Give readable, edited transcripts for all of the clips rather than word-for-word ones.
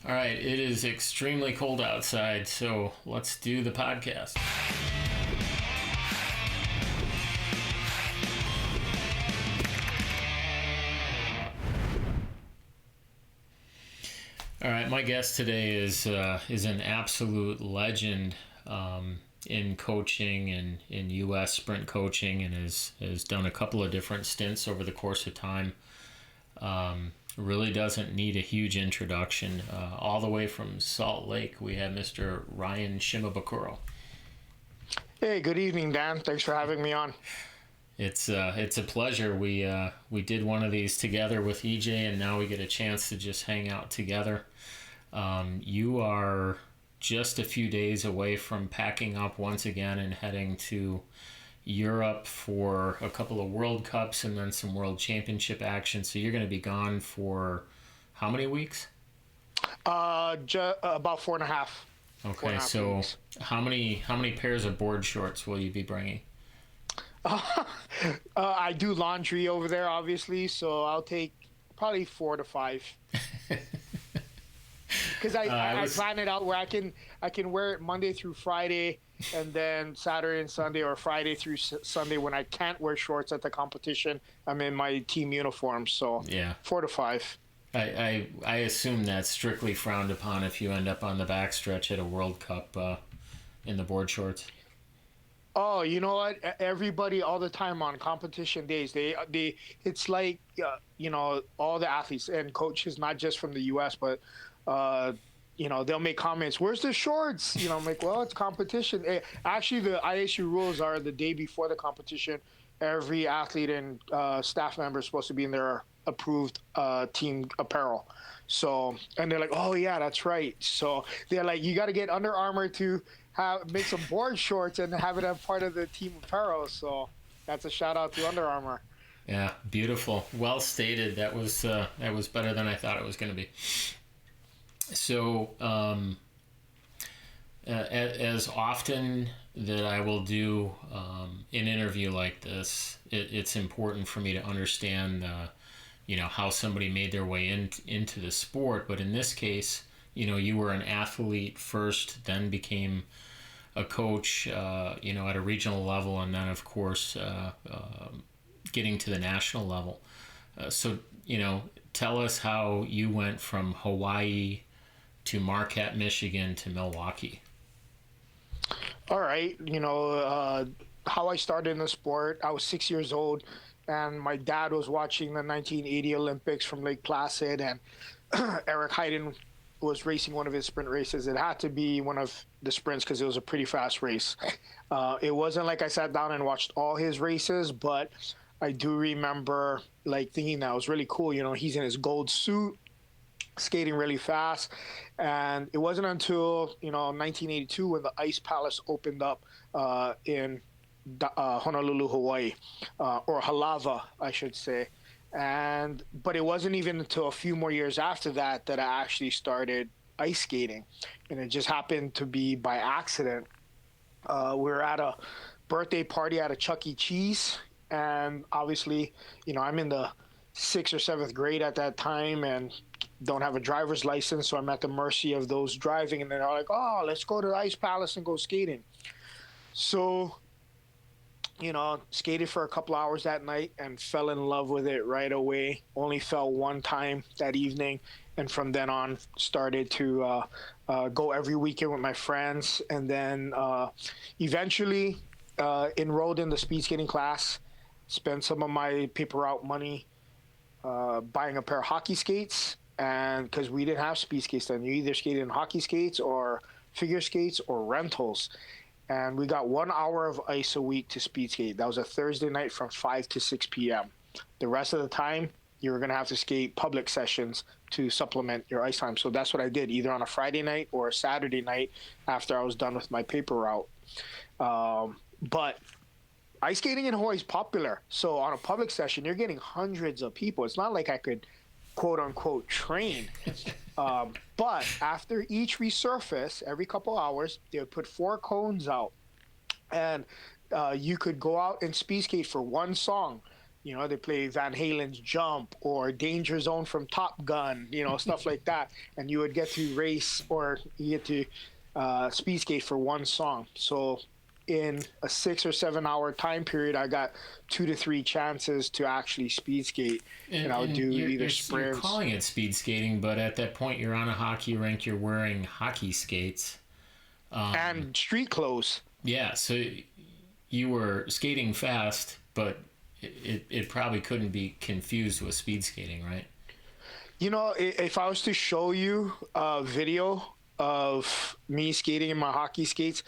All right, it is extremely cold outside, so let's do the podcast. All right, my guest today is an absolute legend in coaching and in U.S. sprint coaching, and has done a couple of different stints over the course of time. Really doesn't need a huge introduction. All the way from Salt Lake, we have Mr. Ryan Shimabukuro. Hey, good evening, Dan. Thanks for having me on. It's a pleasure. We did one of these together with EJ, and now we get a chance to just hang out together. You are just a few days away from packing up once again and heading to Europe for a couple of World Cups and then some World Championship action. So you're going to be gone for how many weeks? About 4.5. Okay, so weeks. How many pairs of board shorts will you be bringing? I do laundry over there, obviously, so I'll take probably 4 to 5. Because I plan it out where I can wear it Monday through Friday, and then Saturday and Sunday, or Friday through Sunday when I can't wear shorts at the competition. I'm in my team uniform, so yeah, 4 to 5. I assume that's strictly frowned upon if you end up on the backstretch at a World Cup in the board shorts. Oh, you know what? Everybody all the time on competition days, they it's like all the athletes and coaches, not just from the U.S., but they'll make comments. Where's the shorts? I'm like, well, it's competition. Actually, the ISU rules are the day before the competition, every athlete and staff member is supposed to be in their approved team apparel. So, and they're like, oh yeah, that's right. So they're like, you got to get Under Armour to make some board shorts and have it as part of the team apparel. So that's a shout out to Under Armour. Yeah, beautiful. Well stated. That was better than I thought it was going to be. So, as often that I will do an interview like this, it's important for me to understand, how somebody made their way into the sport. But in this case, you were an athlete first, then became a coach, at a regional level, and then, of course, getting to the national level. So, tell us how you went from Hawaii to Marquette, Michigan to Milwaukee. All right. How I started in the sport, I was 6 years old, and my dad was watching the 1980 Olympics from Lake Placid, and Eric Heiden was racing one of his sprint races. It had to be one of the sprints because it was a pretty fast race. It wasn't like I sat down and watched all his races, but I do remember thinking that was really cool. He's in his gold suit, skating really fast. And it wasn't until 1982 when the Ice Palace opened up in Honolulu, Hawaii, or Halava, I should say. But it wasn't even until a few more years after that I actually started ice skating, and it just happened to be by accident. We were at a birthday party at a Chuck E. Cheese, and obviously, I'm in the 6th or 7th grade at that time, and don't have a driver's license, so I'm at the mercy of those driving, and they're like, oh, let's go to the Ice Palace and go skating. So, skated for a couple hours that night and fell in love with it right away. Only fell one time that evening, and from then on started to go every weekend with my friends, and then eventually enrolled in the speed skating class, spent some of my paper route money buying a pair of hockey skates. And because we didn't have speed skates then, you either skated in hockey skates or figure skates or rentals. And we got 1 hour of ice a week to speed skate. That was a Thursday night from 5 to 6 p.m. The rest of the time, you were going to have to skate public sessions to supplement your ice time. So that's what I did, either on a Friday night or a Saturday night after I was done with my paper route. But ice skating in Hawaii is popular. So on a public session, you're getting hundreds of people. It's not like I could quote unquote train. But after each resurface, every couple hours, they would put 4 cones out, and you could go out and speed skate for one song. You know, they play Van Halen's Jump or Danger Zone from Top Gun, you know, stuff like that. And you would get to race or you get to speed skate for one song. So in a 6 or 7 hour time period, I got 2 to 3 chances to actually speed skate. And I would And do you're, either you're sprints calling it speed skating, but at that point you're on a hockey rink, you're wearing hockey skates. and street clothes. Yeah, so you were skating fast, but it probably couldn't be confused with speed skating, right? You know, if I was to show you a video of me skating in my hockey skates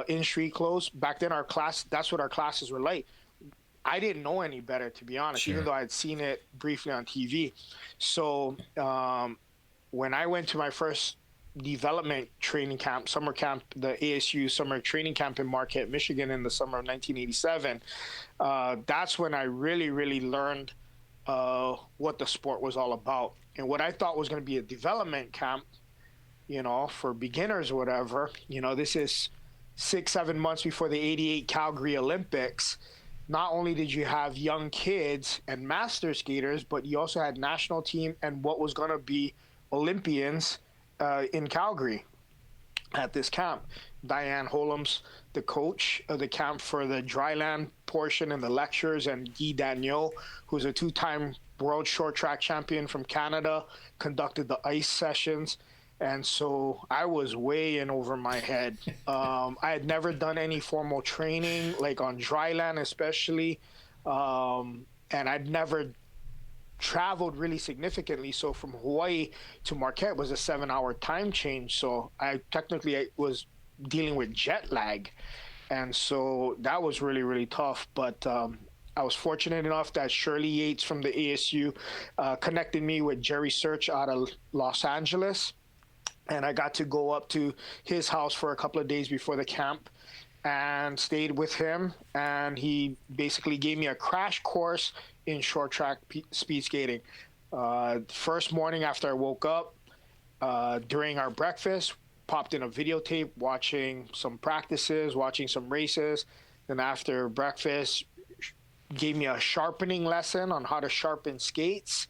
in street clothes, back then our class, that's what our classes were like. I didn't know any better, to be honest, even Sure. though I'd seen it briefly on TV. So when I went to my first development training camp, summer camp, the ASU summer training camp in Marquette, Michigan, in the summer of 1987, that's when I really, really learned what the sport was all about. And what I thought was going to be a development camp, you know, for beginners or whatever, you know, this is 6, 7 months before the '88 Calgary Olympics. Not only did you have young kids and master skaters, but you also had national team and what was going to be Olympians in Calgary at this camp. Diane Holmes, the coach of the camp for the dryland portion and the lectures, and Guy Dagneau, who's a two-time world short track champion from Canada, conducted the ice sessions. And so I was way in over my head. I had never done any formal training, like on dryland especially. And I'd never traveled really significantly. So from Hawaii to Marquette was a 7 hour time change. So I was dealing with jet lag. And so that was really, really tough. But I was fortunate enough that Shirley Yates from the ASU connected me with Jerry Search out of Los Angeles. And I got to go up to his house for a couple of days before the camp and stayed with him. And he basically gave me a crash course in short track speed skating. First morning after I woke up, during our breakfast, popped in a videotape, watching some practices, watching some races. Then after breakfast, gave me a sharpening lesson on how to sharpen skates.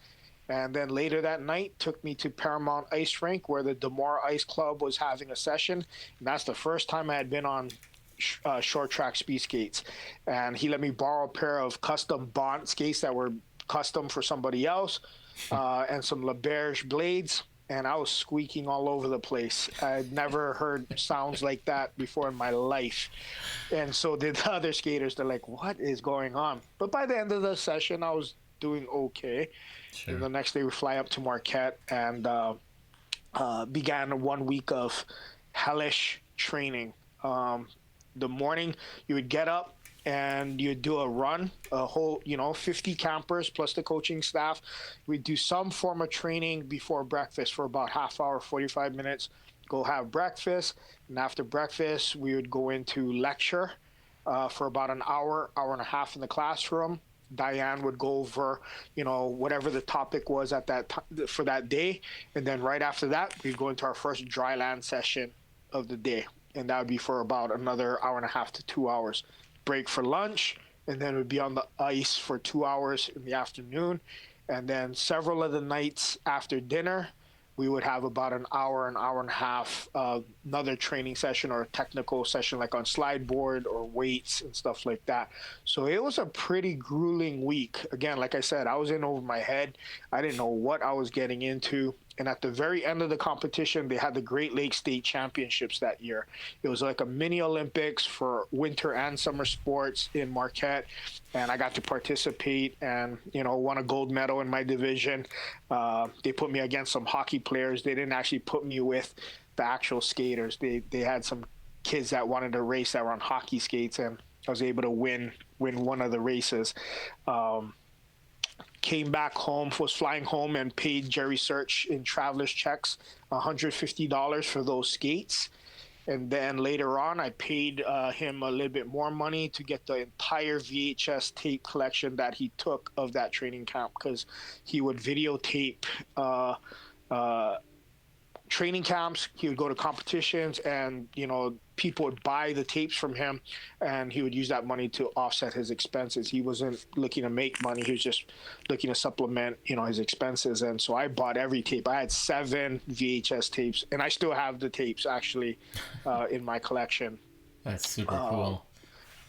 And then later that night, took me to Paramount Ice Rink where the Demora Ice Club was having a session. And that's the first time I had been on short track speed skates. And he let me borrow a pair of custom Bont skates that were custom for somebody else and some LeBerge blades. And I was squeaking all over the place. I'd never heard sounds like that before in my life. And so did the other skaters. They're like, what is going on? But by the end of the session, I was doing okay. Sure. And the next day we fly up to Marquette and began 1 week of hellish training. The morning you would get up and you'd do a run, a whole, 50 campers plus the coaching staff. We'd do some form of training before breakfast for about half hour, 45 minutes, go have breakfast. And after breakfast, we would go into lecture for about an hour, hour and a half in the classroom. Diane would go over, whatever the topic was at that time for that day. And then right after that, we'd go into our first dry land session of the day. And that would be for about another hour and a half to 2 hours. Break for lunch, and then we'd be on the ice for 2 hours in the afternoon. And then several of the nights after dinner, we would have about an hour and a half, another training session or a technical session like on slide board or weights and stuff like that. So it was a pretty grueling week. Again, like I said, I was in over my head. I didn't know what I was getting into. And at the very end of the competition, they had the Great Lakes State Championships that year. It was like a mini Olympics for winter and summer sports in Marquette. And I got to participate and, won a gold medal in my division. They put me against some hockey players. They didn't actually put me with the actual skaters. They had some kids that wanted to race that were on hockey skates, and I was able to win one of the races. Came back home, was flying home and paid Jerry Search in traveler's checks $150 for those skates. And then later on, I paid him a little bit more money to get the entire VHS tape collection that he took of that training camp, because he would videotape training camps. He would go to competitions and, people would buy the tapes from him, and he would use that money to offset his expenses. He wasn't looking to make money. He was just looking to supplement, his expenses. And so I bought every tape. I had 7 VHS tapes, and I still have the tapes actually in my collection. That's super cool.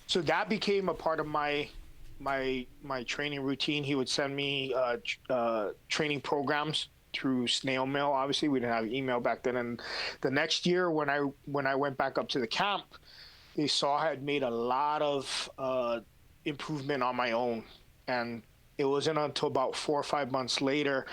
So that became a part of my training routine. He would send me training programs through snail mail. Obviously, we didn't have email back then. And the next year, when I went back up to the camp, they saw I had made a lot of improvement on my own. And it wasn't until about 4 or 5 months later,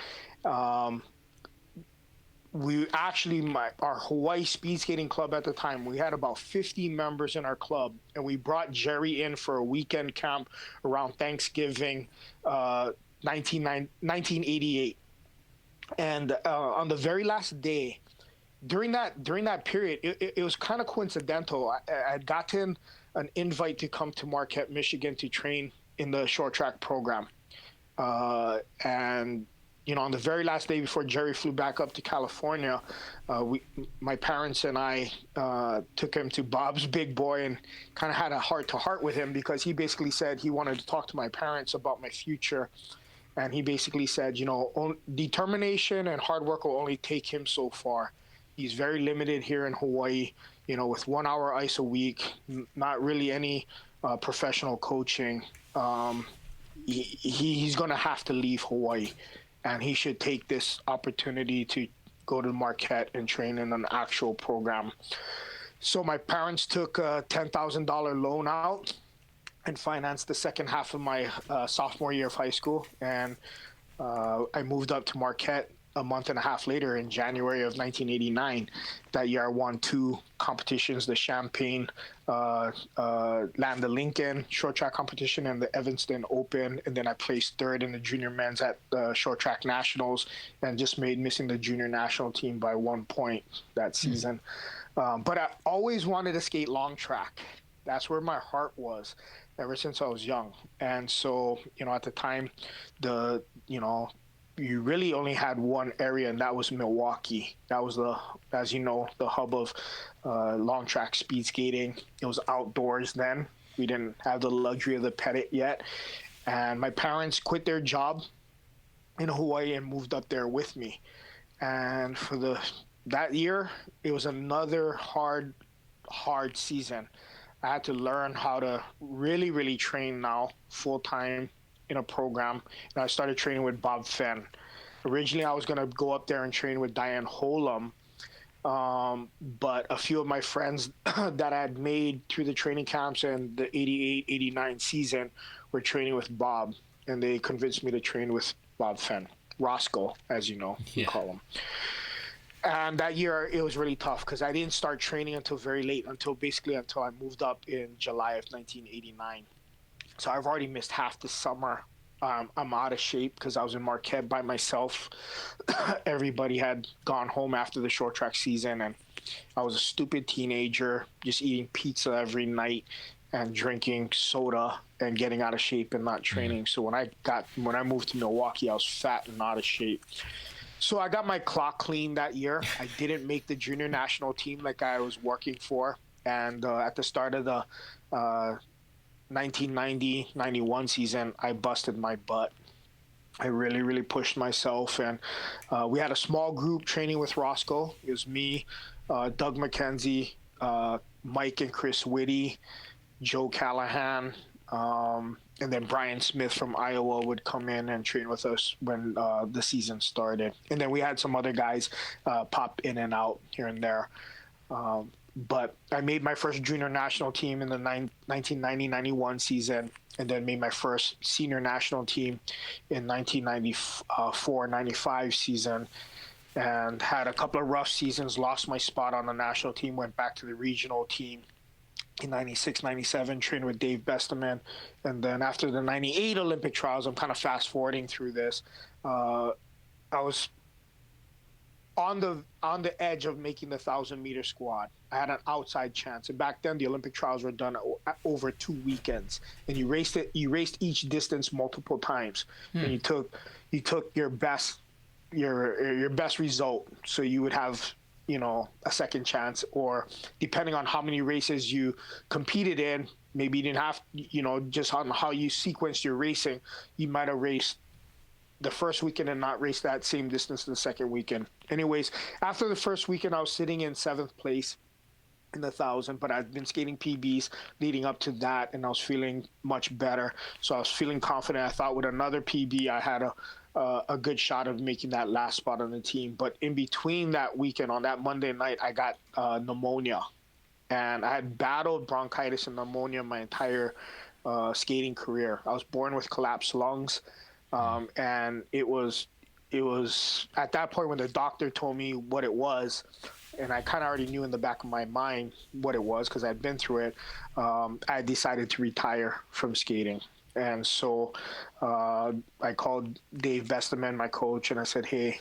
we actually, our Hawaii speed skating club at the time, we had about 50 members in our club, and we brought Jerry in for a weekend camp around Thanksgiving, 1988. And on the very last day, during that period, it was kind of coincidental. I had gotten an invite to come to Marquette, Michigan, to train in the short track program, and on the very last day before Jerry flew back up to California, my parents and I took him to Bob's Big Boy and kind of had a heart-to-heart with him, because he basically said he wanted to talk to my parents about my future. And he basically said, determination and hard work will only take him so far. He's very limited here in Hawaii, with 1 hour ice a week, not really any professional coaching. He's going to have to leave Hawaii, and he should take this opportunity to go to Marquette and train in an actual program. So my parents took a $10,000 loan out and financed the second half of my sophomore year of high school. And I moved up to Marquette a month and a half later in January of 1989. That year I won 2 competitions, the Champaign Land of Lincoln short track competition and the Evanston Open. And then I placed 3rd in the junior men's at the short track nationals, and just missing the junior national team by 1 point that season. But I always wanted to skate long track. That's where my heart was ever since I was young. And so, at the time, you really only had one area, and that was Milwaukee. That was the hub of long track speed skating. It was outdoors then. We didn't have the luxury of the Pettit yet. And my parents quit their job in Hawaii and moved up there with me. And for that year, it was another hard season. I had to learn how to really, really train now full time in a program. And I started training with Bob Fenn. Originally, I was going to go up there and train with Diane Holum. But a few of my friends that I had made through the training camps and the 88, 89 season were training with Bob. And they convinced me to train with Bob Fenn. Roscoe, as you know, you call him. And that year, it was really tough because I didn't start training until very late, until I moved up in July of 1989. So I've already missed half the summer. I'm out of shape because I was in Marquette by myself. Everybody had gone home after the short track season, and I was a stupid teenager, just eating pizza every night and drinking soda and getting out of shape and not training. So when I moved to Milwaukee, I was fat and out of shape. So I got my clock clean that year. I didn't make the junior national team like I was working for. And at the start of the 1990-91 season, I busted my butt. I really, really pushed myself. And we had a small group training with Roscoe. It was me, Doug McKenzie, Mike and Chris Whitty, Joe Callahan, and then Brian Smith from Iowa would come in and train with us when the season started. And then we had some other guys pop in and out here and there. But I made my first junior national team in the 1990-91 season, and then made my first senior national team in 1994-95 season, and had a couple of rough seasons, lost my spot on the national team, went back to the regional team in 96-97, trained with Dave Besteman. And then after the 98 Olympic trials, I'm kind of fast forwarding through this, I was on the edge of making the 1,000-meter squad. I had an outside chance. And back then, the Olympic trials were done over 2 weekends, and you raced each distance multiple times. And you took your best result. So you would have a second chance, or depending on how many races you competed in, maybe you didn't have, just on how you sequenced your racing, you might have raced the first weekend and not race that same distance the second weekend. Anyways, after the first weekend, I was sitting in 7th place in the 1,000, but I'd been skating PBs leading up to that, and I was feeling much better. So I was feeling confident. I thought with another PB, I had a good shot of making that last spot on the team. But in between that weekend, on that Monday night, I got pneumonia, and I had battled bronchitis and pneumonia my entire skating career. I was born with collapsed lungs, and it was at that point when the doctor told me what it was, and I kind of already knew in the back of my mind what it was because I'd been through it. I decided to retire from skating. And so I called Dave Vesterman, my coach, and I said, hey,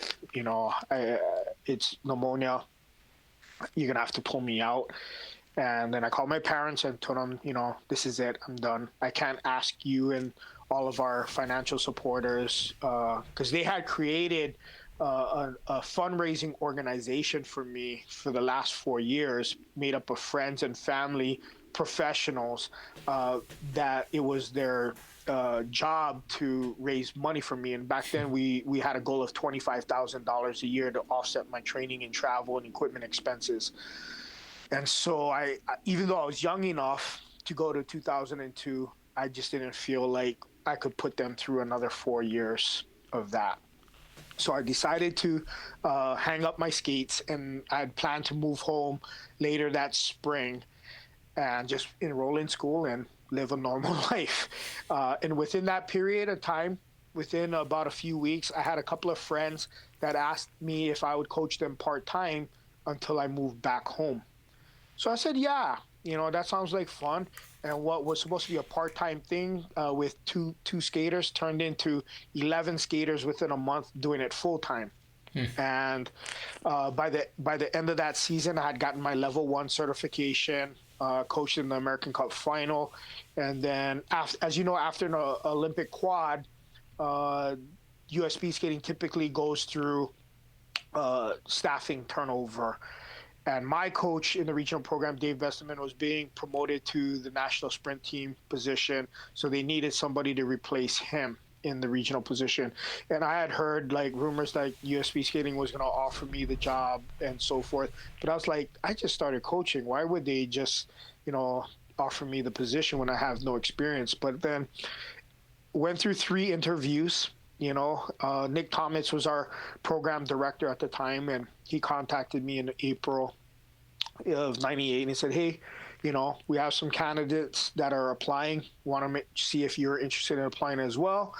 it's pneumonia. You're going to have to pull me out. And then I called my parents and told them, this is it. I'm done. I can't ask you and all of our financial supporters, because they had created a fundraising organization for me for the last 4 years, made up of friends and family professionals, that it was their job to raise money for me. And back then we had a goal of $25,000 a year to offset my training and travel and equipment expenses. And so I even though I was young enough to go to 2002, I just didn't feel like I could put them through another 4 years of that. So I decided to hang up my skates, and I had planned to move home later that spring and just enroll in school and live a normal life. And within that period of time, within about a few weeks, I had a couple of friends that asked me if I would coach them part-time until I moved back home. So I said, yeah, that sounds like fun. And what was supposed to be a part-time thing with two skaters turned into 11 skaters within a month doing it full-time. And by the end of that season, I had gotten my level 1 certification, coached in the American Cup final. And then, as you know, after an Olympic quad, US Speedskating typically goes through staffing turnover. And my coach in the regional program, Dave Vesterman, was being promoted to the national sprint team position. So they needed somebody to replace him in the regional position. And I had heard rumors like US Speedskating was going to offer me the job and so forth. But I was like, I just started coaching. Why would they just, offer me the position when I have no experience? But then went through 3 interviews. Nick Thomas was our program director at the time, and he contacted me in April of '98 and he said, hey, we have some candidates that are applying, want to see if you're interested in applying as well,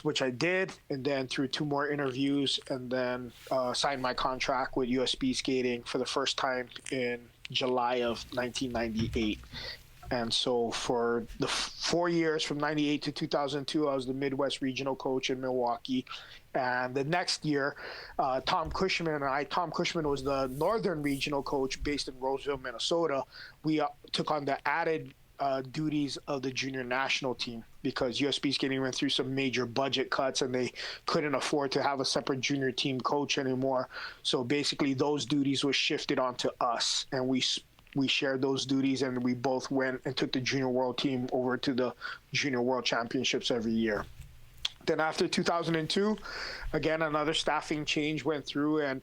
which I did. And then through 2 more interviews, and then signed my contract with US Speedskating for the first time in July of 1998. And so for the 4 years from 98 to 2002, I was the Midwest regional coach in Milwaukee. And the next year, Tom Cushman was the Northern regional coach based in Roseville, Minnesota. We took on the added duties of the junior national team because US Speedskating went through some major budget cuts and they couldn't afford to have a separate junior team coach anymore. So basically those duties were shifted onto us, and we shared those duties, and we both went and took the junior world team over to the junior world championships every year. Then after 2002, again, another staffing change went through, and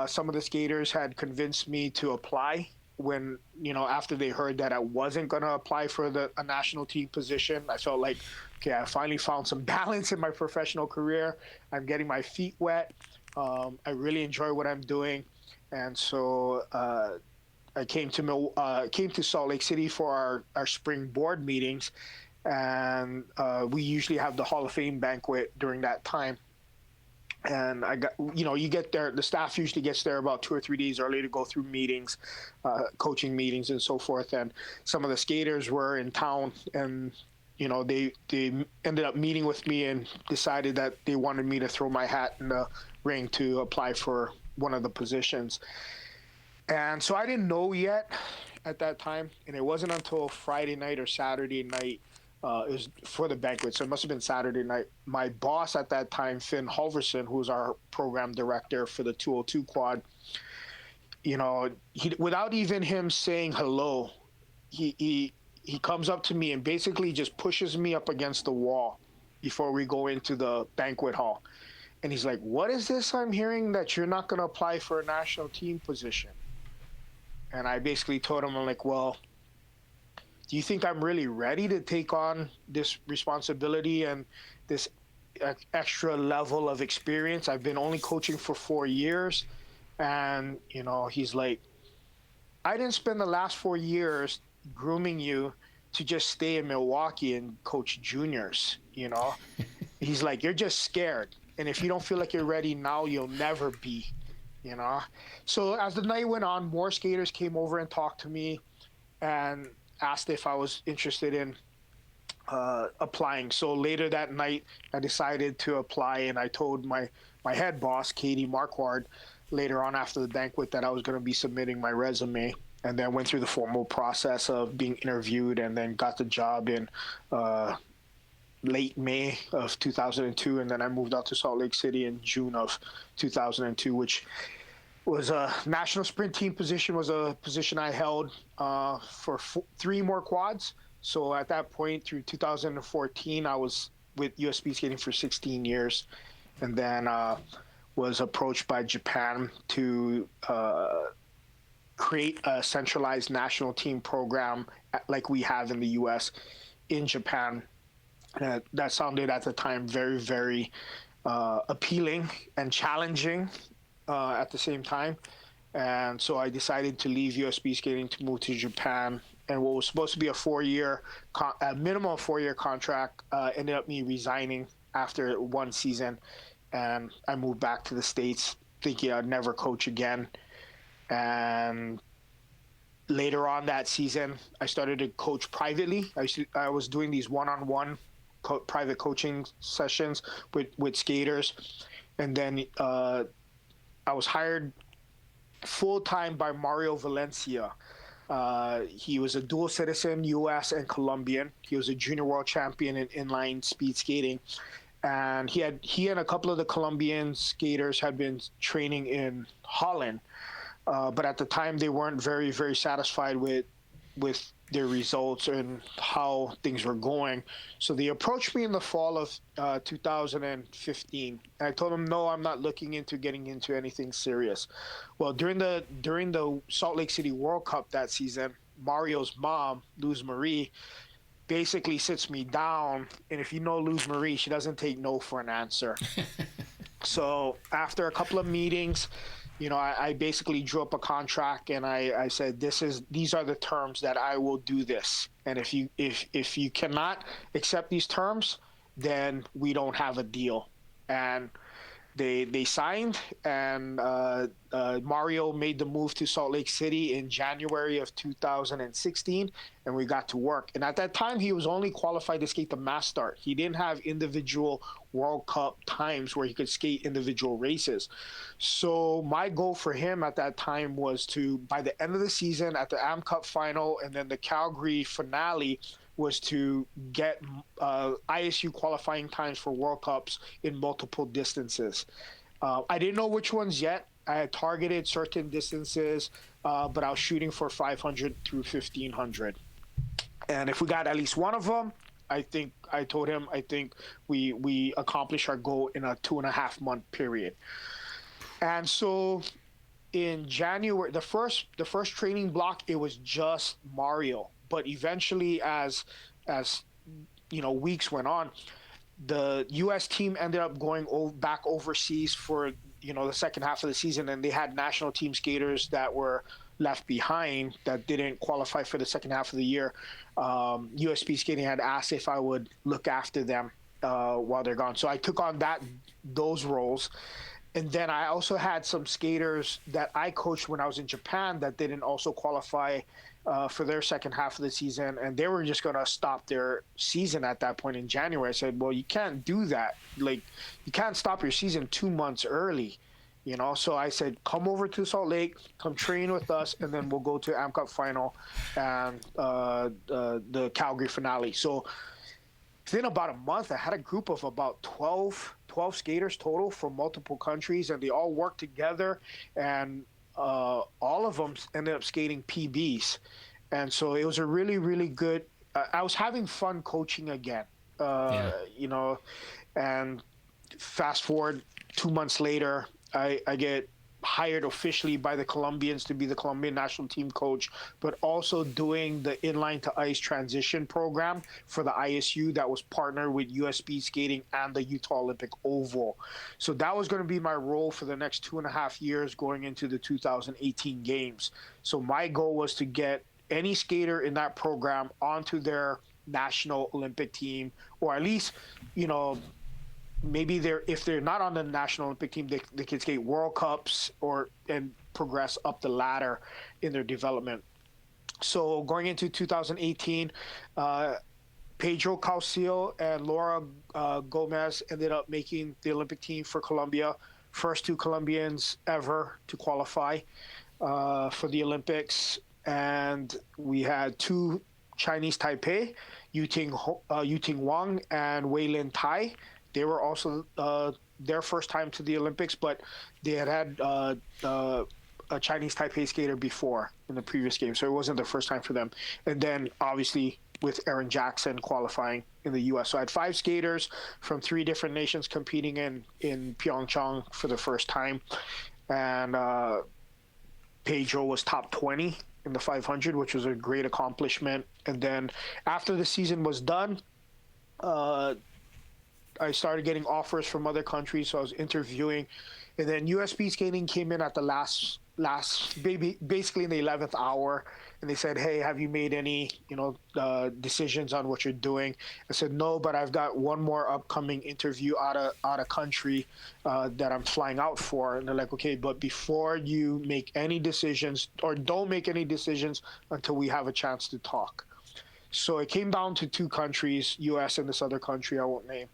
some of the skaters had convinced me to apply when, after they heard that I wasn't going to apply for a national team position. I felt like, okay, I finally found some balance in my professional career. I'm getting my feet wet. I really enjoy what I'm doing. And so I came to Salt Lake City for our spring board meetings, and we usually have the Hall of Fame banquet during that time. And I got, you get there, the staff usually gets there about 2 or 3 days early to go through meetings, coaching meetings and so forth. And some of the skaters were in town, and they ended up meeting with me and decided that they wanted me to throw my hat in the ring to apply for one of the positions. And so I didn't know yet at that time, and it wasn't until Friday night or Saturday night, it was for the banquet, so it must have been Saturday night. My boss at that time, Finn Halverson, who was our program director for the 202 quad, without even him saying hello, he comes up to me and basically just pushes me up against the wall before we go into the banquet hall. And he's like, "What is this I'm hearing that you're not going to apply for a national team position?" And I basically told him, I'm like, "Well, do you think I'm really ready to take on this responsibility and this extra level of experience? I've been only coaching for 4 years." And, he's like, "I didn't spend the last 4 years grooming you to just stay in Milwaukee and coach juniors. He's like, "You're just scared. And if you don't feel like you're ready now, you'll never be, you know?" So as the night went on, more skaters came over and talked to me and asked if I was interested in applying. So later that night, I decided to apply, and I told my head boss, Katie Marquardt, later on after the banquet that I was going to be submitting my resume, and then went through the formal process of being interviewed, and then got the job in late May of 2002, and then I moved out to Salt Lake City in June of 2002, which was a national sprint team position, was a position I held for 3 more quads. So at that point, through 2014, I was with US Speedskating for 16 years, and then was approached by Japan to create a centralized national team program like we have in the US in Japan. That sounded at the time very, very appealing and challenging at the same time. And so I decided to leave US Speedskating to move to Japan. And what was supposed to be a minimum 4-year contract ended up me resigning after 1 season. And I moved back to the States thinking I'd never coach again. And later on that season, I started to coach privately. I was doing these one-on-one private coaching sessions with skaters. And then I was hired full-time by Mario Valencia. He was a dual citizen, U.S. and Colombian. He was a junior world champion in inline speed skating. And he and a couple of the Colombian skaters had been training in Holland. But at the time, they weren't very, very satisfied with their results and how things were going. So they approached me in the fall of 2015. And I told them, no, I'm not looking into getting into anything serious. Well, during the Salt Lake City World Cup that season, Mario's mom, Luz Marie, basically sits me down. And if you know Luz Marie, she doesn't take no for an answer. So after a couple of meetings, I basically drew up a contract, and I said, these are the terms that I will do this. And if you cannot accept these terms, then we don't have a deal. And they signed, and Mario made the move to Salt Lake City in January of 2016, and we got to work. And at that time, he was only qualified to skate the mass start. He didn't have individual World Cup times where he could skate individual races. So my goal for him at that time was to, by the end of the season, at the Am Cup final and then the Calgary finale, was to get ISU qualifying times for World Cups in multiple distances. I didn't know which ones yet. I had targeted certain distances, but I was shooting for 500 through 1500. And if we got at least one of them, I told him we accomplished our goal in a 2.5-month period. And so in January, the first training block, it was just Mario. But eventually, as weeks went on, the U.S. team ended up going back overseas for the second half of the season, and they had national team skaters that were left behind that didn't qualify for the second half of the year. U.S. Speedskating had asked if I would look after them while they're gone, so I took on those roles. And then I also had some skaters that I coached when I was in Japan that didn't also qualify for their second half of the season, and they were just going to stop their season at that point in January. I said, well, you can't do that. Like, you can't stop your season 2 months early, So I said, come over to Salt Lake, come train with us, and then we'll go to Am Cup final and the Calgary finale. So within about a month, I had a group of about 12 skaters total from multiple countries, and they all worked together. And all all of them ended up skating PBs. And so it was a really, really good. I was having fun coaching again, Yeah. you know, and fast forward 2 months later, I get hired officially by the Colombians to be the Colombian national team coach, but also doing the inline to ice transition program for the ISU that was partnered with US Speedskating and the Utah Olympic Oval. So that was going to be my role for the next 2.5 years going into the 2018 games. So my goal was to get any skater in that program onto their national Olympic team, or at least, you know, maybe if they're not on the national Olympic team, they can skate World Cups and progress up the ladder in their development. So going into 2018, Pedro Caucil and Laura Gomez ended up making the Olympic team for Colombia. First two Colombians ever to qualify for the Olympics. And we had two Chinese Taipei, Yuting Wang and Weilin Tai. They were also their first time to the Olympics, but they had a Chinese Taipei skater before in the previous game, so it wasn't the first time for them. And then obviously with Aaron Jackson qualifying in the U.S. So I had 5 skaters from 3 different nations competing in Pyeongchang for the first time. And Pedro was top 20 in the 500, which was a great accomplishment. And then after the season was done, I started getting offers from other countries, so I was interviewing, and then US Speedskating came in at the last basically in the 11th hour, and they said, "Hey, have you made any decisions on what you're doing?" I said, "No, but I've got one more upcoming interview out of country that I'm flying out for." And they're like, "Okay, but before you make any decisions, or don't make any decisions until we have a chance to talk." So it came down to 2 countries, US and this other country I won't name.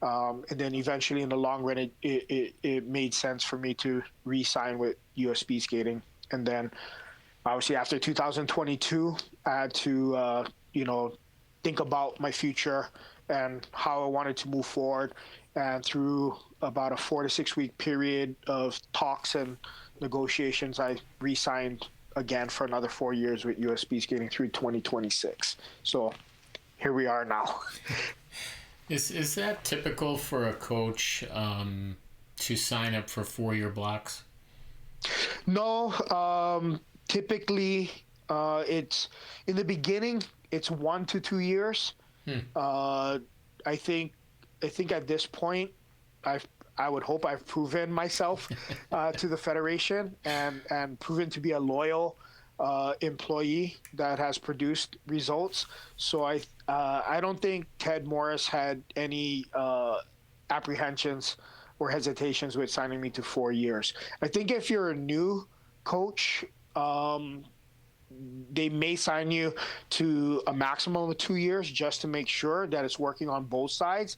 And then eventually in the long run, it made sense for me to re-sign with US Speedskating. And then obviously after 2022, I had to, think about my future and how I wanted to move forward. And through about a 4 to 6 week period of talks and negotiations, I re-signed again for another 4 years with US Speedskating through 2026. So here we are now. Is that typical for a coach to sign up for 4-year blocks? No, typically it's in the beginning it's 1 to 2 years. I think at this point I would hope I've proven myself to the federation and proven to be a loyal employee that has produced results. So I don't think Ted Morris had any apprehensions or hesitations with signing me to 4 years. I think if you're a new coach, they may sign you to a maximum of 2 years just to make sure that it's working on both sides.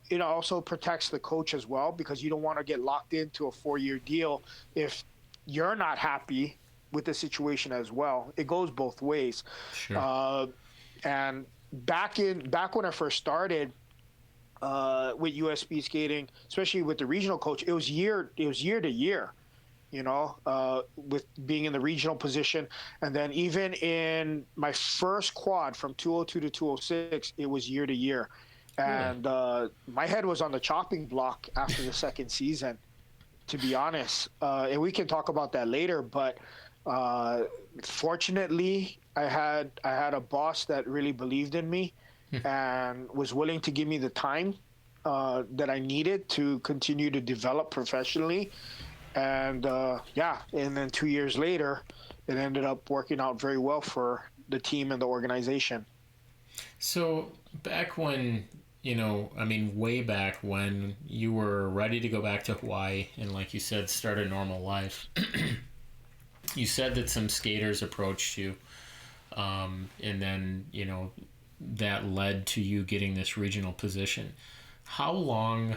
It also protects the coach as well, because you don't want to get locked into a 4-year deal if you're not happy with the situation as well. It goes both ways. Sure. And back when I first started with US Speedskating, especially with the regional coach, it was year to year. With being in the regional position. And then even in my first quad from 202 to 206, it was year to year. And my head was on the chopping block after the second season, to be honest. And we can talk about that later. But fortunately, I had a boss that really believed in me and was willing to give me the time that I needed to continue to develop professionally. And and then 2 years later, it ended up working out very well for the team and the organization. So back when, way back when you were ready to go back to Hawaii and, like you said, start a normal life, you said that some skaters approached you, and then, that led to you getting this regional position. How long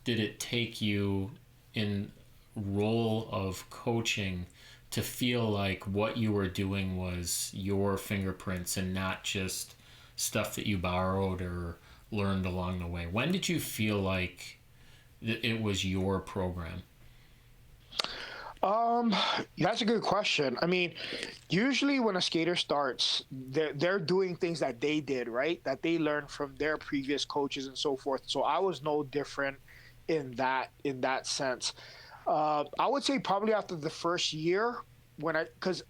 did it take you in role of coaching to feel like what you were doing was your fingerprints and not just stuff that you borrowed or learned along the way? When did you feel like it was your program? Um, that's a good question. I mean, usually when a skater starts, they're doing things that they did, right? That they learned from their previous coaches and so forth. So I was no different in that sense. I would say probably after the first year when because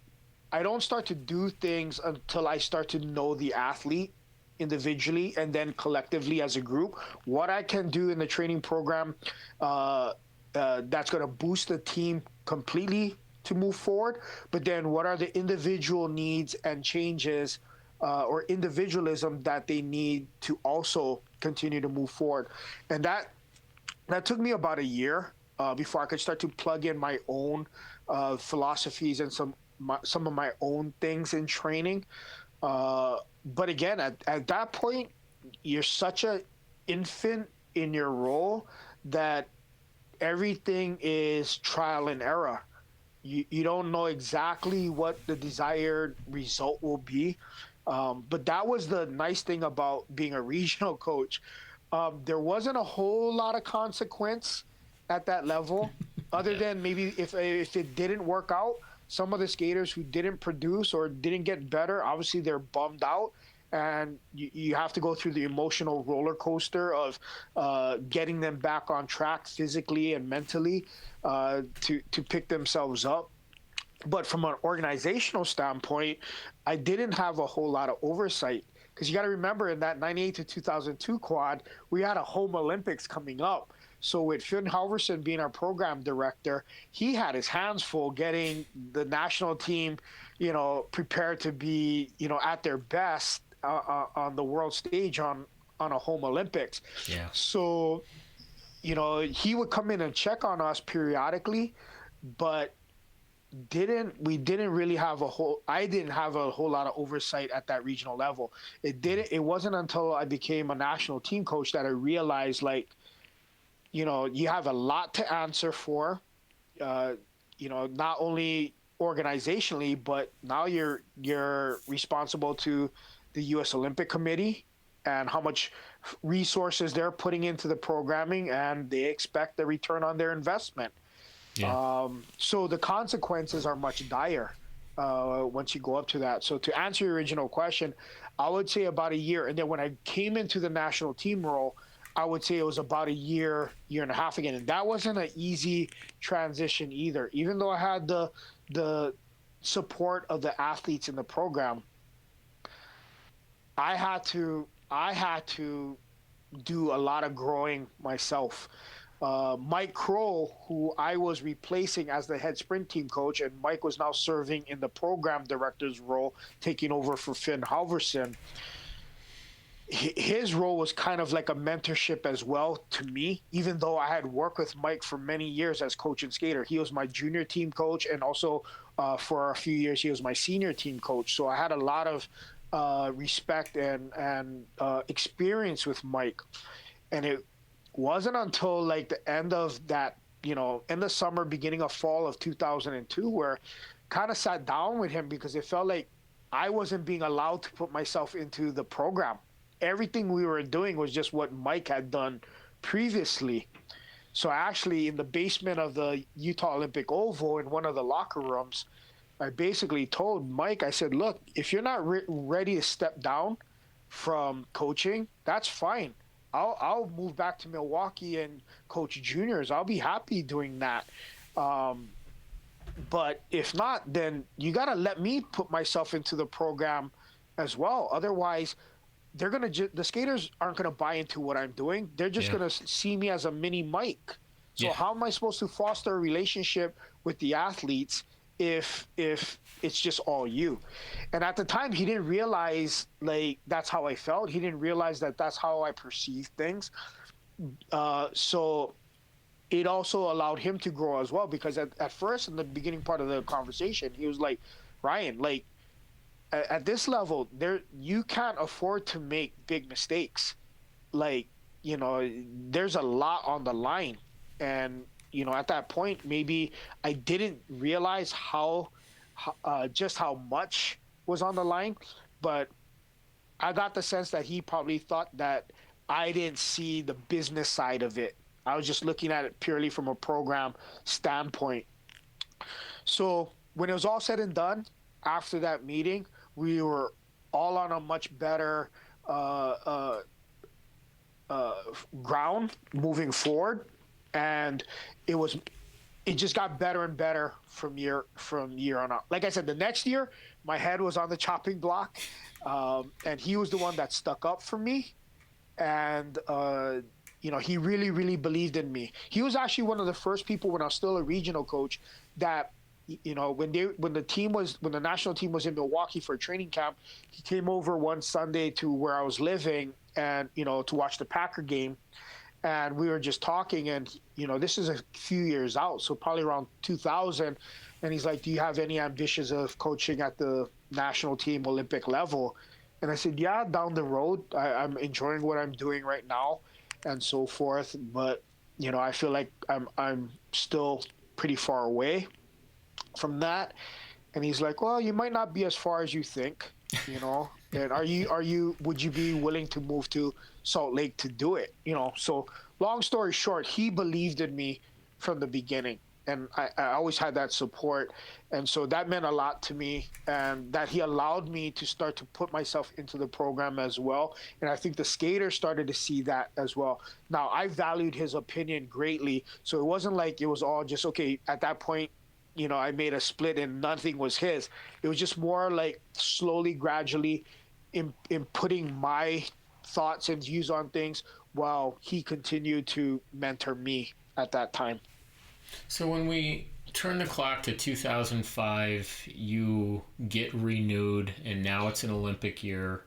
I don't start to do things until I start to know the athlete individually and then collectively as a group. What I can do in the training program uh, that's going to boost the team completely to move forward. But then what are the individual needs and changes or individualism that they need to also continue to move forward? And that took me about a year before I could start to plug in my own philosophies and some of my own things in training. But again, at that point, you're such a infant in your role that everything is trial and error. You don't know exactly what the desired result will be. But that was the nice thing about being a regional coach. There wasn't a whole lot of consequence at that level, other Yeah. than maybe if it didn't work out. Some of the skaters who didn't produce or didn't get better, obviously they're bummed out, and you have to go through the emotional roller coaster of getting them back on track physically and mentally to pick themselves up. But from an organizational standpoint, I didn't have a whole lot of oversight because you got to remember in that 98 to 2002 quad, we had a home Olympics coming up. So with Finn Halverson being our program director, he had his hands full getting the national team, prepared to be, at their best on the world stage on a home Olympics. Yeah. So, he would come in and check on us periodically, but didn't really have a whole I didn't have a whole lot of oversight at that regional level. It wasn't until I became a national team coach that I realized, like, you have a lot to answer for, uh not only organizationally, but now you're responsible to the US Olympic Committee and how much resources they're putting into the programming, and they expect a return on their investment. Yeah. So the consequences are much dire once you go up to that. So to answer your original question, I would say about a year. And then when I came into the national team role, I would say it was about a year and a half again. And that wasn't an easy transition either. Even though I had the support of the athletes in the program, I had to do a lot of growing myself. Mike Kroll, who I was replacing as the head sprint team coach, and Mike was now serving in the program director's role, taking over for Finn Halverson. His role was kind of like a mentorship as well to me, even though I had worked with Mike for many years as coach and skater. He was my junior team coach, and also for a few years, he was my senior team coach. So I had a lot of respect and experience with Mike. And it wasn't until like the end of that, in the summer, beginning of fall of 2002, where kind of sat down with him because it felt like I wasn't being allowed to put myself into the program. Everything we were doing was just what Mike had done previously. So actually, in the basement of the Utah Olympic Oval, in one of the locker rooms, I basically told Mike, I said, look, if you're not ready to step down from coaching, that's fine. I'll move back to Milwaukee and coach juniors. I'll be happy doing that. Um, but if not, then you got to let me put myself into the program as well. Otherwise, the skaters aren't gonna buy into what I'm doing. They're just Yeah. gonna see me as a mini Mike. So Yeah. how am I supposed to foster a relationship with the athletes if it's just all you? And at the time, he didn't realize like that's how I felt. He didn't realize that that's how I perceived things. So it also allowed him to grow as well, because at first, in the beginning part of the conversation, he was like, Ryan, like, at this level, there you can't afford to make big mistakes. Like, there's a lot on the line. And at that point, maybe I didn't realize just how much was on the line. But I got the sense that he probably thought that I didn't see the business side of it. I was just looking at it purely from a program standpoint. So when it was all said and done, after that meeting, we were all on a much better uh, uh, ground moving forward, and it was it just got better and better from year on out. Like I said, the next year my head was on the chopping block, and he was the one that stuck up for me, and he really really believed in me. He was actually one of the first people when I was still a regional coach that when the national team was in Milwaukee for a training camp, he came over one Sunday to where I was living and to watch the Packer game, and we were just talking, and this is a few years out, so probably around 2000, and he's like, do you have any ambitions of coaching at the national team Olympic level? And I said, yeah, down the road. I'm enjoying what I'm doing right now and so forth, but I feel like I'm still pretty far away from that. And he's like, well, you might not be as far as you think, and would you be willing to move to Salt Lake to do it? So long story short, he believed in me from the beginning, and I always had that support, and so that meant a lot to me, and that he allowed me to start to put myself into the program as well. And I think the skaters started to see that as well. Now, I valued his opinion greatly, so it wasn't like it was all just okay at that point. I made a split and nothing was his. It was just more like slowly, gradually, in putting my thoughts and views on things while he continued to mentor me at that time. So when we turn the clock to 2005, you get renewed, and now it's an Olympic year.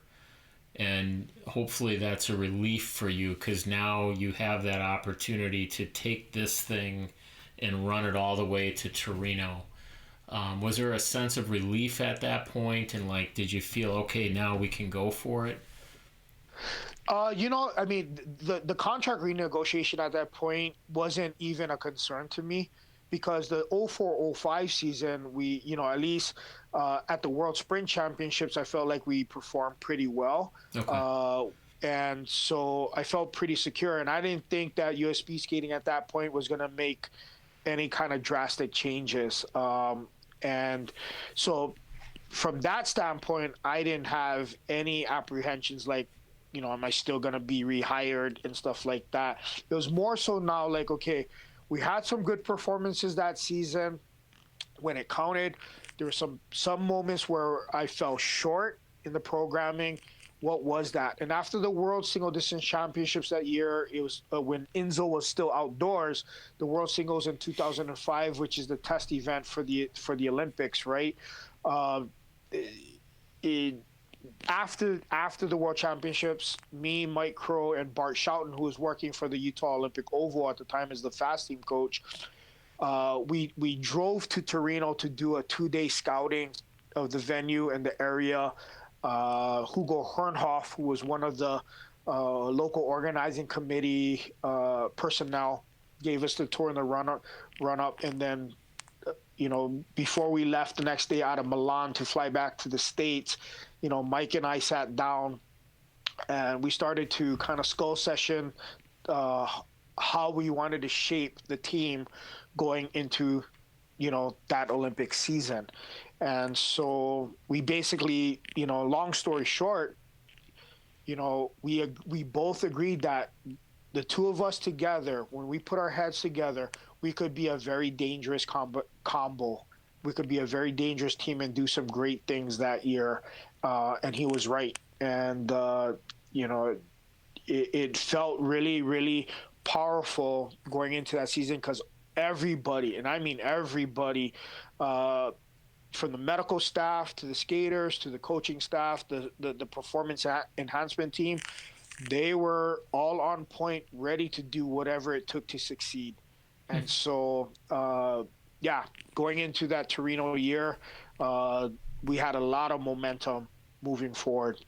And hopefully that's a relief for you, because now you have that opportunity to take this thing and run it all the way to Torino. Was there a sense of relief at that point? And did you feel, okay, now we can go for it? I mean, the contract renegotiation at that point wasn't even a concern to me, because the 04-05 season, we, at least at the World Sprint Championships, I felt like we performed pretty well. Okay. And so I felt pretty secure. And I didn't think that US Speedskating at that point was going to make any kind of drastic changes. And so from that standpoint, I didn't have any apprehensions like, am I still going to be rehired and stuff like that. It was more so now like, okay, we had some good performances that season when it counted. There were some moments where I fell short in the programming. What was that? And after the World Single Distance Championships that year, it was when Inzo was still outdoors. The World Singles in 2005, which is the test event for the Olympics, right? Uh, it, after the World Championships, me, Mike Crow, and Bart Schouten, who was working for the Utah Olympic Oval at the time as the fast team coach, we drove to Torino to do a 2-day scouting of the venue and the area. Hugo Hernhoff, who was one of the local organizing committee personnel, gave us the tour and the run up, and then before we left the next day out of Milan to fly back to the States, Mike and I sat down and we started to kind of skull session how we wanted to shape the team going into that Olympic season. And so we basically, long story short, we both agreed that the two of us together, when we put our heads together, we could be a very dangerous combo. We could be a very dangerous team and do some great things that year. And he was right. And, it felt really, really powerful going into that season, because everybody, and I mean everybody, from the medical staff to the skaters to the coaching staff, the performance enhancement team, they were all on point, ready to do whatever it took to succeed. And so, going into that Torino year, we had a lot of momentum moving forward.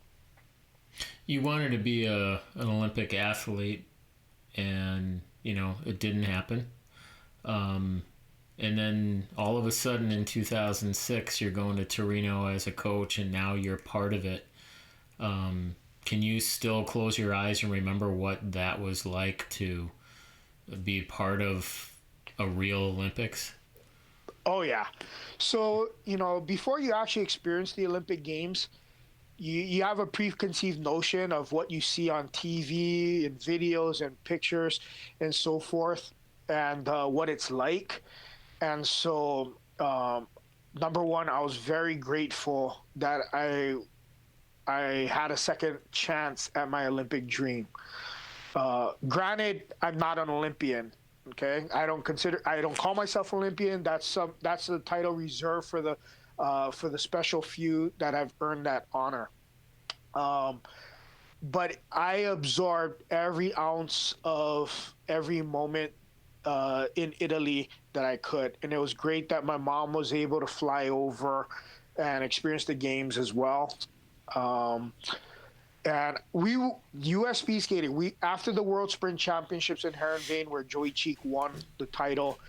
You wanted to be an Olympic athlete, and it didn't happen. And then all of a sudden in 2006, you're going to Torino as a coach, and now you're part of it. Can you still close your eyes and remember what that was like to be part of a real Olympics? Oh yeah. So, before you actually experience the Olympic Games, you have a preconceived notion of what you see on TV and videos and pictures and so forth, and what it's like. And so, number one, I was very grateful that I had a second chance at my Olympic dream. Granted, I'm not an Olympian. Okay, I don't call myself Olympian. That's the title reserved for the special few that have earned that honor. Um, but I absorbed every ounce of every moment in Italy that I could, and it was great that my mom was able to fly over and experience the games as well. Um, and U.S. Speedskating, we after the World Sprint Championships in Herenveen, where Joey Cheek won the title,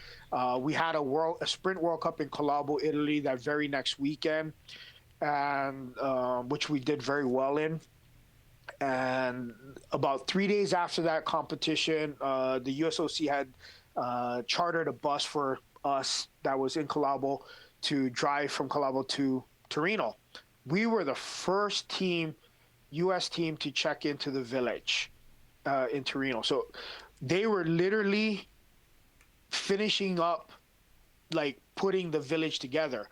we had a Sprint World Cup in Colombo, Italy, that very next weekend, and which we did very well in. And about 3 days after that competition, the USOC had chartered a bus for us that was in Colombo to drive from Colombo to Torino. We were the first U.S. team to check into the village in Torino. So they were literally finishing up, like putting the village together.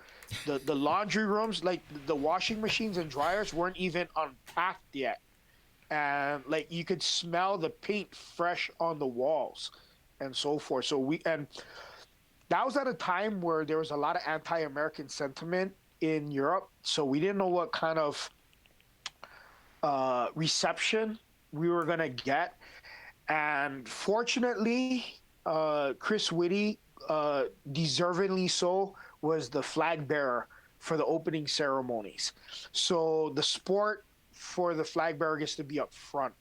The laundry rooms, like the washing machines and dryers, weren't even unpacked yet, and like you could smell the paint fresh on the walls and so forth. And that was at a time where there was a lot of anti-American sentiment in Europe, so we didn't know what kind of reception we were gonna get. And fortunately, Chris Whitty, deservingly so, was the flag bearer for the opening ceremonies. So the sport for the flag bearer gets to be up front.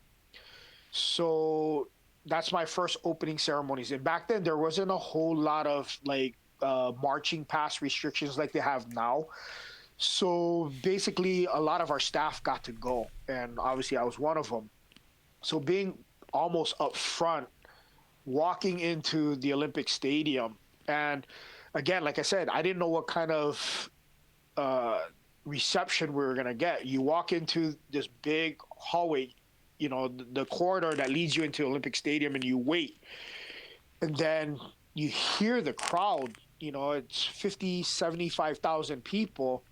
So that's my first opening ceremonies. And back then, there wasn't a whole lot of like marching past restrictions like they have now. So basically, a lot of our staff got to go, and obviously, I was one of them. So being almost up front, walking into the Olympic Stadium, and again, like I said, I didn't know what kind of uh, reception we were gonna get. You walk into this big hallway, the corridor that leads you into Olympic Stadium, and you wait, and then you hear the crowd. It's 50, 75,000 people,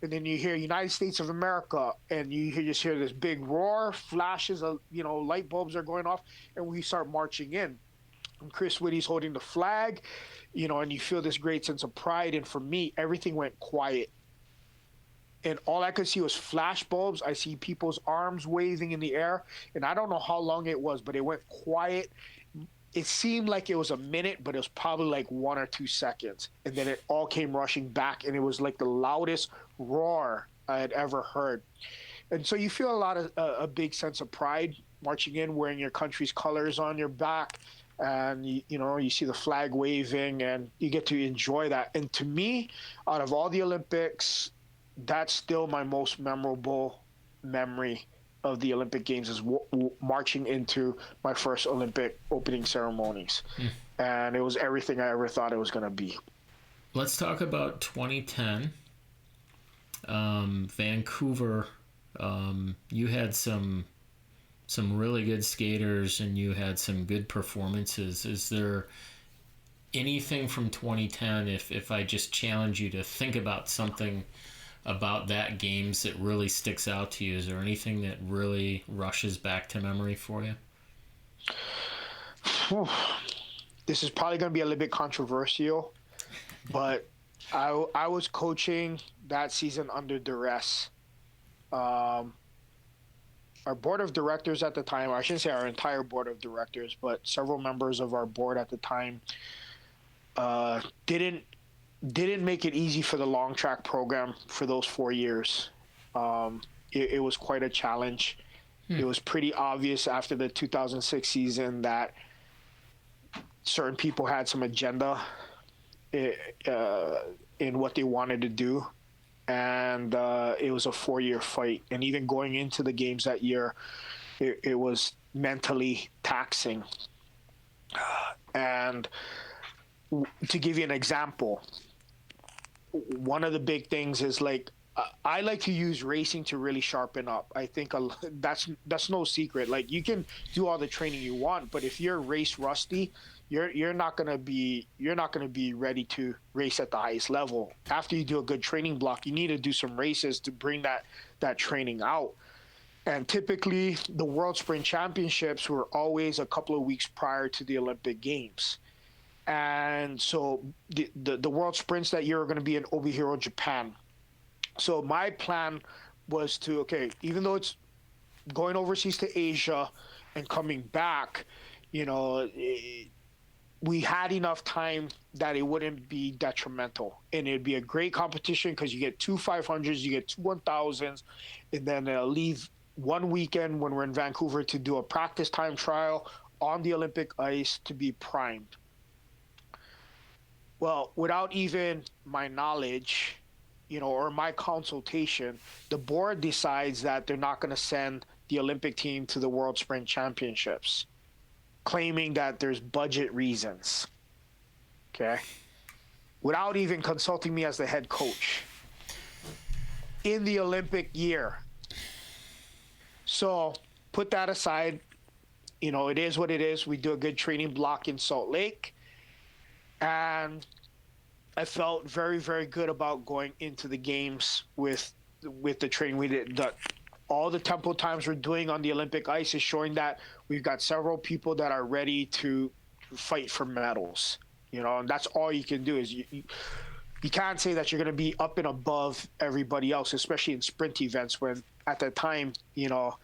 and then you hear United States of America, and just hear this big roar, flashes of light bulbs are going off, and we start marching in. And Chris Whitty's holding the flag, and you feel this great sense of pride. And for me, everything went quiet, and all I could see was flash bulbs. I see people's arms waving in the air, and I don't know how long it was, but it went quiet. It seemed like it was a minute, but it was probably like 1 or 2 seconds. And then it all came rushing back, and it was like the loudest roar I had ever heard. And so you feel a big sense of pride marching in, wearing your country's colors on your back, and you see the flag waving, and you get to enjoy that. And to me, out of all the Olympics, that's still my most memorable memory of the Olympic Games, is marching into my first Olympic opening ceremonies. And it was everything I ever thought it was going to be. Let's talk about 2010. Vancouver. You had some really good skaters, and you had some good performances. Is there anything from 2010, if I just challenge you to think about something about that games that really sticks out to you? Is there anything that really rushes back to memory for you? This is probably going to be a little bit controversial, but I was coaching that season under duress. Our board of directors at the time, I shouldn't say our entire board of directors, but several members of our board at the time didn't make it easy for the long track program for those 4 years. It was quite a challenge. It was pretty obvious after the 2006 season that certain people had some agenda in what they wanted to do. And it was a 4-year fight. And even going into the games that year, it was mentally taxing. And to give you an example, one of the big things is like I like to use racing to really sharpen up. I think that's no secret. Like you can do all the training you want, but if you're race rusty, you're not gonna be ready to race at the highest level. After you do a good training block, you need to do some races to bring that training out. And typically, the World Sprint Championships were always a couple of weeks prior to the Olympic Games. And so the World Sprints that year are going to be in Obihiro, Japan. So my plan was to, okay, even though it's going overseas to Asia and coming back, you know, we had enough time that it wouldn't be detrimental, and it'd be a great competition because you get two 500s, you get two 1000s, and then leave one weekend when we're in Vancouver to do a practice time trial on the Olympic ice to be primed. Well, without even my knowledge, you know, or my consultation, the board decides that they're not going to send the Olympic team to the World Sprint Championships, claiming that there's budget reasons. Okay. Without even consulting me as the head coach in the Olympic year. So put that aside. You know, it is what it is. We do a good training block in Salt Lake. And I felt very, very good about going into the games with the training we did. All the tempo times we're doing on the Olympic ice is showing that we've got several people that are ready to fight for medals. You know, and that's all you can do is you can't say that you're going to be up and above everybody else, especially in sprint events when at the time, you know,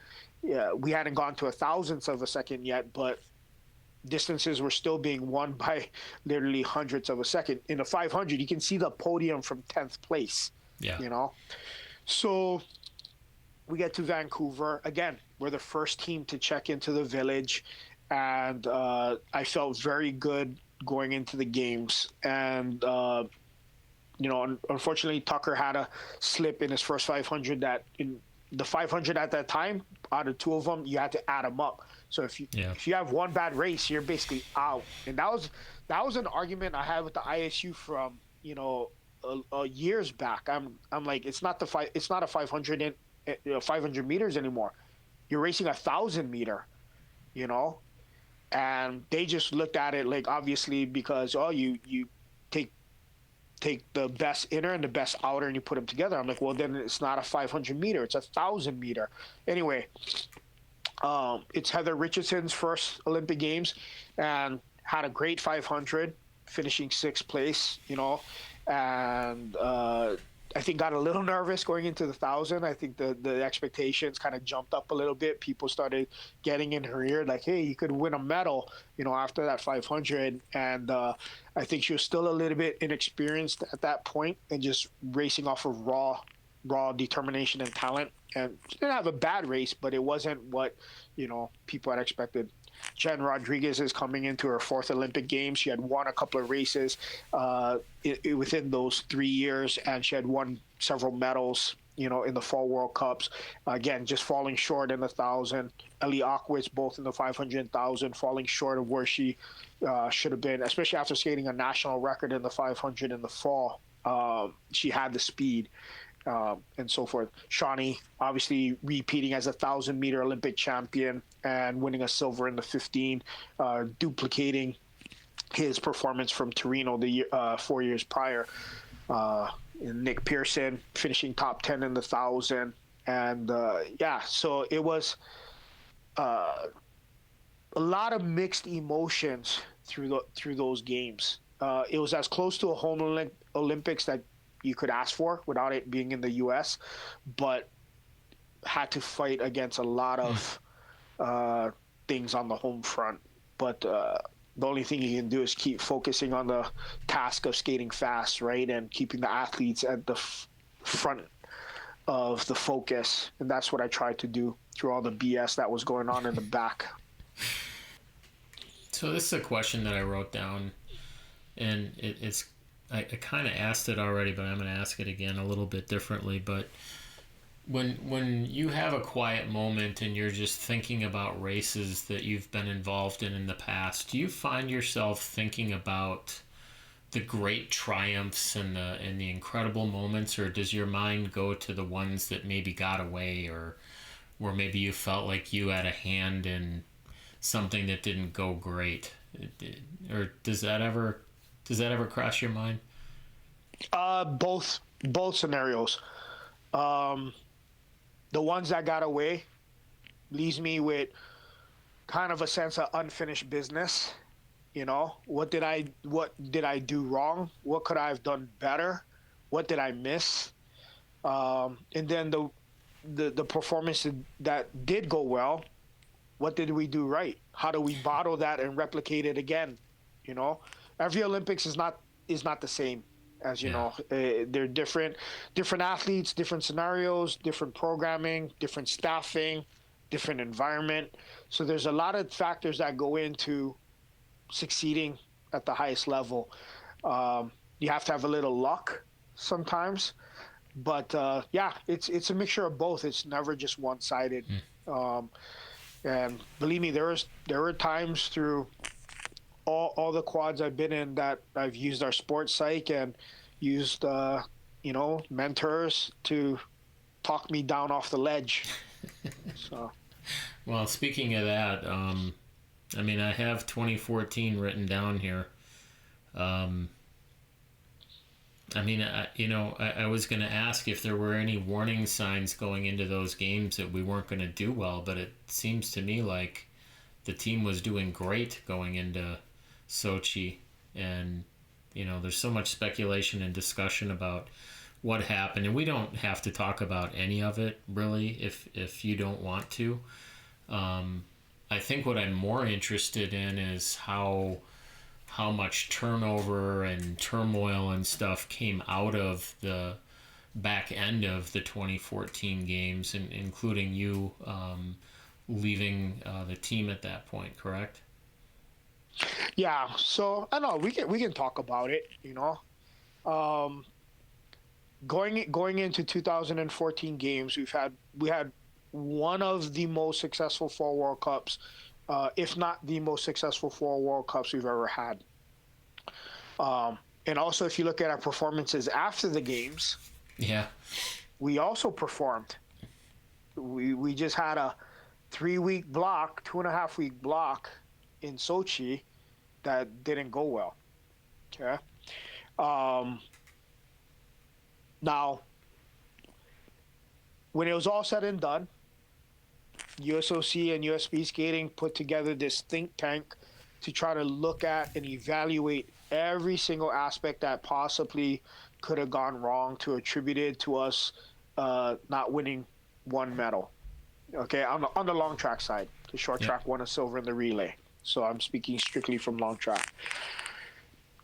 yeah, we hadn't gone to a thousandth of a second yet, but distances were still being won by literally hundredths of a second. In a 500, you can see the podium from 10th place, you know? So we get to Vancouver. Again, we're the first team to check into the village, and I felt very good going into the games. And, you know, unfortunately, Tucker had a slip in his first 500 that in the 500 at that time, out of two of them, you had to add them up. So if you have one bad race, you're basically out. And that was an argument I had with the ISU from, you know, years back. I'm like, it's not a 500 500 meters anymore. You're racing 1,000 meter, you know, and they just looked at it like obviously because you take the best inner and the best outer and you put them together. I'm like, well, then it's not a 500 meter, it's 1,000 meter. Anyway, it's Heather Richardson's first Olympic Games and had a great 500, finishing 6th place, you know, and I think got a little nervous going into the 1,000. I think the expectations kind of jumped up a little bit. People started getting in her ear like, hey, you could win a medal, you know, after that 500. And I think she was still a little bit inexperienced at that point and just racing off of raw determination and talent. And she didn't have a bad race, but it wasn't what, you know, people had expected. Jen Rodriguez is coming into her 4th Olympic Games. She had won a couple of races within those 3 years, and she had won several medals, you know, in the Fall World Cups. Again, just falling short in the 1,000. Ellie Ockwitz, both in the 500 and 1,000, falling short of where she should have been, especially after skating a national record in the 500 in the fall. She had the speed. And so forth. Shawnee obviously repeating as a 1,000-meter Olympic champion and winning a silver in the 15, duplicating his performance from Torino the year, 4 years prior. Nick Pearson finishing top 10 in the 1,000, and so it was a lot of mixed emotions through those games. It was as close to a home Olympics that you could ask for without it being in the U.S., but had to fight against a lot of things on the home front. But the only thing you can do is keep focusing on the task of skating fast, right, and keeping the athletes at the front of the focus. And that's what I tried to do through all the BS that was going on in the back. So this is a question that I wrote down, and I kind of asked it already, but I'm going to ask it again a little bit differently. But when you have a quiet moment and you're just thinking about races that you've been involved in the past, do you find yourself thinking about the great triumphs and the incredible moments, or does your mind go to the ones that maybe got away, or where maybe you felt like you had a hand in something that didn't go great? Or does that ever cross your mind? Both scenarios. Um, the ones that got away leaves me with kind of a sense of unfinished business. What did I do wrong? What could I have done better? What did I miss? And then the performance that did go well, what did we do right? How do we bottle that and replicate it again? You know, every Olympics is not the same. As you Yeah. know, they're different athletes, different scenarios, different programming, different staffing, different environment. So there's a lot of factors that go into succeeding at the highest level. You have to have a little luck sometimes, but yeah, it's a mixture of both. It's never just one sided. Um, and believe me, there were times through all the quads I've been in that I've used our sports psych and used mentors to talk me down off the ledge. So Well, speaking of that, I mean, I have 2014 written down here. Um, I mean, I was going to ask if there were any warning signs going into those games that we weren't going to do well, but it seems to me like the team was doing great going into Sochi. And, there's so much speculation and discussion about what happened. And we don't have to talk about any of it, really, if you don't want to. I think what I'm more interested in is how much turnover and turmoil and stuff came out of the back end of the 2014 games, and including you leaving the team at that point, correct? yeah, so I know we can talk about it. Um, going into 2014 games, we had one of the most successful four World Cups, if not the most successful four World Cups we've ever had. And also, if you look at our performances after the games, Yeah. we also performed. We just had a 3 week block, 2.5 week block in Sochi that didn't go well. Okay. Um, Now, when it was all said and done, USOC and US Speedskating put together this think tank to try to look at and evaluate every single aspect that possibly could have gone wrong to attribute it to us not winning one medal. Okay, on the long track side, the short Yeah. track won a silver in the relay. So I'm speaking strictly from long track.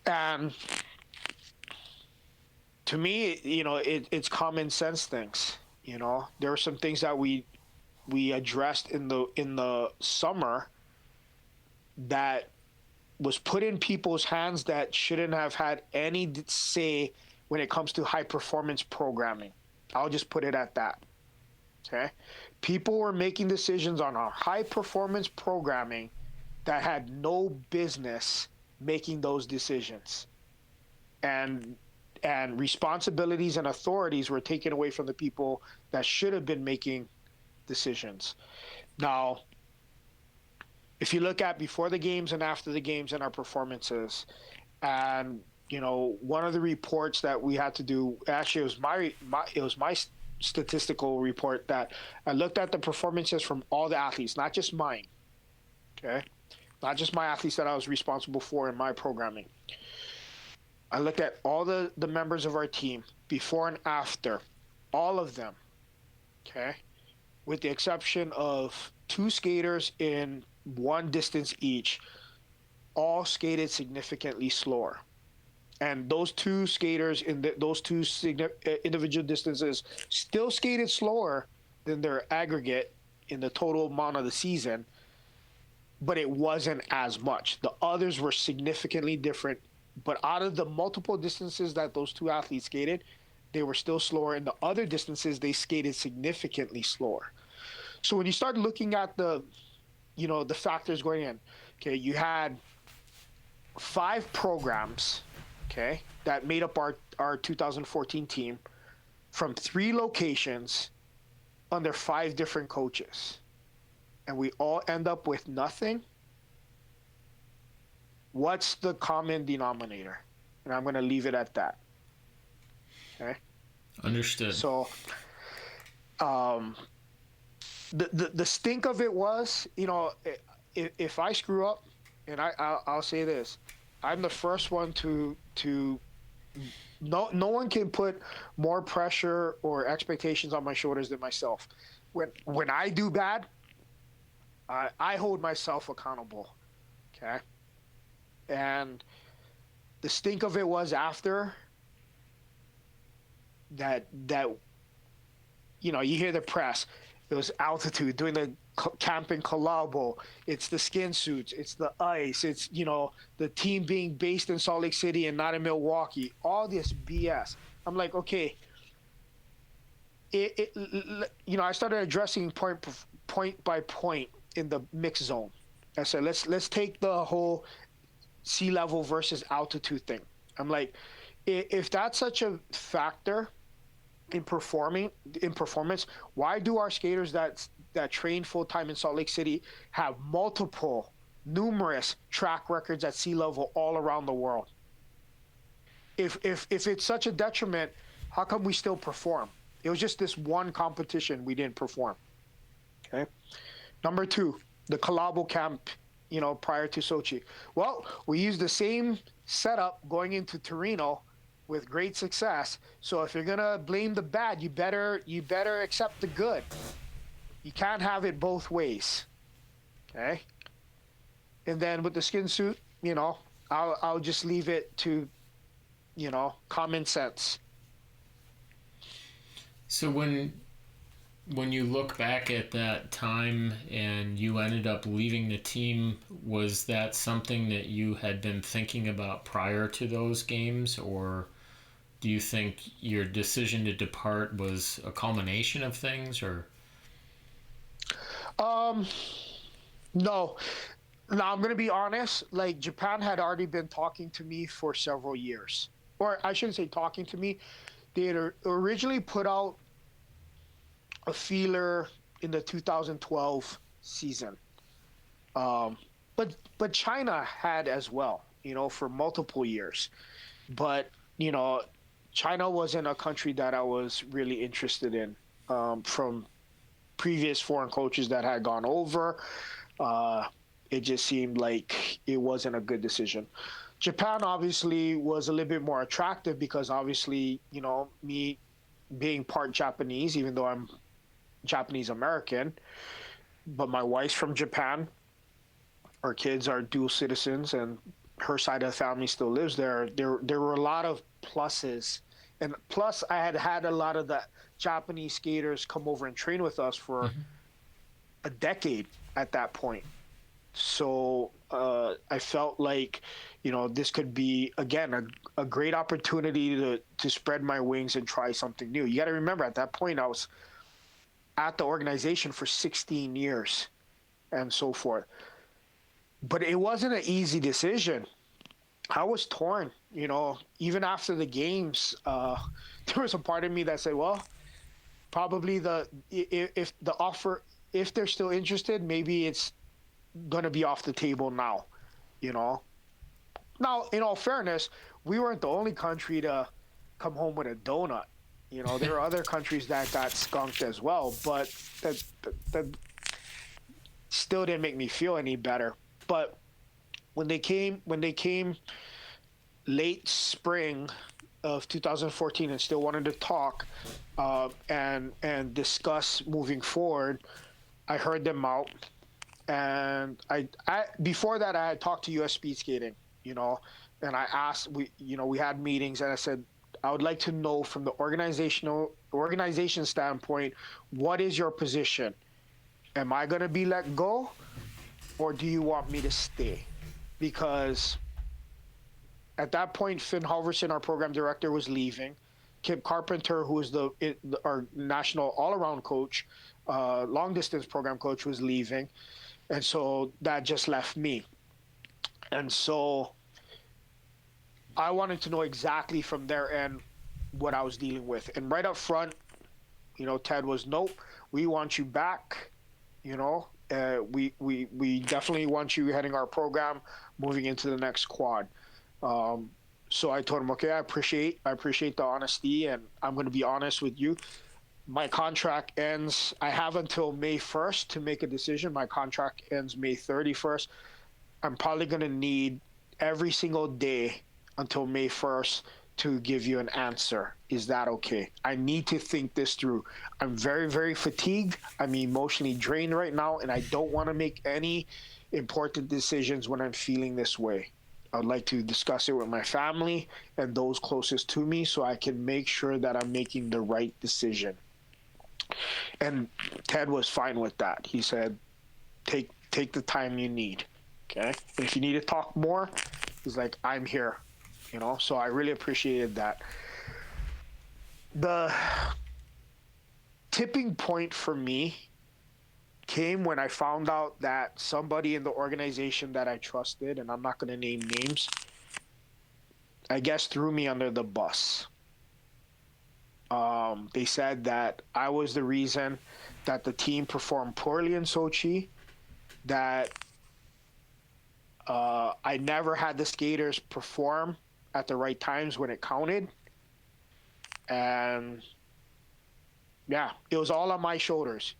And to me, it's common sense things. There were some things that we addressed in the summer that was put in people's hands that shouldn't have had any say when it comes to high performance programming. I'll just put it at that. Okay, people were making decisions on our high performance programming that had no business making those decisions, and responsibilities and authorities were taken away from the people that should have been making decisions. Now, if you look at before the games and after the games and our performances, and one of the reports that we had to do, actually it was my statistical report that I looked at the performances from all the athletes, not just mine. Okay, not just my athletes that I was responsible for in my programming. I looked at all the members of our team before and after, all of them. Okay, with the exception of two skaters in one distance each, all skated significantly slower. And those two skaters in those two individual distances still skated slower than their aggregate in the total amount of the season, but it wasn't as much. The others were significantly different, but out of the multiple distances that those two athletes skated, they were still slower. In the other distances, they skated significantly slower. So when you start looking at the factors going in, okay, you had 5 programs, okay, that made up our 2014 team from 3 locations under 5 different coaches, and we all end up with nothing, what's the common denominator? And I'm going to leave it at that. Okay. Understood. So, um, the stink of it was, if I screw up, and I'll say this, I'm the first one to no one can put more pressure or expectations on my shoulders than myself. When I do bad, I hold myself accountable. Okay. And the stink of it was after that you hear the press. It was altitude, doing the camp in Calabo. It's the skin suits. It's the ice. It's, the team being based in Salt Lake City and not in Milwaukee. All this BS. I'm like, okay. I started addressing point by point in the mix zone. I said, let's take the whole sea level versus altitude thing. I'm like, if that's such a factor in performance, why do our skaters that train full time in Salt Lake City have numerous track records at sea level all around the world? If it's such a detriment, how come we still perform? It was just this one competition we didn't perform. Okay. Number 2, the Calabo camp, prior to Sochi. Well, we used the same setup going into Torino with great success. So if you're gonna blame the bad, you better accept the good. You can't have it both ways. Okay. And then with the skin suit, I'll just leave it to, common sense. So when you look back at that time and you ended up leaving the team, was that something that you had been thinking about prior to those games, or do you think your decision to depart was a culmination of things, or? No. Now I'm going to be honest, like Japan had already been talking to me for several years. Or I shouldn't say talking to me. They had originally put out a feeler in the 2012 season. But China had as well, for multiple years. But, China wasn't a country that I was really interested in, from previous foreign coaches that had gone over. It just seemed like it wasn't a good decision. Japan obviously was a little bit more attractive because obviously, me being part Japanese, even though I'm Japanese American, but my wife's from Japan. Our kids are dual citizens, and her side of the family still lives there. There were a lot of pluses, and plus I had a lot of the Japanese skaters come over and train with us for a decade at that point. So I felt like, this could be, again, a great opportunity to spread my wings and try something new. You got to remember, at that point, I was at the organization for 16 years and so forth. But it wasn't an easy decision. I was torn, even after the games. There was a part of me that said, well, probably if the offer, if they're still interested, maybe it's going to be off the table now, Now, in all fairness, we weren't the only country to come home with a donut. There are other countries that got skunked as well, but that still didn't make me feel any better. But when they came late spring of 2014 and still wanted to talk and discuss moving forward, I heard them out. And I before that I had talked to US Speedskating, and I asked, we had meetings, and I said, I would like to know from the organization standpoint, what is your position? Am I going to be let go, or do you want me to stay? Because at that point, Finn Halverson, our program director, was leaving. Kip Carpenter, who is our national all-around coach, long-distance program coach, was leaving. And so that just left me. And so I wanted to know exactly from their end what I was dealing with. And right up front, Ted was, nope, we want you back. We definitely want you heading our program, moving into the next quad. Um, so I told him, okay, I appreciate the honesty, and I'm going to be honest with you. My contract ends. I have until May 1st to make a decision. My contract ends May 31st. I'm probably going to need every single day until May 1st to give you an answer. Is that okay? I need to think this through. I'm very, very fatigued. I'm emotionally drained right now, and I don't want to make any important decisions when I'm feeling this way. I'd like to discuss it with my family and those closest to me so I can make sure that I'm making the right decision. And Ted was fine with that. He said, take the time you need. Okay. And if you need to talk more, he's like, I'm here. So I really appreciated that. The tipping point for me came when I found out that somebody in the organization that I trusted, and I'm not going to name names, I guess threw me under the bus. They said that I was the reason that the team performed poorly in Sochi, that I never had the skaters perform at the right times when it counted. And yeah, it was all on my shoulders.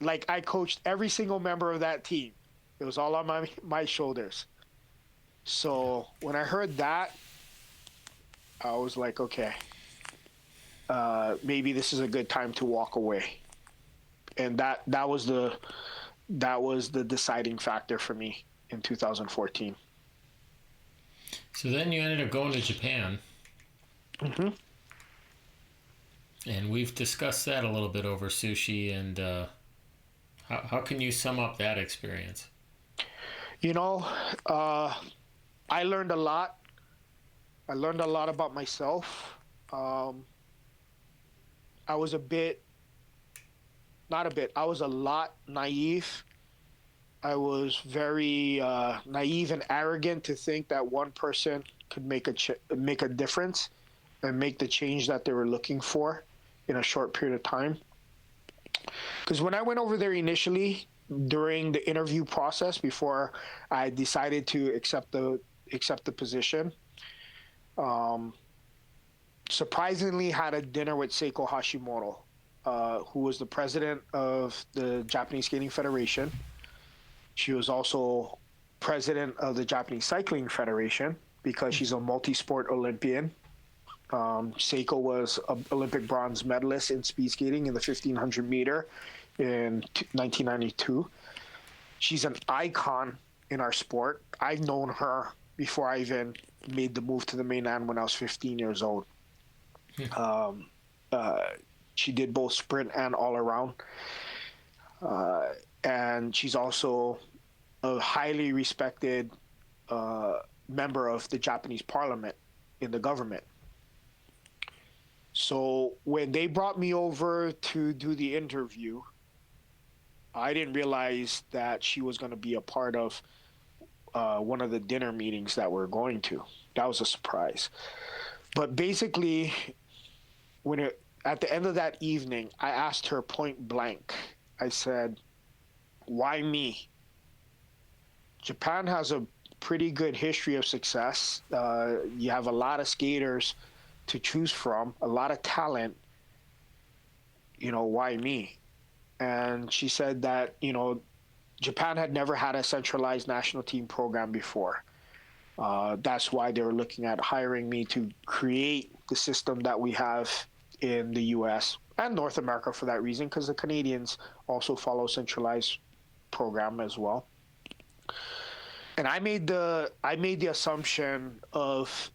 Like, I coached every single member of that team. It was all on my shoulders. So when I heard that, I was like, okay, maybe this is a good time to walk away. And that was the deciding factor for me in 2014. So then you ended up going to Japan, Mm-hmm. and we've discussed that a little bit over sushi. And how can you sum up that experience? You know, uh, I learned a lot. I learned a lot about myself. Um, I was a bit, not a bit, I was a lot naive. I was very naive and arrogant to think that one person could make a difference and make the change that they were looking for in a short period of time. Because when I went over there initially during the interview process before I decided to accept the position, um, surprisingly had a dinner with Seiko Hashimoto, who was the president of the Japanese Skating Federation. She was also president of the Japanese Cycling Federation because she's a multi-sport Olympian. Seiko was an Olympic bronze medalist in speed skating in the 1500 meter in 1992. She's an icon in our sport. I've known her before I even made the move to the mainland when I was 15 years old. Um, uh, she did both sprint and all around. Uh, and she's also a highly respected member of the Japanese parliament in the government. So when they brought me over to do the interview, I didn't realize that she was going to be a part of one of the dinner meetings that we're going to. That was a surprise. But basically, at the end of that evening, I asked her point blank. I said, "Why me? Japan has a pretty good history of success. You have a lot of skaters to choose from, a lot of talent. Why me?" And she said that, Japan had never had a centralized national team program before. That's why they were looking at hiring me to create the system that we have in the US and North America for that reason, because the Canadians also follow centralized program as well. And I made the assumption of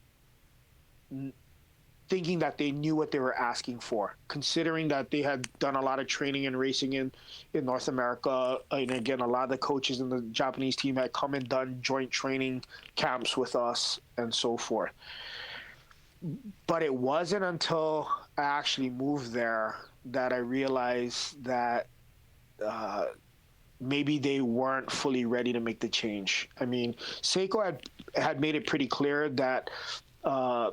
thinking that they knew what they were asking for, considering that they had done a lot of training and racing in North America. And again, a lot of the coaches in the Japanese team had come and done joint training camps with us and so forth. But it wasn't until I actually moved there that I realized that maybe they weren't fully ready to make the change. I mean, Seiko had made it pretty clear that uh,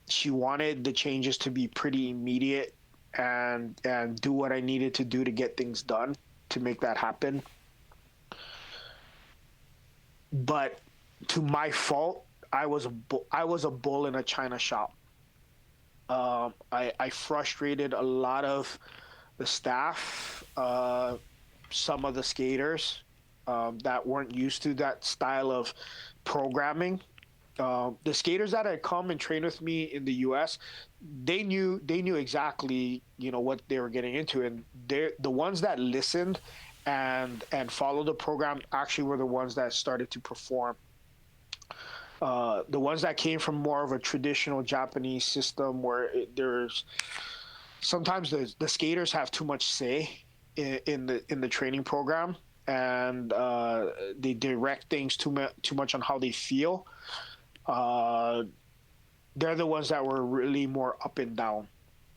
she wanted the changes to be pretty immediate and do what I needed to do to get things done to make that happen. But to my fault, I was a bull in a china shop. I frustrated a lot of the staff, some of the skaters that weren't used to that style of programming. The skaters that had come and trained with me in the U.S., they knew exactly what they were getting into, and they the ones that listened and followed the program actually were the ones that started to perform. The ones that came from more of a traditional Japanese system where there's sometimes the skaters have too much say in the training program, and they direct things too much on how they feel. Uh, they're the ones that were really more up and down.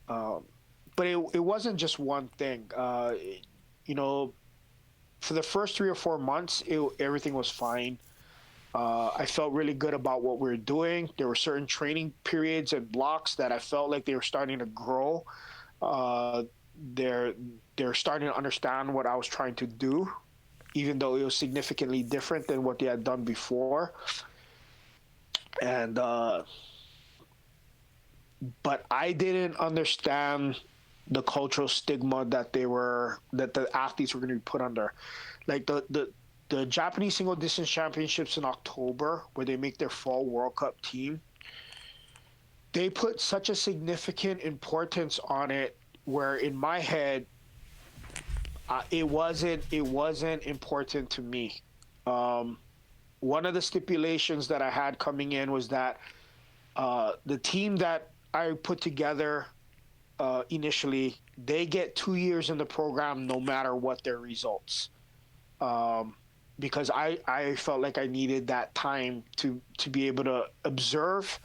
Um, but it wasn't just one thing. You know, for the first 3 or 4 months, everything was fine. I felt really good about what we were doing. There were certain training periods and blocks that I felt like they were starting to grow. Uh, they're they're starting to understand what I was trying to do, even though it was significantly different than what they had done before. And but I didn't understand the cultural stigma that the athletes were going to be put under. Like the Japanese single distance championships in October, where they make their fall World Cup team, they put such a significant importance on it. Where in my head, it wasn't important to me. Um, One of the stipulations that I had coming in was that the team that I put together initially, they get 2 years in the program no matter what their results. Um, because I felt like I needed that time to be able to observe,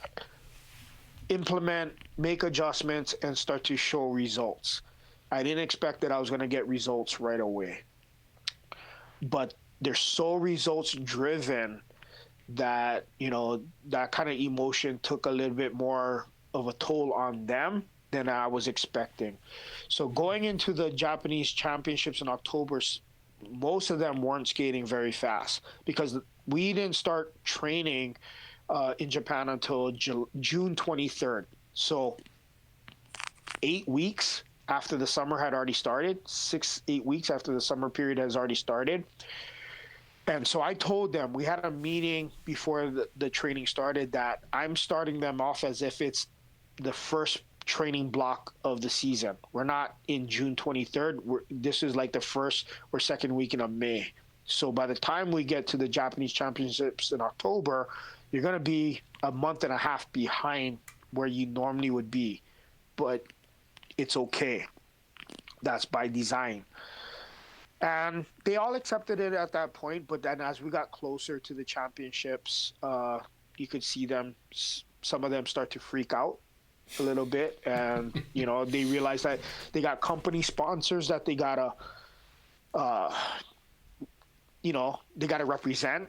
implement, make adjustments, and start to show results. I didn't expect that I was going to get results right away, but they're so results driven that that kind of emotion took a little bit more of a toll on them than I was expecting. So going into the Japanese championships in October, most of them weren't skating very fast because we didn't start training in Japan until June 23rd. So 8 weeks after the summer had already started, 8 weeks after the summer period has already started. And so I told them, we had a meeting before the training started, that I'm starting them off as if it's the first training block of the season. We're not in June 23rd. This is like the first or second weekend of May. So by the time we get to the Japanese championships in October, you're going to be a month and a half behind where you normally would be. But it's okay. That's by design. And they all accepted it at that point. But then as we got closer to the championships, you could see them, some of them start to freak out a little bit. And, they realize that they got company sponsors that they got to, uh, they got to represent.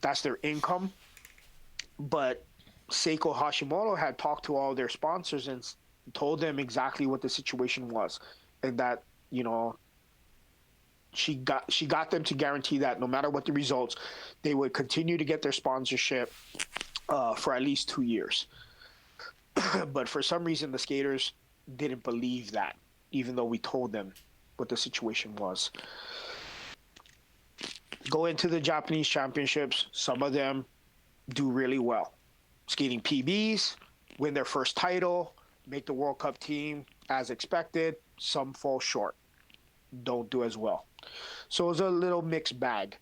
That's their income. But Seiko Hashimoto had talked to all their sponsors and told them exactly what the situation was. And that, she got them to guarantee that no matter what the results, they would continue to get their sponsorship for at least 2 years. But for some reason, the skaters didn't believe that, even though we told them what the situation was. Go into the Japanese championships. Some of them do really well, skating PBs, win their first title, make the World Cup team as expected. Some fall short, don't do as well. So it was a little mixed bag.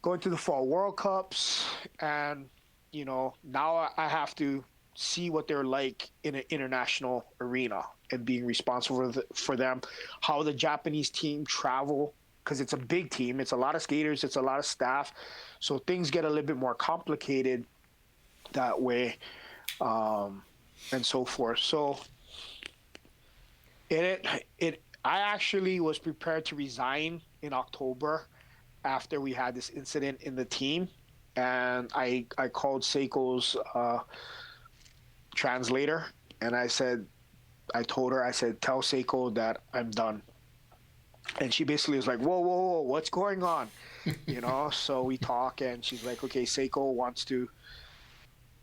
Going to the Fall World Cups, and now I have to see what they're like in an international arena and being responsible for them, how the Japanese team travel, because it's a big team, it's a lot of skaters, it's a lot of staff, so things get a little bit more complicated that way, and so forth. So it I actually was prepared to resign in October after we had this incident in the team, and I called Seiko's translator, and I told her, I said, tell Seiko that I'm done. And she basically was like, whoa, whoa, whoa, what's going on? So we talk, and she's like, okay, Seiko wants to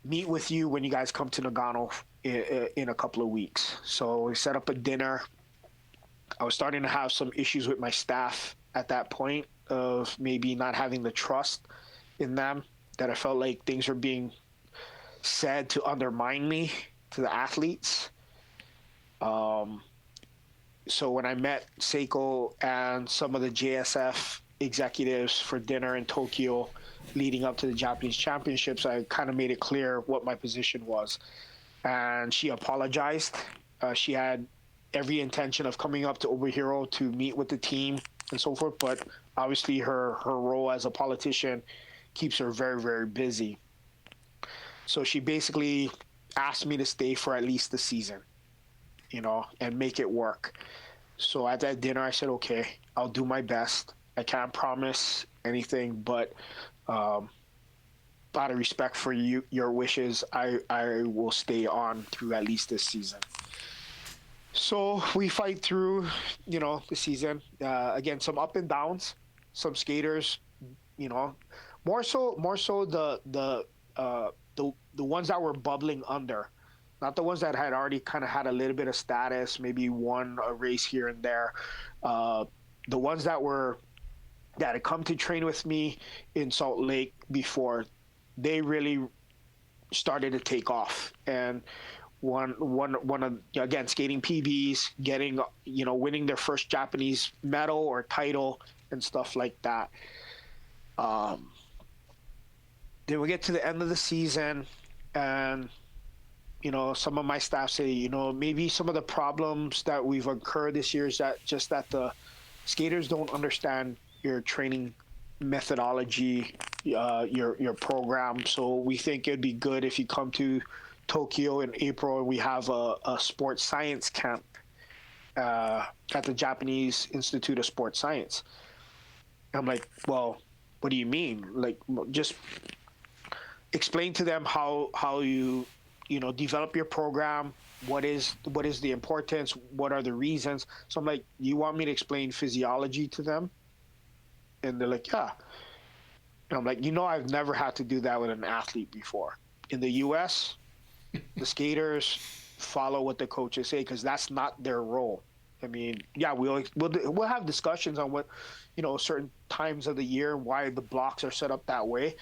meet with you when you guys come to Nagano in a couple of weeks. So we set up a dinner. I was starting to have some issues with my staff at that point of maybe not having the trust in them, that I felt like things were being said to undermine me to the athletes. Um, so when I met Seiko and some of the JSF executives for dinner in Tokyo leading up to the Japanese championships, I kind of made it clear what my position was. And she apologized. She had every intention of coming up to Oberhiro to meet with the team and so forth, but obviously her role as a politician keeps her very, very busy. So she basically asked me to stay for at least the season, and make it work. So at that dinner, I said, okay, I'll do my best. I can't promise anything, but um, out of respect for your wishes, I will stay on through at least this season. So we fight through, the season. Again, some up and downs, some skaters, you know, more so the ones that were bubbling under, not the ones that had already kind of had a little bit of status, maybe won a race here and there. Uh, the ones that had come to train with me in Salt Lake before, they really started to take off. And one of, again, skating PBs, getting, winning their first Japanese medal or title and stuff like that. Um, then we get to the end of the season, and some of my staff say, maybe some of the problems that we've incurred this year is that the skaters don't understand your training methodology, your program. So we think it'd be good if you come to Tokyo in April and we have a sports science camp at the Japanese Institute of Sports Science. I'm like, well, what do you mean? Like, just explain to them how you develop your program. What is the importance? What are the reasons? So I'm like, you want me to explain physiology to them? And they're like, yeah. And I'm like, I've never had to do that with an athlete before. In the U.S., the skaters follow what the coaches say because that's not their role. I mean, yeah, we'll have discussions on what, certain times of the year, why the blocks are set up that way.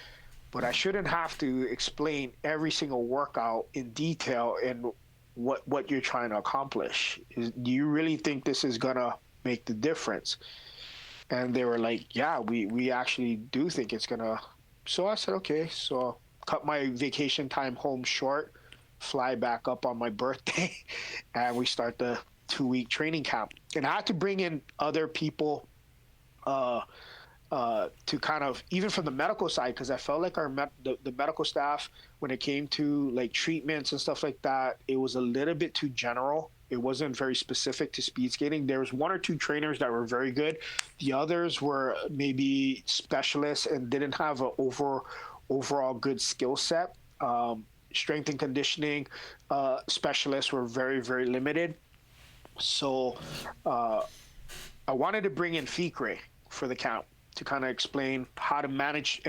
But I shouldn't have to explain every single workout in detail and what you're trying to accomplish. Do you really think this is gonna make the difference? And they were like, yeah, we actually do think it's gonna. So I said, okay. So cut my vacation time home short, fly back up on my birthday, and we start the 2-week training camp. And I had to bring in other people to kind of, even from the medical side, because I felt like the medical staff, when it came to like treatments and stuff like that, it was a little bit too general. It wasn't very specific to speed skating. There was 1 or 2 trainers that were very good. The others were maybe specialists and didn't have an overall good skill set. Strength and conditioning specialists were very, very limited. So I wanted to bring in Fikre for the camp to kind of explain how to manage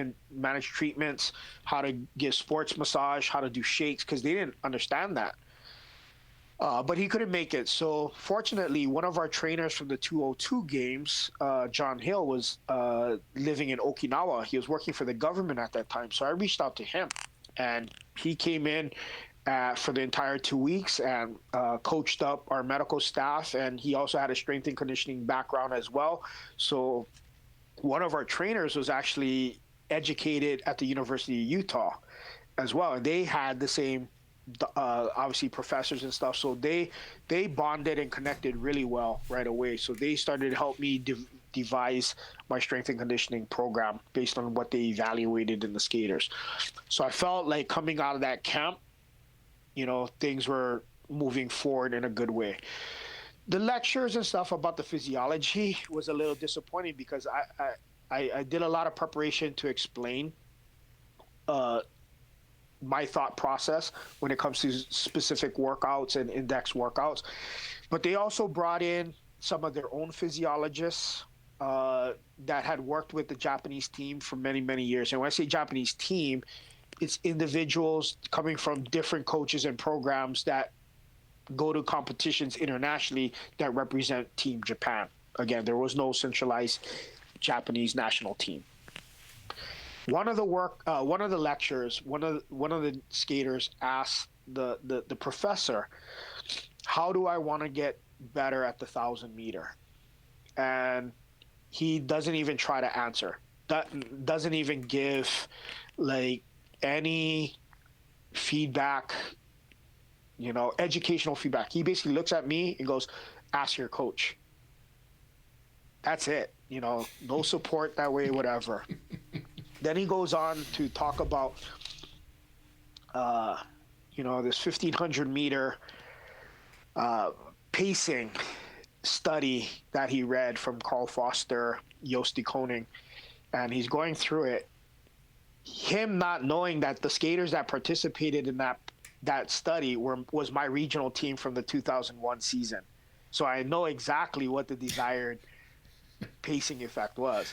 treatments, how to give sports massage, how to do shakes, because they didn't understand that. But he couldn't make it. So fortunately, one of our trainers from the 202 games, John Hill, was living in Okinawa. He was working for the government at that time. So I reached out to him, and he came in for the entire 2 weeks and coached up our medical staff. And he also had a strength and conditioning background as well. So one of our trainers was actually educated at the University of Utah as well. And they had the same, obviously, professors and stuff. So they bonded and connected really well right away. So they started to help me devise my strength and conditioning program based on what they evaluated in the skaters. So I felt like coming out of that camp, things were moving forward in a good way. The lectures and stuff about the physiology was a little disappointing because I did a lot of preparation to explain uh, my thought process when it comes to specific workouts and index workouts. But they also brought in some of their own physiologists that had worked with the Japanese team for many, many years. And when I say Japanese team, it's individuals coming from different coaches and programs that go to competitions internationally that represent Team Japan. Again, there was no centralized Japanese national team. One of the lectures, one of the skaters asked the professor, "How do I want to get better at the 1,000 meter?" And he doesn't even try to answer. That doesn't even give like any feedback, educational feedback. He basically looks at me and goes, "Ask your coach." That's it. No support that way, whatever. Then he goes on to talk about, uh, this 1,500 meter uh, pacing study that he read from Carl Foster, Joost de Koning, and he's going through it. Him not knowing that the skaters that participated in that study was my regional team from the 2001 season. So I know exactly what the desired pacing effect was.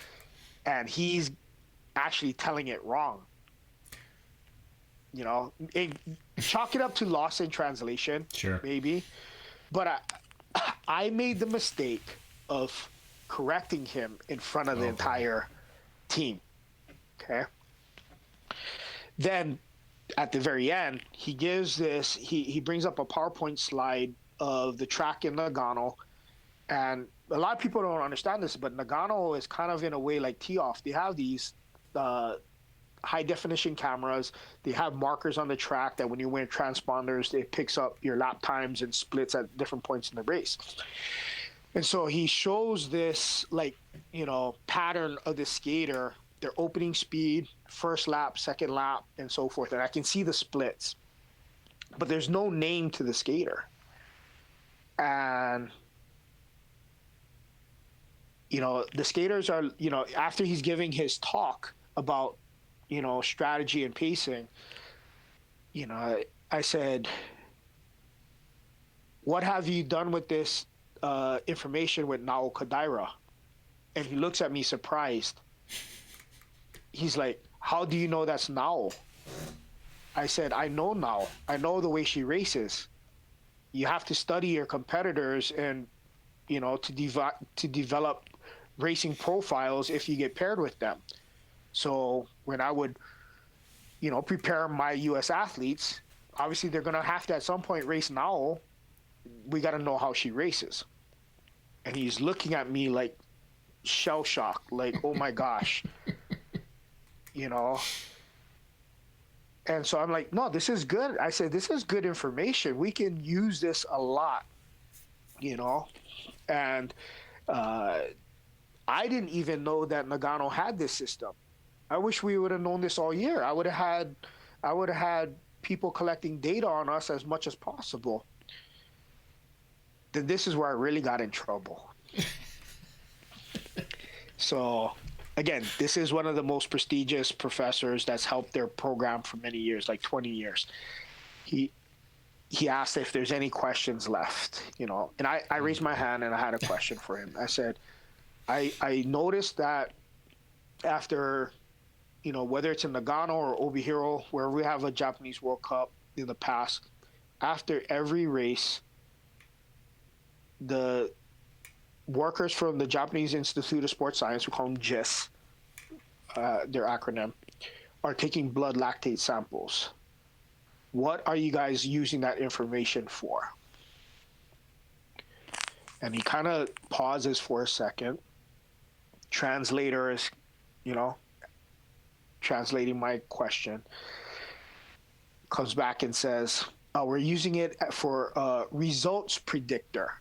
And he's actually telling it wrong. Chalk it up to loss in translation, Sure. maybe. But I made the mistake of correcting him in front of the Oh boy. entire team. Okay. Then at the very end, he brings up a PowerPoint slide of the track in Nagano. And a lot of people don't understand this, but Nagano is kind of in a way like tee-off. They have these high definition cameras. They have markers on the track that when you wear transponders, it picks up your lap times and splits at different points in the race. And so he shows this pattern of the skater, their opening speed, first lap, second lap, and so forth. And I can see the splits, but there's no name to the skater. And the skaters are, after he's giving his talk about, strategy and pacing, I said, "What have you done with this information with Nao Kadaira?" And he looks at me surprised. He's like, "How do you know that's Nao?" I said, "I know Nao. I know the way she races. You have to study your competitors and, to develop racing profiles if you get paired with them. So when I would, prepare my U.S. athletes, obviously they're going to have to at some point race Nao. We got to know how she races." And he's looking at me like shell shocked, like, "Oh my gosh." And so I'm like, "No, this is good." I said, "This is good information. We can use this a lot." And I didn't even know that Nagano had this system. I wish we would have known this all year. I would have had people collecting data on us as much as possible. Then this is where I really got in trouble. So again, this is one of the most prestigious professors that's helped their program for many years, like 20 years. He asked if there's any questions left, and I raised my hand and I had a question for him. I said, I noticed that after, whether it's in Nagano or Obihiro, where we have a Japanese World Cup in the past, after every race, the workers from the Japanese Institute of Sports Science, we call them JIS, their acronym, are taking blood lactate samples. What are you guys using that information for? And he kind of pauses for a second. Translator is, translating my question. Comes back and says, "We're using it for results predictor."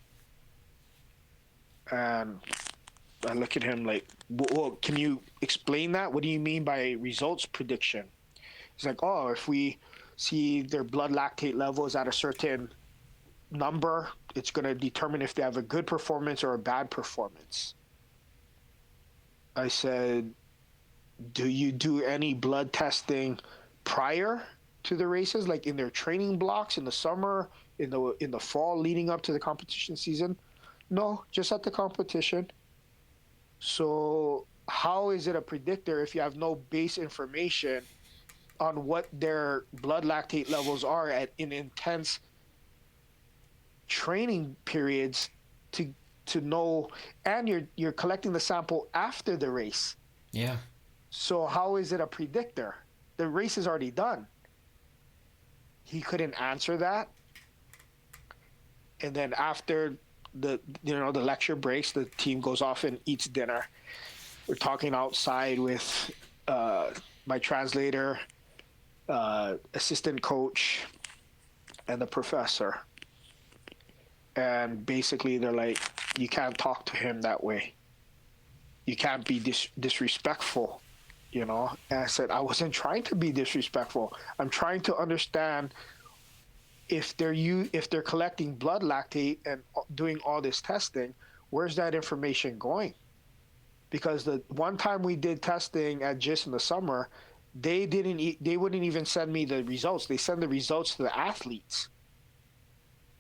And I look at him like, "Well, can you explain that? What do you mean by results prediction?" He's like, "Oh, if we see their blood lactate levels at a certain number. It's going to determine if they have a good performance or a bad performance. I said, do you do any blood testing prior to the races, like in their training blocks in the summer, in the fall leading up to the competition season? No, just at the competition. So how is it a predictor if you have no base information on what their blood lactate levels are at in intense training periods to know, and you're collecting the sample after the race. Yeah. So how is it a predictor? The race is already done. He couldn't answer that. And then after the lecture breaks, the team goes off and eats dinner. We're talking outside with my translator, assistant coach, and the professor. And basically they're like, you can't talk to him that way. You can't be disrespectful, you know? And I said, I wasn't trying to be disrespectful. I'm trying to understand if they're collecting blood lactate and doing all this testing, where's that information going? Because the one time we did testing at GIST in the summer, they wouldn't even send me the results. They send the results to the athletes.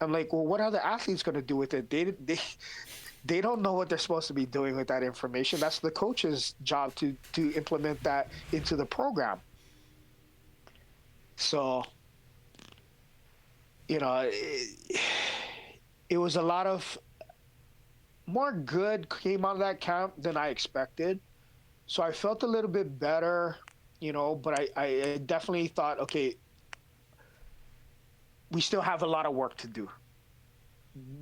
I'm like, well, what are the athletes going to do with it? They don't know what they're supposed to be doing with that information. That's the coach's job to implement that into the program. So, you know, it was a lot of more good came out of that camp than I expected. So I felt a little bit better, you know, but I definitely thought, okay, we still have a lot of work to do.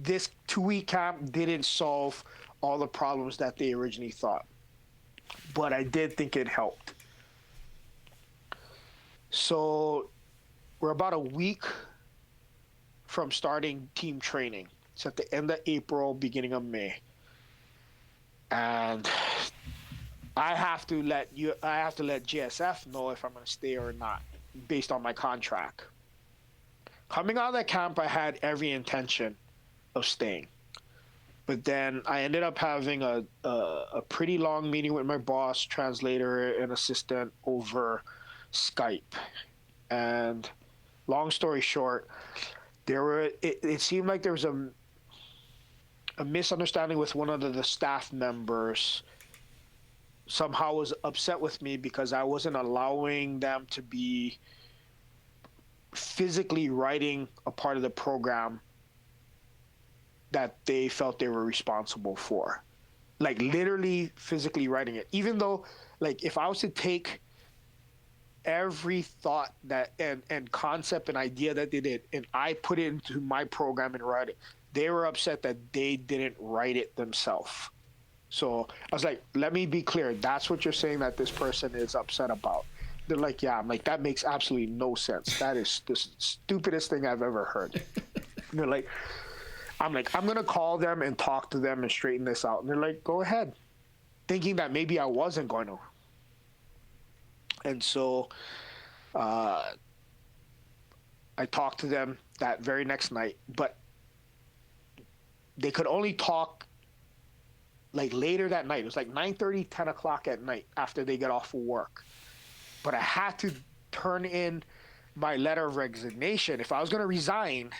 This 2-week camp didn't solve all the problems that they originally thought, but I did think it helped. So we're about a week from starting team training. It's at the end of April, beginning of May. And I have to let GSF know if I'm going to stay or not based on my contract. Coming out of that camp, I had every intention of staying. But then I ended up having a pretty long meeting with my boss, translator, and assistant over Skype. And long story short, it seemed like there was a misunderstanding with one of the staff members. Somehow was upset with me because I wasn't allowing them to be physically writing a part of the program that they felt they were responsible for. Like literally physically writing it. Even though, like, if I was to take every thought that and concept and idea that they did and I put it into my program and write it, they were upset that they didn't write it themselves. So I was like, let me be clear. That's what you're saying that this person is upset about. They're like, yeah. I'm like, that makes absolutely no sense. That is the stupidest thing I've ever heard. And they're like, I'm going to call them and talk to them and straighten this out. And they're like, go ahead. Thinking that maybe I wasn't going to. And so I talked to them that very next night, but they could only talk like later that night. It was like 9:30, 10 o'clock at night after they get off of work. But I had to turn in my letter of resignation. If I was going to resign,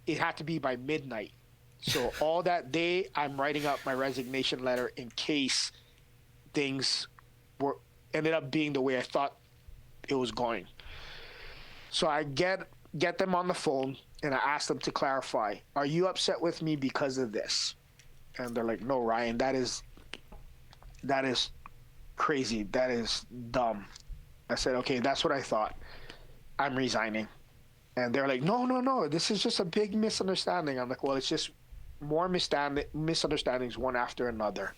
it had to be by midnight. So all that day, I'm writing up my resignation letter in case things ended up being the way I thought it was going. So I get them on the phone and I ask them to clarify. Are you upset with me because of this? And they're like, no, Ryan, that is crazy. That is dumb. I said, okay, that's what I thought. I'm resigning. And they're like, no, this is just a big misunderstanding. I'm like, well, it's just more misunderstandings one after another.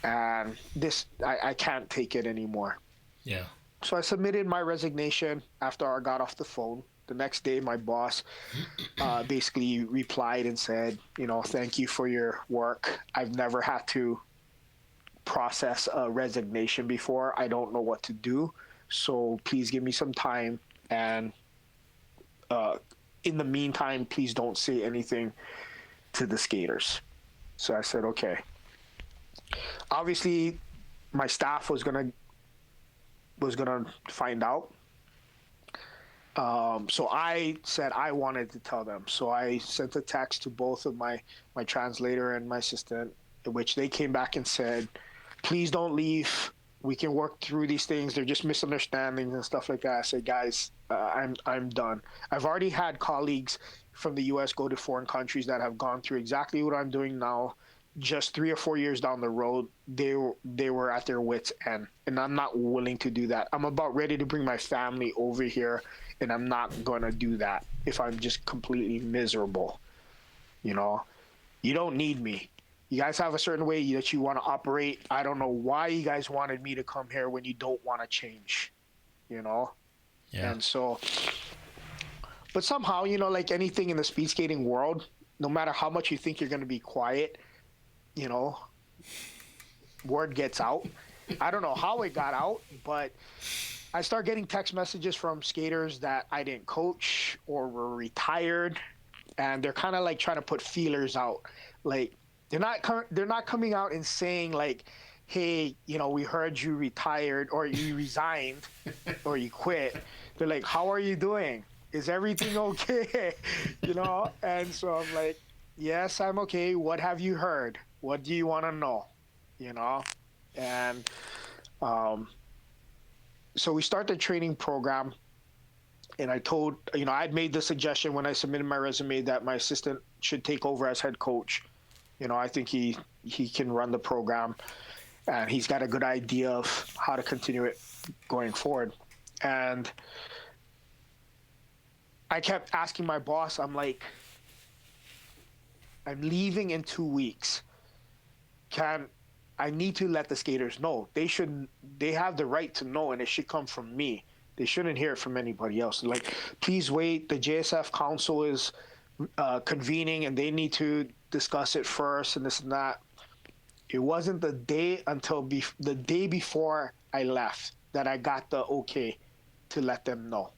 And this, I can't take it anymore. Yeah. So I submitted my resignation after I got off the phone. The next day, my boss basically replied and said, thank you for your work. I've never had to process a resignation before. I don't know what to do. So please give me some time and in the meantime, please don't say anything to the skaters. So I said, okay. Obviously, my staff was gonna find out. So I said I wanted to tell them. So I sent a text to both of my translator and my assistant, in which they came back and said, please don't leave. We can work through these things. They're just misunderstandings and stuff like that. I said, guys, I'm done. I've already had colleagues from the U.S. go to foreign countries that have gone through exactly what I'm doing now. Just 3 or 4 years down the road, they were at their wits' end, and I'm not willing to do that. I'm about ready to bring my family over here, and I'm not gonna do that if I'm just completely miserable. You know, you don't need me. You guys have a certain way that you want to operate. I don't know why you guys wanted me to come here when you don't want to change. You know, Yeah. and so, but somehow, like anything in the speed skating world, no matter how much you think you're going to be quiet, word gets out. I don't know how it got out, but I start getting text messages from skaters that I didn't coach or were retired, and they're kind of like trying to put feelers out. Like they're not coming out and saying like, "Hey, we heard you retired or you resigned or you quit." They're like, "How are you doing? Is everything okay?" And so I'm like, "Yes, I'm okay. What have you heard? What do you want to know?" And so we start the training program, and I told, I'd made the suggestion when I submitted my resume that my assistant should take over as head coach. I think he can run the program, and he's got a good idea of how to continue it going forward. And I kept asking my boss, I'm like, I'm leaving in 2 weeks. I need to let the skaters know. They have the right to know, and it should come from me. They shouldn't hear it from anybody else. Like, please wait. The JSF council is convening, and they need to discuss it first, and this and that. It wasn't the day until the day before I left that I got the okay to let them know.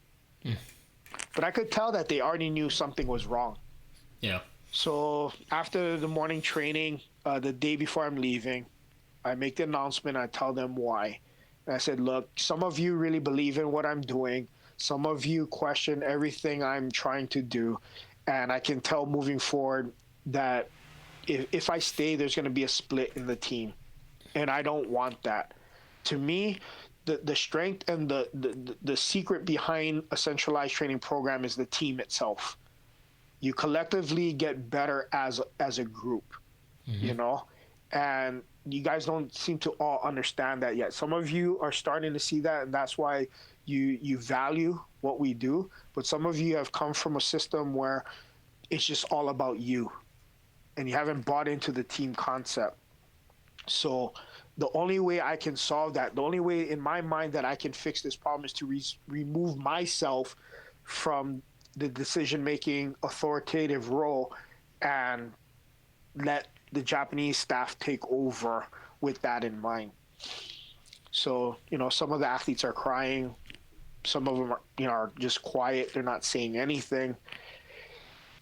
But I could tell that they already knew something was wrong. Yeah. So after the morning training, the day before I'm leaving, I make the announcement. I tell them why. And I said, look, some of you really believe in what I'm doing. Some of you question everything I'm trying to do. And I can tell moving forward that if I stay, there's going to be a split in the team. And I don't want that. To me, the strength and the secret behind a centralized training program is the team itself. You collectively get better as a group, and you guys don't seem to all understand that yet. Some of you are starting to see that, and that's why you value what we do. But some of you have come from a system where it's just all about you, and you haven't bought into the team concept. So the only way I can solve that, the only way in my mind that I can fix this problem is to remove myself from the decision-making authoritative role and let the Japanese staff take over with that in mind. So, some of the athletes are crying. Some of them are just quiet. They're not saying anything.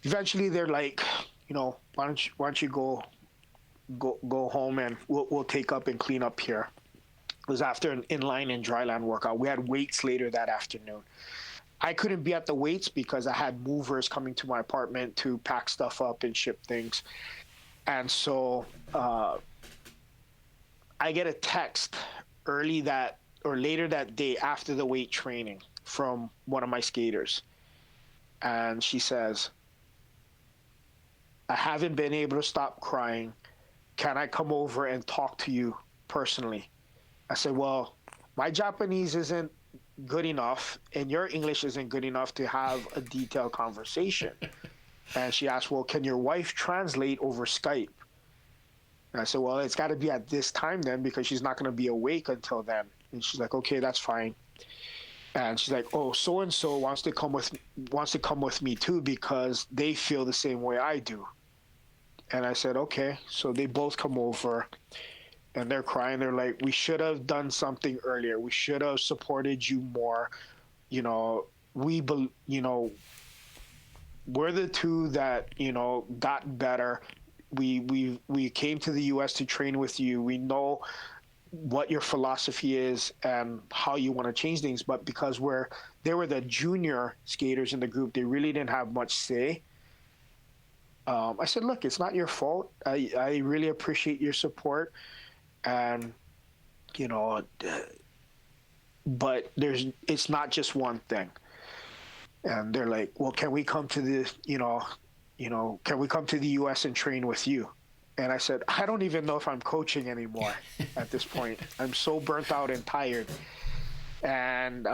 Eventually, they're like, why don't you go home, and we'll take up and clean up here. It was after an inline and dryland workout. We had weights later that afternoon. I couldn't be at the weights because I had movers coming to my apartment to pack stuff up and ship things. And so I get a text later that day after the weight training from one of my skaters. And she says, I haven't been able to stop crying. Can I come over and talk to you personally? I said, well, my Japanese isn't good enough, and your English isn't good enough to have a detailed conversation. And she asked, well, can your wife translate over Skype? And I said, well, it's got to be at this time then, because she's not going to be awake until then. And she's like, okay, that's fine. And she's like, oh, so-and-so wants to come with me too, because they feel the same way I do. And I said, okay. So they both come over, and they're crying. They're like, we should have done something earlier. We should have supported you more. we're the two that got better. We came to the U.S. to train with you. We know what your philosophy is and how you want to change things. But because they were the junior skaters in the group, they really didn't have much say. I said, look, it's not your fault. I really appreciate your support, and you know, but it's not just one thing. And they're like, well, can we come to can we come to the U.S. and train with you? And I said, I don't even know if I'm coaching anymore at this point. I'm so burnt out and tired. And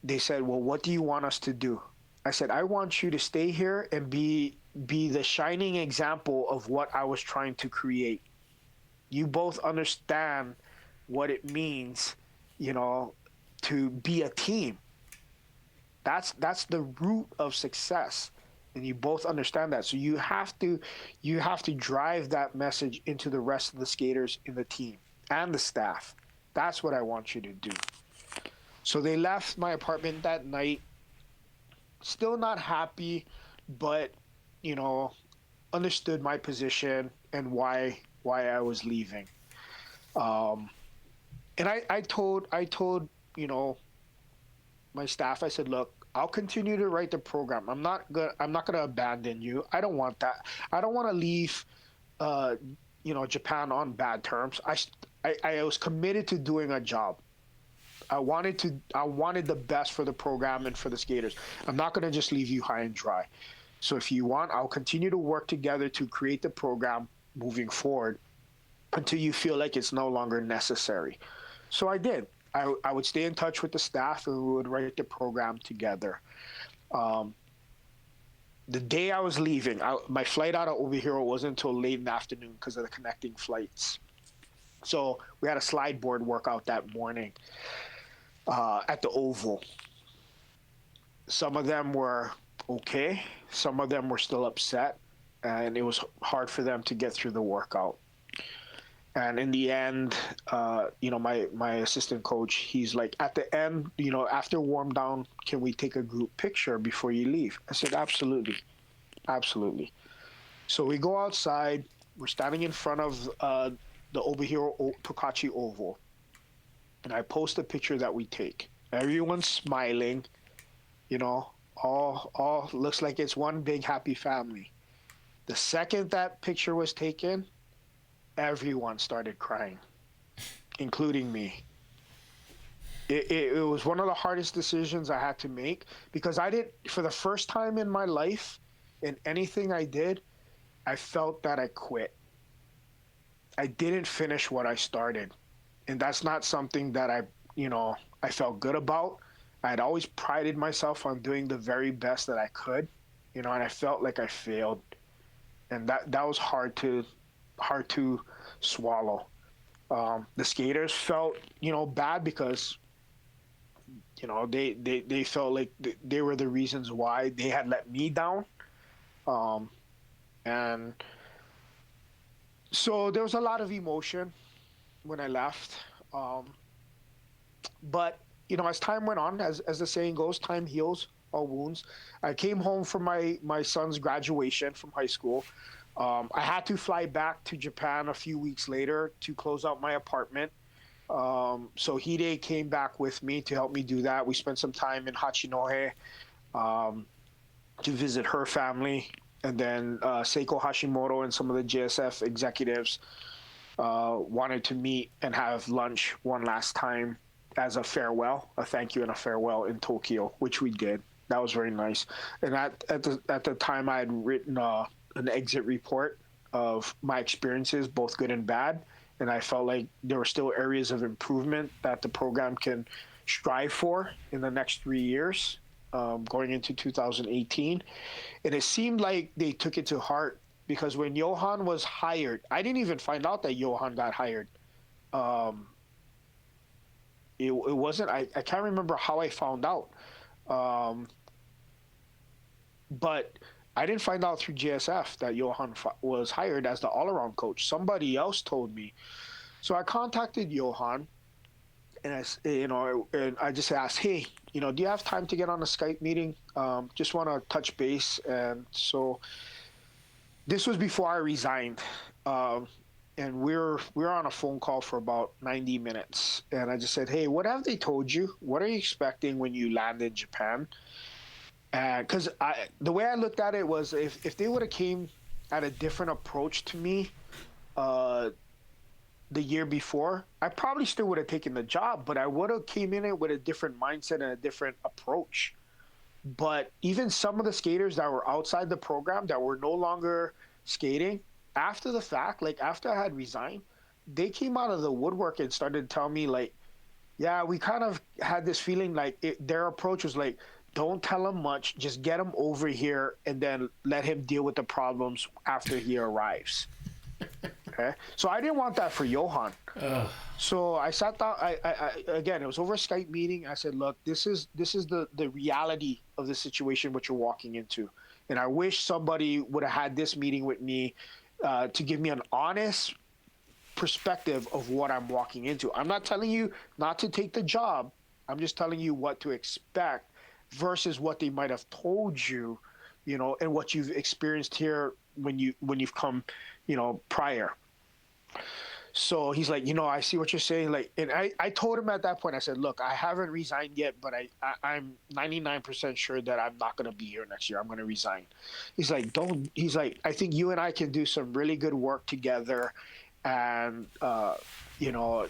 they said, well, what do you want us to do? I said, I want you to stay here and be the shining example of what I was trying to create. You both understand what it means, to be a team. That's the root of success, and you both understand that. So you have to drive that message into the rest of the skaters in the team and the staff. That's what I want you to do. So they left my apartment that night, still not happy, but understood my position and why I was leaving. And I told my staff, I said, look, I'll continue to write the program. I'm not gonna abandon you. I don't want that. I don't want to leave Japan on bad terms. I was committed to doing a job. I wanted the best for the program and for the skaters. I'm not going to just leave you high and dry. So if you want, I'll continue to work together to create the program moving forward until you feel like it's no longer necessary. So I did. I would stay in touch with the staff, and we would write the program together. The day I was leaving, my flight out of Obihiro wasn't until late in the afternoon because of the connecting flights. So we had a slide board workout that morning at the Oval. Some of them were okay. Some of them were still upset, and it was hard for them to get through the workout. And in the end, my assistant coach, he's like, at the end, after warm down, can we take a group picture before you leave? I said, absolutely. Absolutely. So we go outside. We're standing in front of the Obihiro Tokachi Oval. And I post a picture that we take. Everyone's smiling, all looks like it's one big happy family. The second that picture was taken, everyone started crying, including me. It was one of the hardest decisions I had to make, because for the first time in my life, in anything I did, I felt that I quit. I didn't finish what I started. And that's not something that I felt good about. I had always prided myself on doing the very best that I could, and I felt like I failed. And that was hard to swallow. The skaters felt bad because they felt like they were the reasons why they had let me down, and so there was a lot of emotion when I left, but as time went on, as the saying goes, time heals all wounds. I came home from my son's graduation from high school. I had to fly back to Japan a few weeks later to close out my apartment. So Hide came back with me to help me do that. We spent some time in Hachinohe to visit her family. And then Seiko Hashimoto and some of the JSF executives wanted to meet and have lunch one last time as a farewell, a thank you and a farewell in Tokyo, which we did. That was very nice. And at the time, I had written an exit report of my experiences, both good and bad. And I felt like there were still areas of improvement that the program can strive for in the next 3 years, going into 2018. And it seemed like they took it to heart, because when Johan was hired, I didn't even find out that Johan got hired. It wasn't, I can't remember how I found out. But I didn't find out through GSF that Johan was hired as the all-around coach. Somebody else told me. So I contacted Johan, and and I just asked, hey, do you have time to get on a Skype meeting? Just want to touch base. And so this was before I resigned. Um, and we're on a phone call for about 90 minutes. And I just said, hey, what have they told you? What are you expecting when you land in Japan? Because the way I looked at it was, if they would have came at a different approach to me uh, the year before, I probably still would have taken the job, but I would have came in it with a different mindset and a different approach. But even some of the skaters that were outside the program that were no longer skating after the fact, like after I had resigned, they came out of the woodwork and started telling me like, yeah, we kind of had this feeling like their approach was like, don't tell him much, just get him over here and then let him deal with the problems after he arrives. Okay, so I didn't want that for Johan. Ugh. So I sat down. Again, it was over a Skype meeting. I said, "Look, this is the reality of the situation which you're walking into, and I wish somebody would have had this meeting with me to give me an honest perspective of what I'm walking into. I'm not telling you not to take the job. I'm just telling you what to expect versus what they might have told you, and what you've experienced here when you've come, prior." So he's like, I see what you're saying. Like, and I told him at that point, I said, look, I haven't resigned yet, but I'm 99% sure that I'm not going to be here next year. I'm going to resign. He's like, he's like, I think you and I can do some really good work together. And, you know,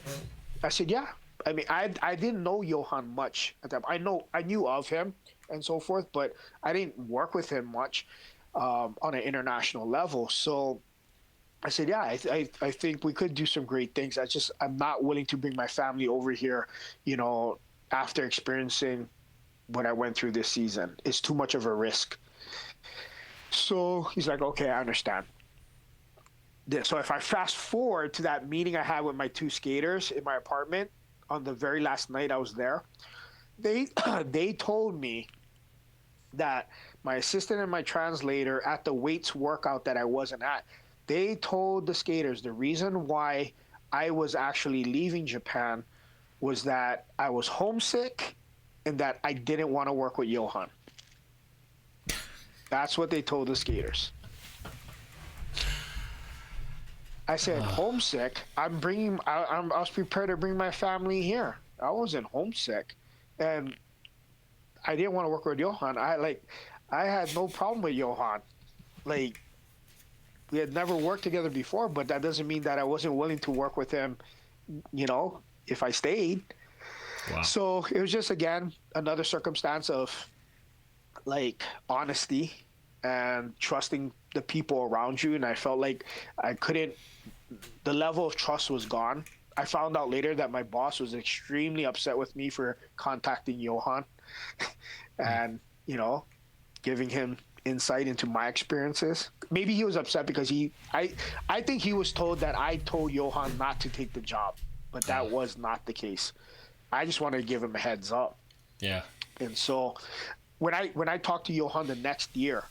I said, yeah. I mean, I didn't know Johan much at that. I knew of him and so forth, but I didn't work with him much on an international level. So I said, yeah, I think we could do some great things. I'm not willing to bring my family over here, after experiencing what I went through this season. It's too much of a risk. So he's like, okay, I understand. So if I fast forward to that meeting I had with my two skaters in my apartment on the very last night I was there, they they told me that my assistant and my translator at the weights workout that I wasn't at, they told the skaters the reason why I was actually leaving Japan was that I was homesick and that I didn't want to work with Johan. That's what they told the skaters. I said, homesick? I was prepared to bring my family here. I wasn't homesick. And I didn't want to work with Johan. I had no problem with Johan. Like, we had never worked together before, but that doesn't mean that I wasn't willing to work with him, if I stayed. Wow. So it was just, again, another circumstance of like honesty and trusting the people around you. And I felt like the level of trust was gone. I found out later that my boss was extremely upset with me for contacting Johan and, giving him insight into my experiences. Maybe he was upset because I think he was told that I told Johan not to take the job, but that was not the case. I just wanted to give him a heads up. Yeah. And so when I talked to Johan the next year,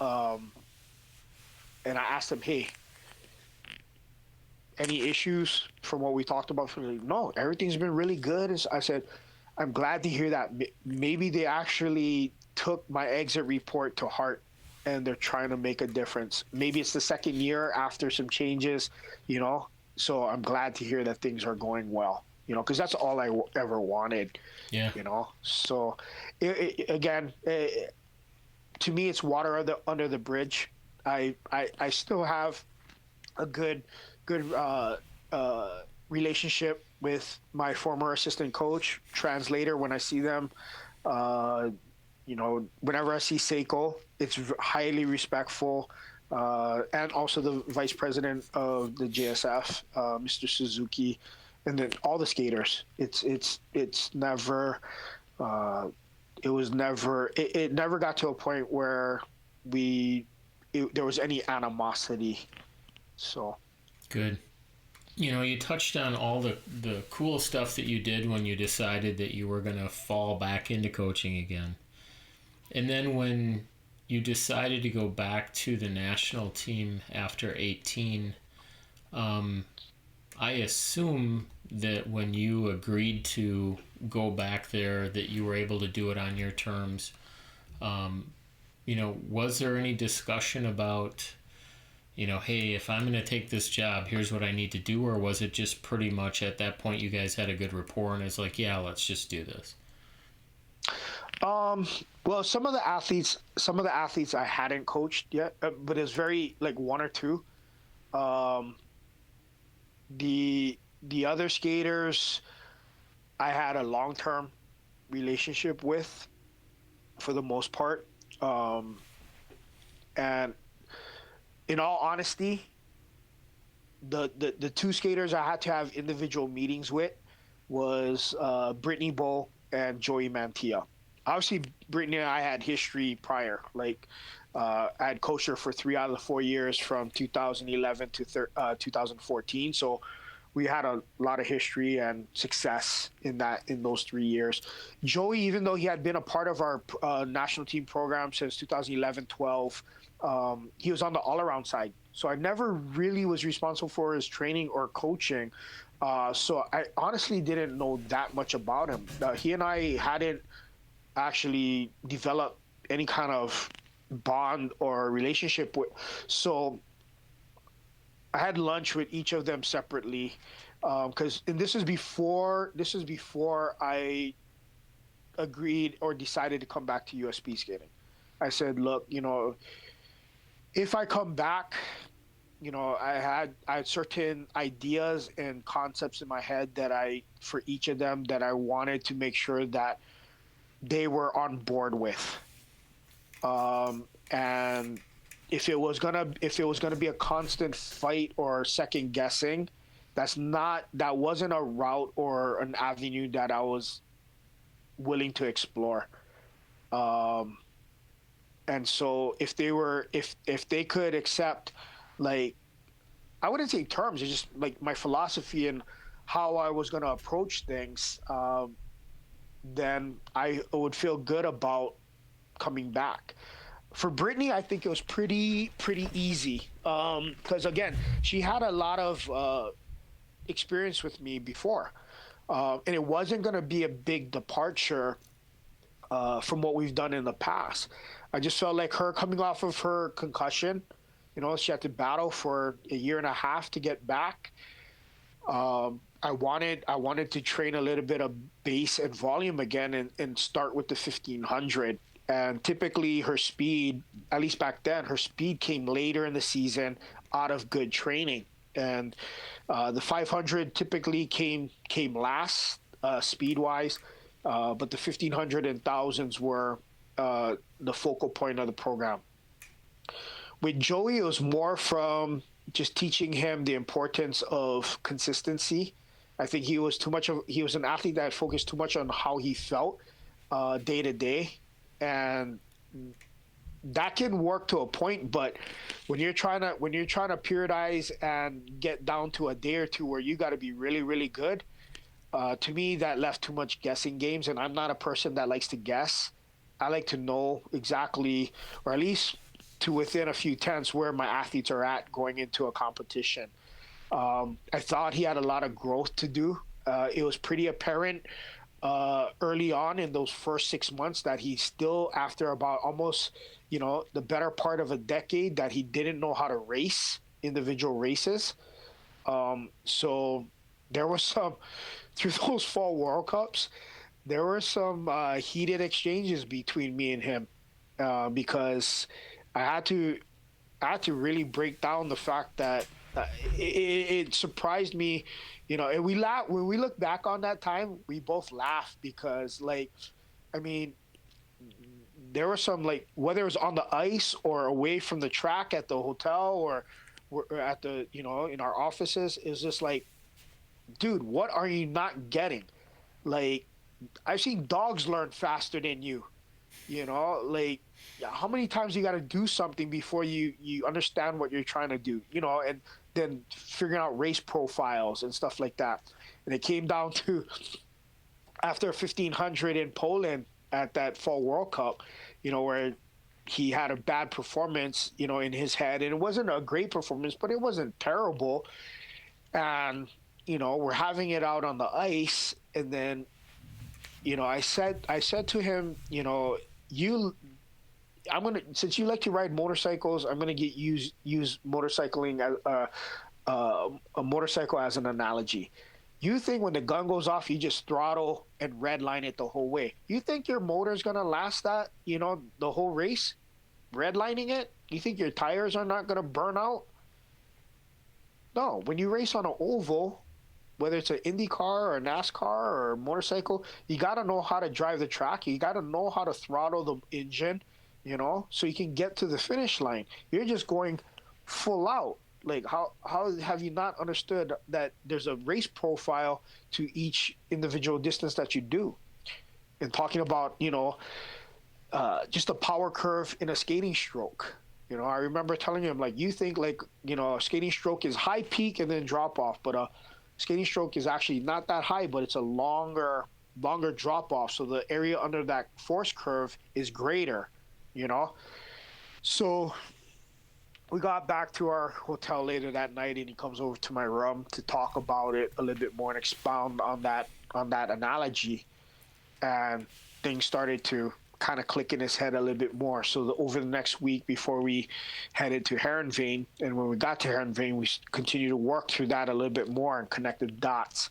and I asked him, hey, any issues from what we talked about? Like, no, everything's been really good. And so I said, I'm glad to hear that. Maybe they actually took my exit report to heart and they're trying to make a difference. Maybe it's the second year after some changes, so I'm glad to hear that things are going well, because that's all I ever wanted. Yeah. So again, to me, it's water under the bridge. I still have a good relationship with my former assistant coach, translator. When I see them, whenever I see Seiko, it's highly respectful. And also the vice president of the JSF, Mr. Suzuki, and then all the skaters. It's never. It never got to a point where there was any animosity. So good. You touched on all the cool stuff that you did when you decided that you were going to fall back into coaching again. And then when you decided to go back to the national team after 18, I assume that when you agreed to go back there, that you were able to do it on your terms. Um, was there any discussion about, hey, if I'm going to take this job, here's what I need to do? Or was it just pretty much at that point you guys had a good rapport and it's like, yeah, let's just do this? Um, well, some of the athletes I hadn't coached yet, but it's very like one or two. Um, the other skaters I had a long term relationship with for the most part. Um, and in all honesty, the two skaters I had to have individual meetings with was Brittany Bow and Joey Mantilla. Obviously, Brittany and I had history prior. Like, I had coached her for 3 out of the 4 years from 2011 to 2014. So we had a lot of history and success in those 3 years. Joey, even though he had been a part of our national team program since 2011-12, he was on the all-around side. So I never really was responsible for his training or coaching. So I honestly didn't know that much about him. He and I hadn't actually developed any kind of bond or relationship with. So I had lunch with each of them separately, because and this is before I agreed or decided to come back to US Speedskating. I said, look, if I come back, I had certain ideas and concepts in my head that for each of them that I wanted to make sure that they were on board with. And if it was gonna be a constant fight or second guessing, that wasn't a route or an avenue that I was willing to explore. Um, and so if they could accept, like, I wouldn't say terms, it's just like my philosophy and how I was gonna approach things, then I would feel good about coming back. For Brittany, I think it was pretty easy, because again, she had a lot of experience with me before, and it wasn't going to be a big departure from what we've done in the past. I just felt like her coming off of her concussion, she had to battle for a year and a half to get back. I wanted to train a little bit of base and volume again, and start with the 1500. And typically her speed, at least back then, her speed came later in the season out of good training. And the 500 typically came last, speed wise, but the 1500 and thousands were the focal point of the program. With Joey, it was more from just teaching him the importance of consistency. I think he was an athlete that focused too much on how he felt day to day, and that can work to a point. But when you're trying to periodize and get down to a day or two where you got to be really really good, to me that left too much guessing games, and I'm not a person that likes to guess. I like to know exactly, or at least to within a few tenths, where my athletes are at going into a competition. I thought he had a lot of growth to do. It was pretty apparent early on in those first 6 months that he still, after about almost, the better part of a decade, that he didn't know how to race individual races. So there was some, through those fall World Cups, there were some heated exchanges between me and him, because I had to really break down the fact that it surprised me, and we laugh when we look back on that time. We both laugh because, like, I mean, there were some, like, whether it was on the ice or away from the track at the hotel or at the in our offices, is just like, dude, what are you not getting? Like, I've seen dogs learn faster than you. Like, yeah, how many times you got to do something before you understand what you're trying to do, and then figuring out race profiles and stuff like that. And it came down to, after 1500 in Poland at that fall World Cup, where he had a bad performance, in his head, and it wasn't a great performance, but it wasn't terrible. And we're having it out on the ice, and then I said to him, you I'm gonna since you like to ride motorcycles, I'm gonna get use motorcycling as a motorcycle as an analogy. You think when the gun goes off, you just throttle and redline it the whole way? You think your motor's gonna last that the whole race? Redlining it? You think your tires are not gonna burn out? No. When you race on an oval, whether it's an Indy car or a NASCAR or a motorcycle, you got to know how to drive the track. You got to know how to throttle the engine, so you can get to the finish line. You're just going full out. Like how have you not understood that there's a race profile to each individual distance that you do? And talking about just a power curve in a skating stroke. I remember telling him, like, you think, like, a skating stroke is high peak and then drop off, but a skating stroke is actually not that high, but it's a longer drop off. So the area under that force curve is greater, you know. So we got back to our hotel later that night, and he comes over to my room to talk about it a little bit more and expound on that analogy, and things started to kind of click in his head a little bit more. So over the next week before we headed to Heron-Vane, and when we got to Heron-Vane, we continued to work through that a little bit more and connect the dots.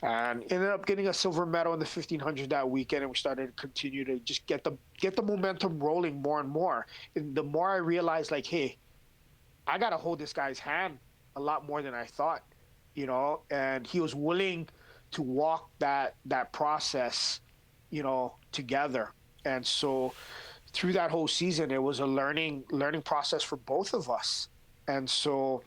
And ended up getting a silver medal in the 1500 that weekend, and we started to continue to just get the momentum rolling more and more. And the more I realized, like, hey, I got to hold this guy's hand a lot more than I thought, and he was willing to walk that process, together. And so through that whole season, it was a learning process for both of us. And so,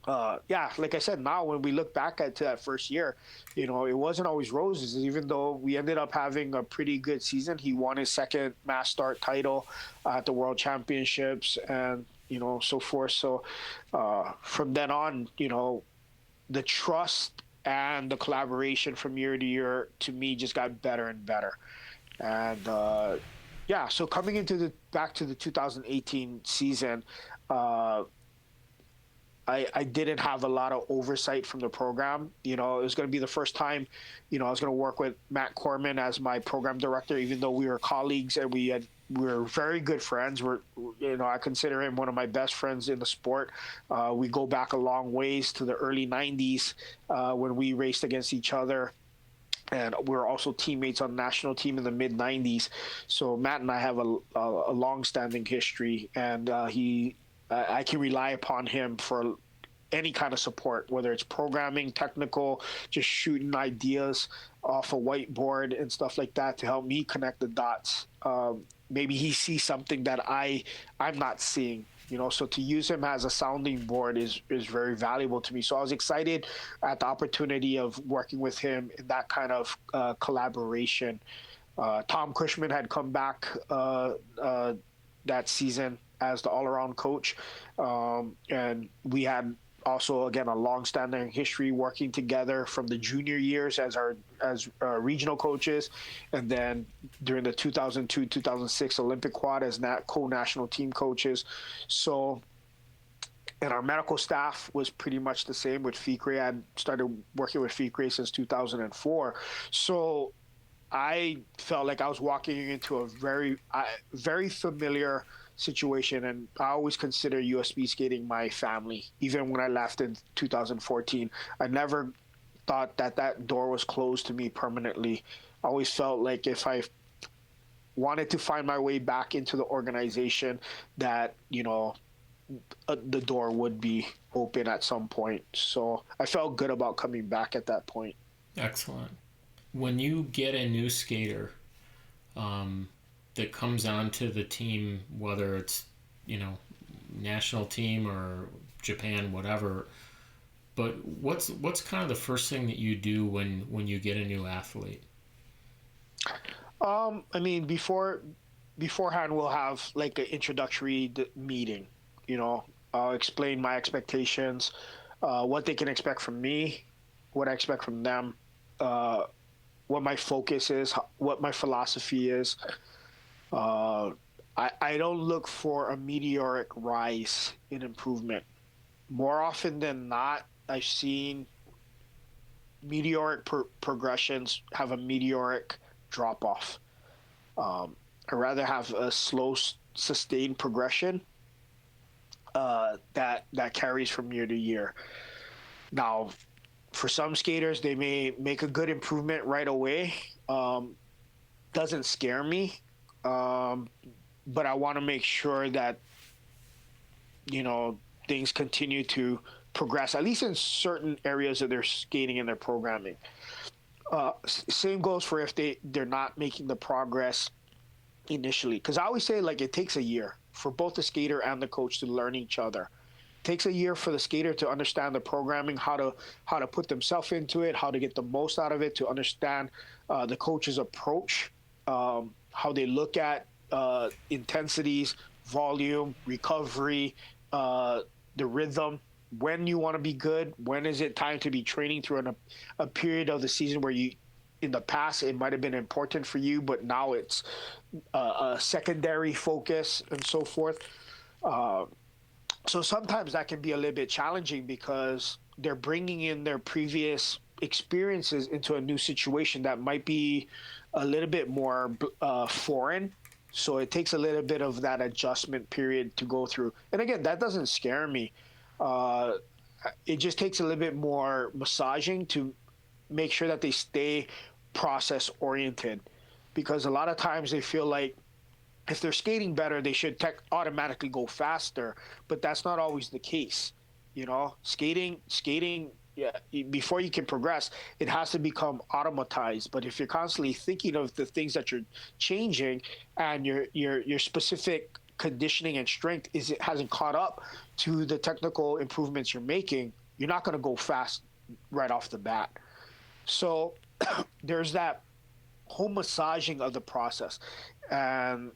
yeah, like I said, now when we look back to that first year, it wasn't always roses. Even though we ended up having a pretty good season, he won his second mass start title at the World Championships, and so forth. So from then on, the trust and the collaboration from year to year, to me, just got better and better. And yeah, so coming into back to the 2018 season, I didn't have a lot of oversight from the program. It was going to be the first time, I was going to work with Matt Corman as my program director, even though we were colleagues and we were very good friends. I consider him one of my best friends in the sport. We go back a long ways to the early 90s when we raced against each other. And we were also teammates on the national team in the mid 90s. So Matt and I have a long-standing history, and I can rely upon him for any kind of support, whether it's programming, technical, just shooting ideas off a whiteboard and stuff like that to help me connect the dots. Maybe he sees something that I'm not seeing. So to use him as a sounding board is very valuable to me. So I was excited at the opportunity of working with him in that kind of collaboration. Tom Cushman had come back that season as the all-around coach, and we had also, again, a long-standing history working together from the junior years as regional coaches, and then during the 2002-2006 Olympic quad as co-national team coaches. So, and our medical staff was pretty much the same with FICRE. I had started working with FICRE since 2004. So I felt like I was walking into a very familiar situation, and I always consider US Speedskating my family. Even when I left in 2014, I never thought that door was closed to me permanently. I always felt like if I wanted to find my way back into the organization, that the door would be open at some point. So I felt good about coming back at that point. Excellent. When you get a new skater that comes onto the team, whether it's national team or Japan, whatever, but what's kind of the first thing that you do when you get a new athlete? I mean, beforehand we'll have like an introductory meeting. I'll explain my expectations, what they can expect from me, what I expect from them, what my focus is, what my philosophy is. I don't look for a meteoric rise in improvement. More often than not, I've seen meteoric progressions have a meteoric drop off. I'd rather have a slow, sustained progression that carries from year to year. Now, for some skaters, they may make a good improvement right away. Doesn't scare me, but I want to make sure that you know things continue to progress, at least in certain areas of their skating and their programming. Same goes for if they're not making the progress initially, because I always say like it takes a year for both the skater and the coach to learn each other. It takes a year for the skater to understand the programming, how to put themselves into it, how to get the most out of it, to understand the coach's approach, how they look at intensities, volume, recovery, the rhythm, when you want to be good, when is it time to be training through a period of the season where you, in the past, it might have been important for you, but now it's a secondary focus and so forth. So sometimes that can be a little bit challenging because they're bringing in their previous experiences into a new situation that might be a little bit more foreign. So it takes a little bit of that adjustment period to go through. And again, that doesn't scare me. Uh, it just takes a little bit more massaging to make sure that they stay process oriented, because a lot of times they feel like if they're skating better, they should automatically go faster, but that's not always the case. Skating, yeah, before you can progress, it has to become automatized. But if you're constantly thinking of the things that you're changing, and your specific conditioning and strength it hasn't caught up to the technical improvements you're making, you're not going to go fast right off the bat. So there's that whole massaging of the process. And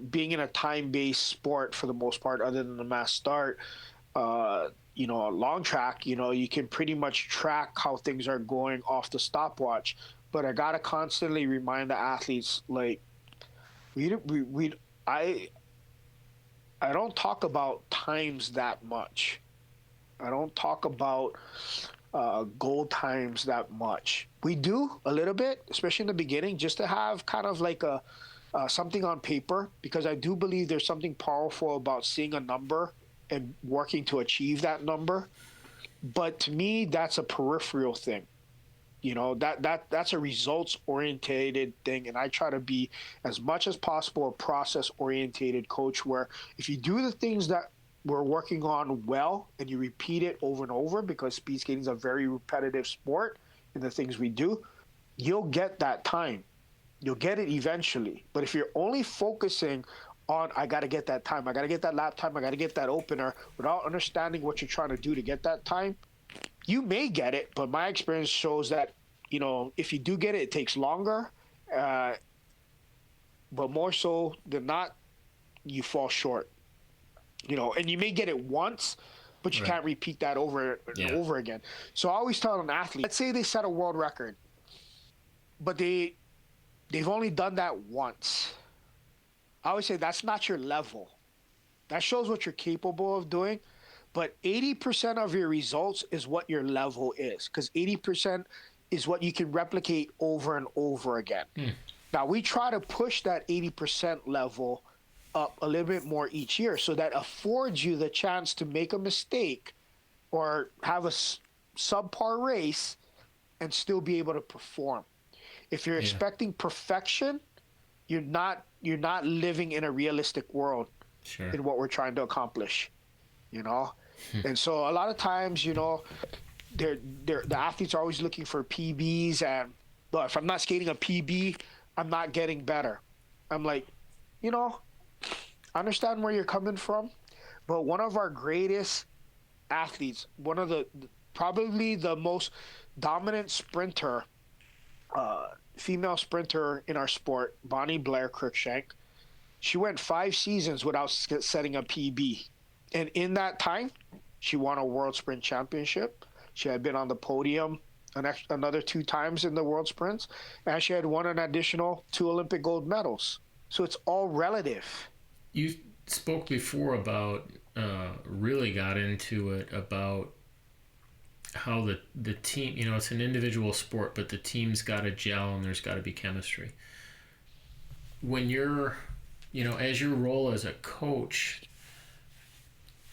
being in a time-based sport for the most part, other than the mass start, a long track, you can pretty much track how things are going off the stopwatch. But I gotta constantly remind the athletes, like, I I don't talk about times that much. I don't talk about goal times that much. We do a little bit, especially in the beginning, just to have kind of like a something on paper, because I do believe there's something powerful about seeing a number and working to achieve that number. But to me, that's a peripheral thing. That's a results orientated thing, and I try to be as much as possible a process orientated coach, where if you do the things that we're working on well and you repeat it over and over, because speed skating is a very repetitive sport in the things we do, you'll get that time. You'll get it eventually. But if you're only focusing on, I got to get that time, I got to get that lap time, I got to get that opener, without understanding what you're trying to do to get that time, you may get it, but my experience shows that, if you do get it, it takes longer. But more so than not, you fall short. And you may get it once, but you Right. can't repeat that over and over again. So I always tell an athlete, let's say they set a world record, but they've only done that once. I always say that's not your level. That shows what you're capable of doing. But 80% of your results is what your level is, because 80% is what you can replicate over and over again. Now, we try to push that 80% level up a little bit more each year, so that affords you the chance to make a mistake or have a subpar race and still be able to perform. If you're expecting perfection, you're not living in a realistic world. Sure. In what we're trying to accomplish. And so a lot of times, the athletes are always looking for PBs, and look, if I'm not skating a PB, I'm not getting better. I'm like, I understand where you're coming from, but one of our greatest athletes, one of probably the most dominant sprinter, female sprinter in our sport, Bonnie Blair Cruikshank, she went 5 seasons without setting a PB. And in that time, she won a World Sprint Championship. She had been on the podium another 2 times in the World Sprints, and she had won an additional 2 Olympic gold medals. So it's all relative. You spoke before about, really got into it about how the team, it's an individual sport, but the team's got to gel and there's got to be chemistry. When you're, as your role as a coach,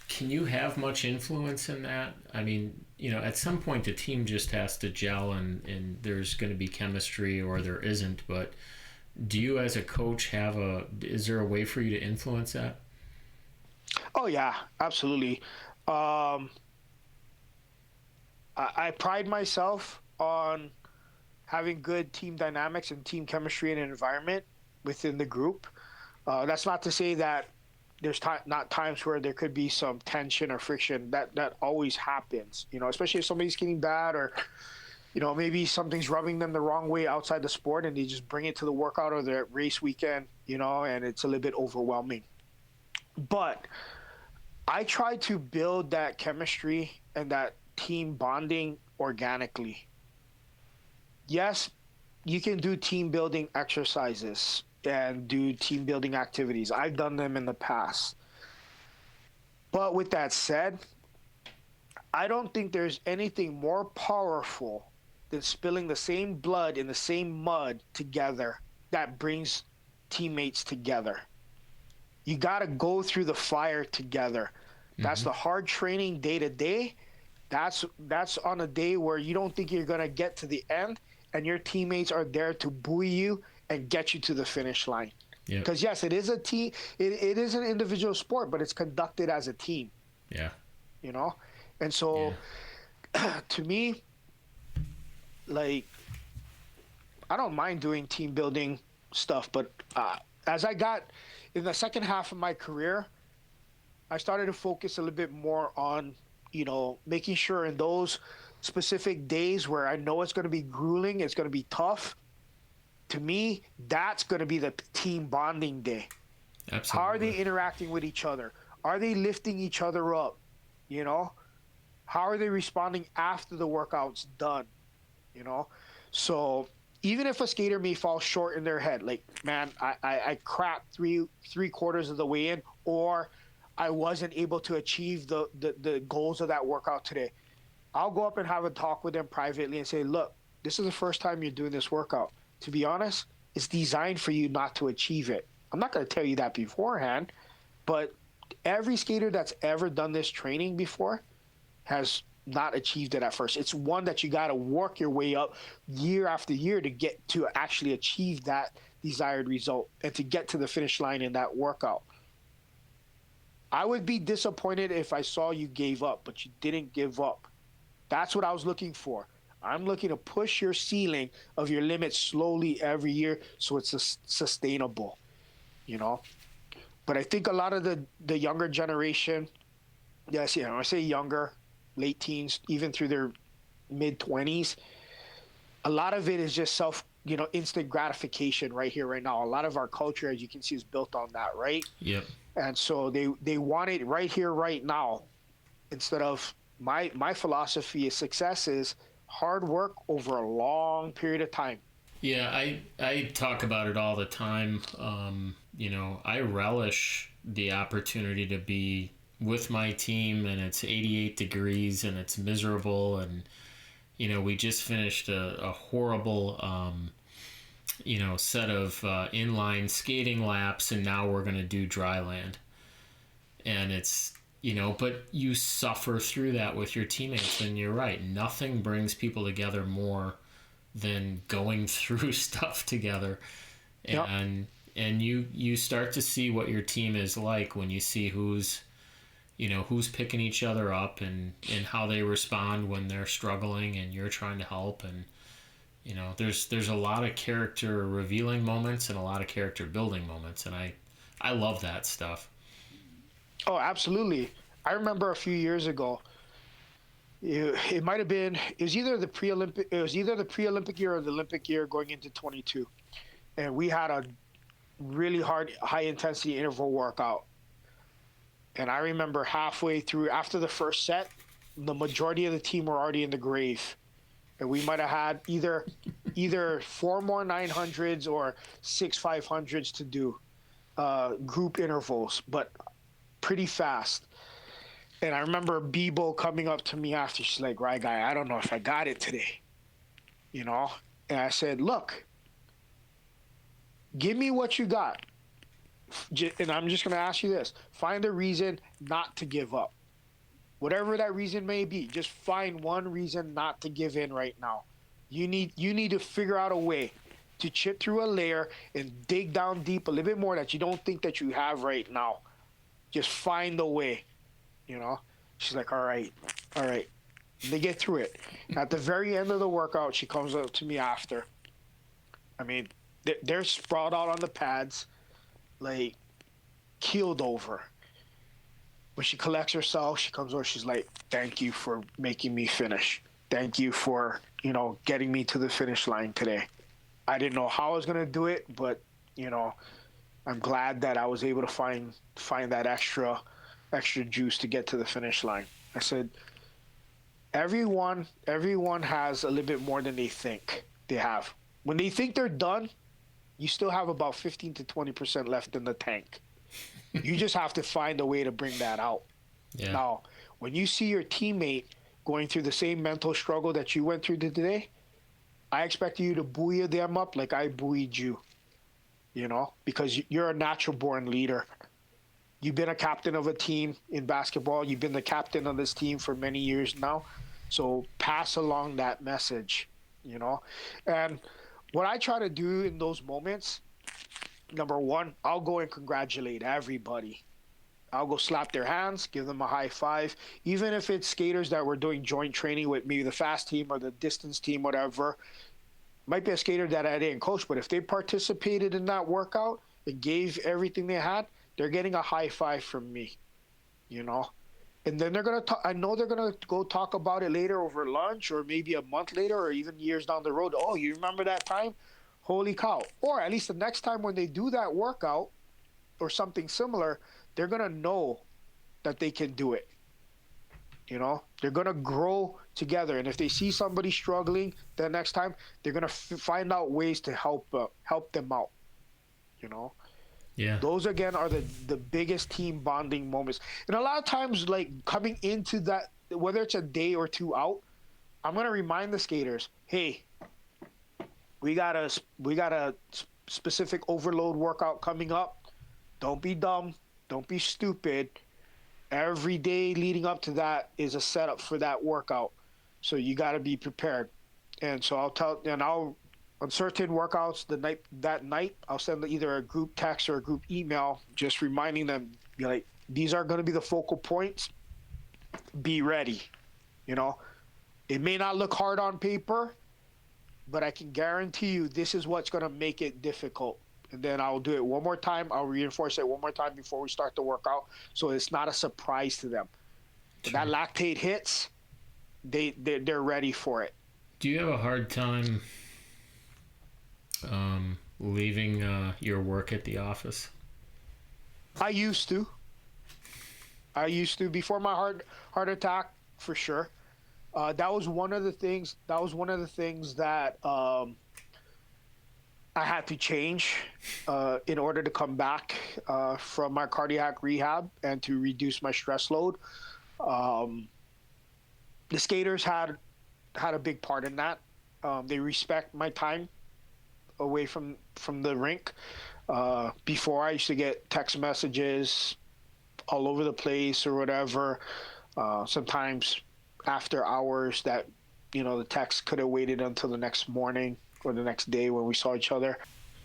can you have much influence in that? I mean, at some point the team just has to gel and there's going to be chemistry or there isn't, but do you as a coach is there a way for you to influence that? Oh yeah, absolutely. Um, I pride myself on having good team dynamics and team chemistry and environment within the group. That's not to say that there's not times where there could be some tension or friction. That always happens. Especially if somebody's getting bad or maybe something's rubbing them the wrong way outside the sport, and they just bring it to the workout or the race weekend. And it's a little bit overwhelming. But I try to build that chemistry and that team bonding organically. Yes, you can do team building exercises and do team building activities. I've done them in the past. But with that said, I don't think there's anything more powerful than spilling the same blood in the same mud together that brings teammates together. You got to go through the fire together. That's Mm-hmm. the hard training day to day. That's on a day where you don't think you're going to get to the end, and your teammates are there to buoy you and get you to the finish line. Yeah. Because yes, it is a team. It is an individual sport, but it's conducted as a team. Yeah. You know, and Yeah. so to me, like, I don't mind doing team building stuff, but as I got in the second half of my career, I started to focus a little bit more on, making sure in those specific days where I know it's going to be grueling, it's going to be tough. To me, that's going to be the team bonding day. How are they Absolutely. interacting with each other? Are they lifting each other up? You know, how are they responding after the workout's done? You know, so even if a skater may fall short in their head, like, man, I cracked three quarters of the way in, or I wasn't able to achieve the goals of that workout today. I'll go up and have a talk with them privately and say, look, this is the first time you're doing this workout. To be honest, it's designed for you not to achieve it. I'm not going to tell you that beforehand, but every skater that's ever done this training before has not achieved it at first. It's one that you got to work your way up year after year to get to actually achieve that desired result and to get to the finish line in that workout. I would be disappointed if I saw you gave up, but you didn't give up. That's what I was looking for. I'm looking to push your ceiling of your limit slowly every year so it's sustainable, you know? But I think a lot of the younger generation, yes, I say younger, late teens, even through their mid 20s, a lot of it is just instant gratification right here, right now. A lot of our culture, as you can see, is built on that, right? Yep. And so they want it right here, right now, instead of my philosophy of success is hard work over a long period of time. Yeah, I talk about it all the time. I relish the opportunity to be with my team and it's 88 degrees and it's miserable and we just finished a horrible set of inline skating laps and now we're going to do dry land. And it's but you suffer through that with your teammates, and you're right, nothing brings people together more than going through stuff together. Yep. And you start to see what your team is like when you see who's picking each other up and how they respond when they're struggling and you're trying to help. And there's a lot of character revealing moments and a lot of character building moments, and I love that stuff. Oh, absolutely. I remember a few years ago, it might have been it was either the pre-Olympic year or the Olympic year going into 22, and we had a really hard, high intensity interval workout. And I remember halfway through, after the first set, the majority of the team were already in the grave, and we might have had either four more 900s or six 500s to do, group intervals, but pretty fast. And I remember Bebo coming up to me after. She's like, "Right, guy, I don't know if I got it today, you know." And I said, "Look, give me what you got, and I'm just gonna ask you this: find a reason not to give up, whatever that reason may be. Just find one reason not to give in right now. You need to figure out a way to chip through a layer and dig down deep a little bit more that you don't think that you have right now. Just find a way, you know." She's like, "All right, all right." They get through it. At the very end of the workout, she comes up to me after. I mean, they're sprawled out on the pads, like keeled over. When she collects herself, she comes over. She's like, "Thank you for making me finish. Thank you for, getting me to the finish line today. I didn't know how I was gonna do it, but you know, I'm glad that I was able to find that extra juice to get to the finish line." I said, everyone has a little bit more than they think they have. When they think they're done, you still have about 15 to 20% left in the tank. You just have to find a way to bring that out. Yeah. Now, when you see your teammate going through the same mental struggle that you went through today, I expect you to buoy them up like I buoyed you, because you're a natural born leader. You've been a captain of a team in basketball. You've been the captain of this team for many years now. So pass along that message. And what I try to do in those moments, number one, I'll go and congratulate everybody. I'll go slap their hands, give them a high five, even if it's skaters that were doing joint training with me, the fast team or the distance team, whatever. Might be a skater that I didn't coach, but if they participated in that workout and gave everything they had, they're getting a high five from me. And then they're gonna I know they're gonna go talk about it later over lunch, or maybe a month later, or even years down the road. "Oh, you remember that time? Holy cow!" Or at least the next time when they do that workout or something similar, they're gonna know that they can do it. They're gonna grow together, and if they see somebody struggling, the next time they're gonna find out ways to help them out. You know, Yeah. those again are the biggest team bonding moments, and a lot of times, like coming into that, whether it's a day or two out, I'm gonna remind the skaters, "Hey, we got a specific overload workout coming up. Don't be dumb. Don't be stupid. Every day leading up to that is a setup for that workout. So you got to be prepared." And so I'll on certain workouts that night, I'll send either a group text or a group email, just reminding them, like, these are going to be the focal points. Be ready. It may not look hard on paper, but I can guarantee you this is what's going to make it difficult. And then I'll do it one more time. I'll reinforce it one more time before we start the workout, so it's not a surprise to them. When that lactate hits, they're ready for it. Do you have a hard time leaving your work at the office? I used to before my heart attack, for sure. That was one of the things. That I had to change in order to come back from my cardiac rehab and to reduce my stress load. The skaters had a big part in that. They respect my time away from the rink. Before, I used to get text messages all over the place or whatever. Sometimes after hours that the text could have waited until the next morning or the next day when we saw each other.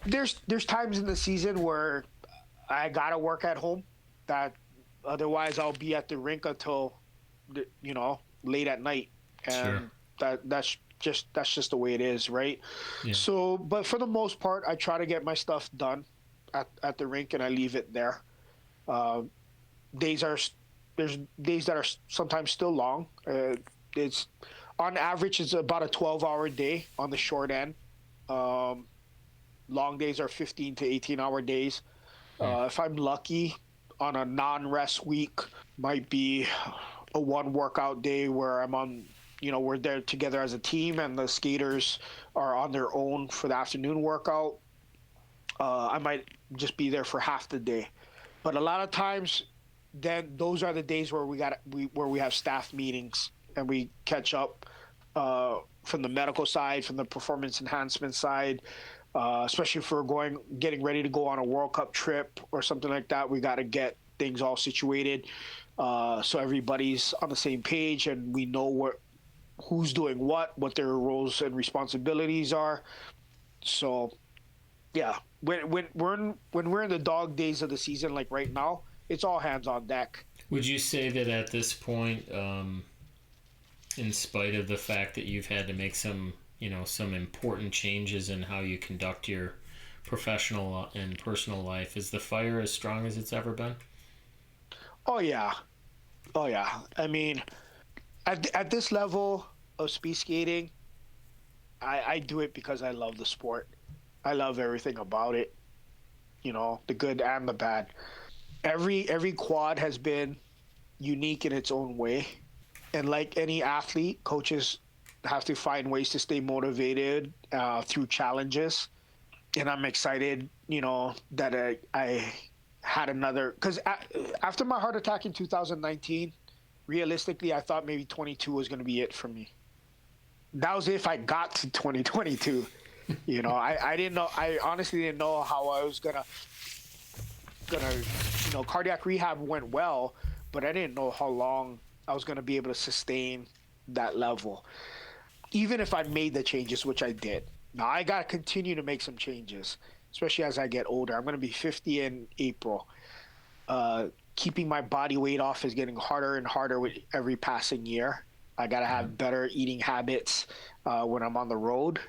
There's times in the season where I gotta work at home, that otherwise I'll be at the rink until late at night, and Sure. that's just the way it is, right? Yeah. So, but for the most part, I try to get my stuff done at the rink, and I leave it there. There's days that are sometimes still long. It's on average, it's about a 12-hour day on the short end. Long days are 15 to 18-hour days. If I'm lucky, on a non-rest week, might be a one workout day where we're there together as a team, and the skaters are on their own for the afternoon workout. I might just be there for half the day. But a lot of times, then those are the days where we have staff meetings and we catch up from the medical side, from the performance enhancement side. Especially if we're getting ready to go on a World Cup trip or something like that, we got to get things all situated so everybody's on the same page and we know who's doing what their roles and responsibilities are. So, yeah, when we're in the dog days of the season, like right now, it's all hands on deck. Would you say that at this point, in spite of the fact that you've had to make some important changes in how you conduct your professional and personal life, is the fire as strong as it's ever been? Oh yeah, oh yeah. I mean, at this level of speed skating, I do it because I love the sport. I love everything about it. The good and the bad. Every quad has been unique in its own way, and like any athlete, coaches have to find ways to stay motivated through challenges. And I'm excited, that I had another, because after my heart attack in 2019, realistically, I thought maybe 22 was going to be it for me. That was if I got to 2022. I didn't know. I honestly didn't know how I was gonna. Cardiac rehab went well, but I didn't know how long I was gonna be able to sustain that level. Even if I made the changes, which I did. Now I gotta continue to make some changes, especially as I get older. I'm gonna be 50 in April. Keeping my body weight off is getting harder and harder with every passing year. I gotta have better eating habits when I'm on the road,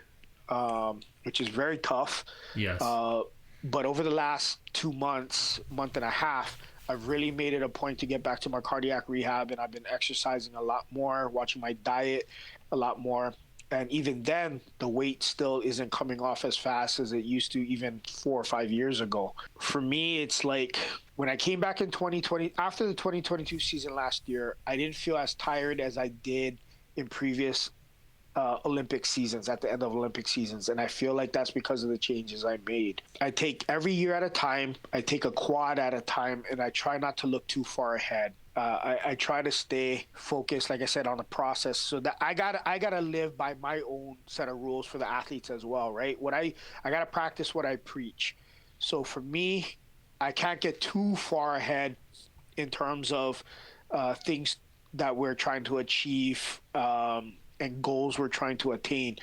which is very tough. Yes. But over the last 2 months, month and a half, I've really made it a point to get back to my cardiac rehab, and I've been exercising a lot more, watching my diet a lot more. And even then, the weight still isn't coming off as fast as it used to even 4 or 5 years ago. For me, it's like when I came back in 2020, after the 2022 season last year, I didn't feel as tired as I did in previous Olympic seasons, at the end of Olympic seasons. And I feel like that's because of the changes I made. I take every year at a time, I take a quad at a time, and I try not to look too far ahead. I try to stay focused, like I said, on the process, so that I gotta live by my own set of rules for the athletes as well, right? I gotta practice what I preach. So for me, I can't get too far ahead in terms of things that we're trying to achieve and goals we're trying to attain.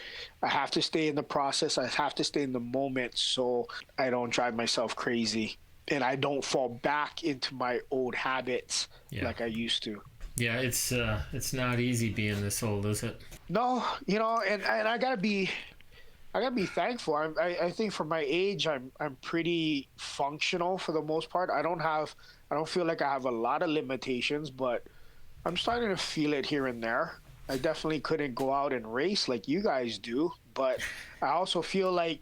I have to stay in the process. I have to stay in the moment so I don't drive myself crazy and I don't fall back into my old habits like I used to. Yeah, it's not easy being this old, is it? No, and I gotta be thankful. I think for my age, I'm pretty functional for the most part. I don't feel like I have a lot of limitations, but I'm starting to feel it here and there. I definitely couldn't go out and race like you guys do, but I also feel like,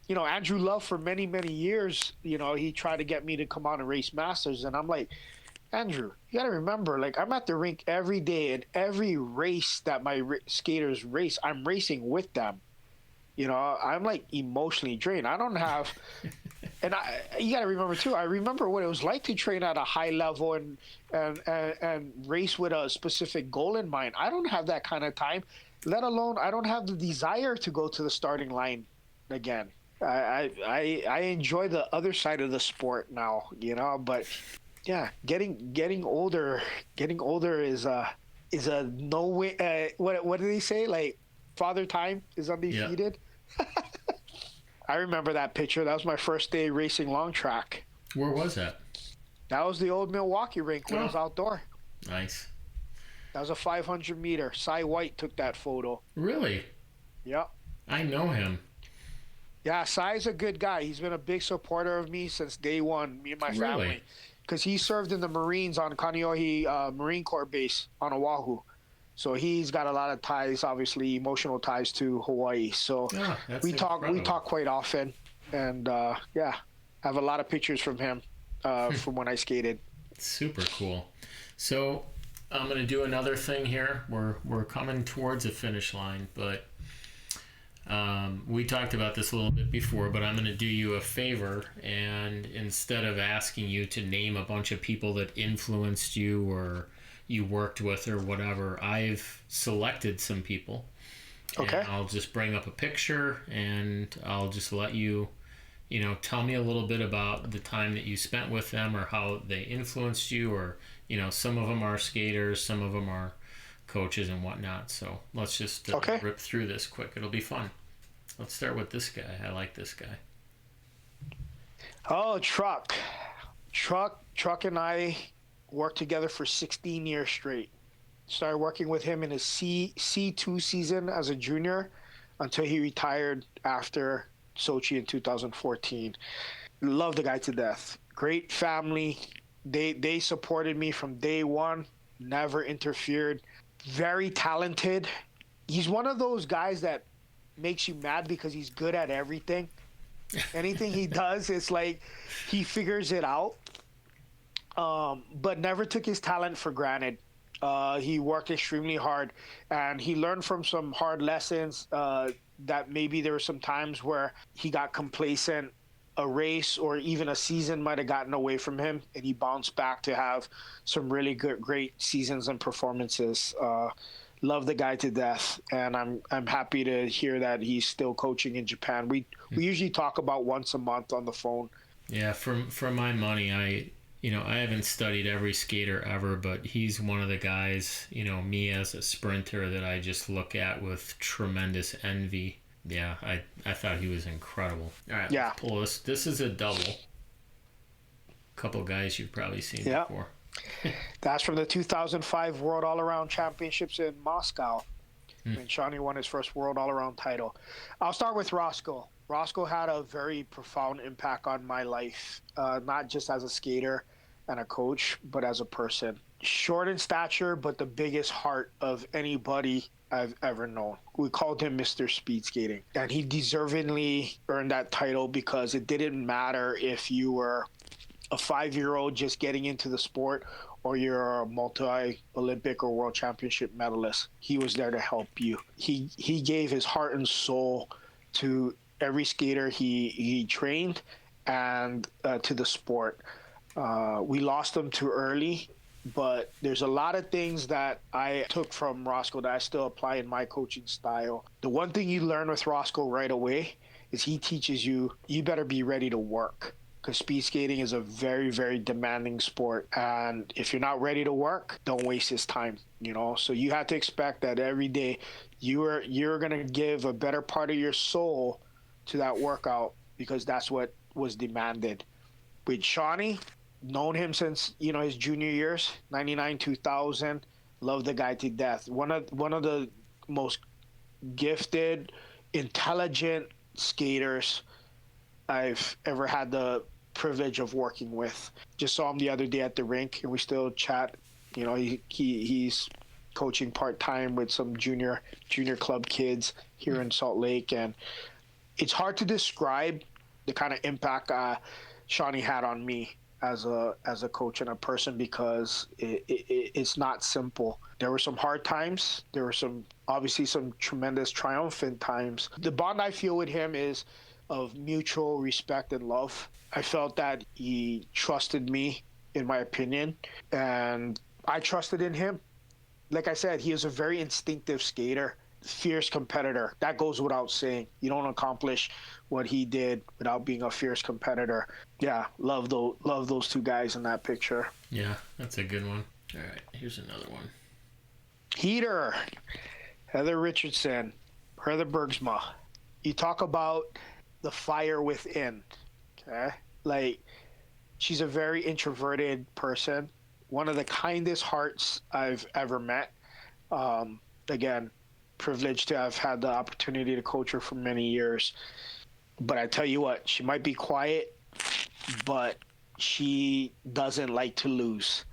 Andrew Love for many, many years, he tried to get me to come out and race Masters, and I'm like, Andrew, you got to remember, like, I'm at the rink every day, and every race that my skaters race, I'm racing with them. I'm like emotionally drained. I don't have, and you got to remember too. I remember what it was like to train at a high level and race with a specific goal in mind. I don't have that kind of time. Let alone, I don't have the desire to go to the starting line again. I enjoy the other side of the sport now, But yeah, getting older is a no way. What do they say? Like, Father Time is undefeated. Yeah. I remember that picture. That was my first day racing long track. Where was that? That was the old Milwaukee rink when I was outdoor. Nice. That was a 500 meter. Cy White took that photo. Really? Yep. I know him. Yeah, Cy's a good guy. He's been a big supporter of me since day one, me and my family. Because he served in the Marines on Kaneohe Marine Corps base on Oahu. So he's got a lot of ties, obviously emotional ties to Hawaii. So we talk quite often, and I have a lot of pictures from him from when I skated. Super cool. So I'm going to do another thing here. We're coming towards a finish line, but We talked about this a little bit before, but I'm going to do you a favor, and instead of asking you to name a bunch of people that influenced you or you worked with or whatever, I've selected some people. Okay. And I'll just bring up a picture and I'll just let you, tell me a little bit about the time that you spent with them or how they influenced you, or, some of them are skaters, some of them are coaches and whatnot. So let's just rip through this quick. It'll be fun. Let's start with this guy. I like this guy. Oh, Truck and I worked together for 16 years straight. Started working with him in his C2 season as a junior until he retired after Sochi in 2014. Love the guy to death. Great family. They supported me from day one, never interfered. Very talented. He's one of those guys that makes you mad because he's good at everything. Anything he does, it's like he figures it out. But never took his talent for granted. He worked extremely hard, and he learned from some hard lessons that maybe there were some times where he got complacent. A race or even a season might have gotten away from him, and he bounced back to have some really great seasons and performances. Love the guy to death, and I'm happy to hear that he's still coaching in Japan. We usually talk about once a month on the phone. Yeah, for my money, I haven't studied every skater ever, but he's one of the guys, me as a sprinter, that I just look at with tremendous envy. Yeah, I thought he was incredible. All right, let's pull this. This is a double. Couple guys you've probably seen before. That's from the 2005 World All-Around Championships in Moscow, when Shawnee won his first World All-Around title. I'll start with Roscoe. Roscoe had a very profound impact on my life, not just as a skater and a coach, but as a person. Short in stature, but the biggest heart of anybody I've ever known. We called him Mr. Speedskating, and he deservingly earned that title because it didn't matter if you were a 5-year-old just getting into the sport or you're a multi-Olympic or world championship medalist. He was there to help you. He gave his heart and soul to every skater he trained and to the sport. We lost him too early, but there's a lot of things that I took from Roscoe that I still apply in my coaching style. The one thing you learn with Roscoe right away is he teaches you better be ready to work, because speed skating is a very, very demanding sport. And if you're not ready to work, don't waste his time, So you have to expect that every day you're going to give a better part of your soul to that workout, because that's what was demanded. With Shawnee, known him since his junior years, 99, 2000. Love the guy to death. One of the most gifted, intelligent skaters I've ever had the privilege of working with. Just saw him the other day at the rink, and we still chat. He's coaching part-time with some junior club kids here in Salt Lake, and it's hard to describe the kind of impact Shawnee had on me as a coach and a person, because it's not simple. There were some hard times. There were obviously some tremendous triumphant times. The bond I feel with him is of mutual respect and love. I felt that he trusted me, in my opinion, and I trusted in him. Like I said, he is a very instinctive skater, fierce competitor. That goes without saying. You don't accomplish what he did without being a fierce competitor. Yeah, love those two guys in that picture. Yeah, that's a good one. All right, here's another one. Heater, Heather Richardson, Heather Bergsma. You talk about the fire within, okay? Like, she's a very introverted person, one of the kindest hearts I've ever met. Again, privileged to have had the opportunity to coach her for many years. But I tell you what, she might be quiet, but she doesn't like to lose,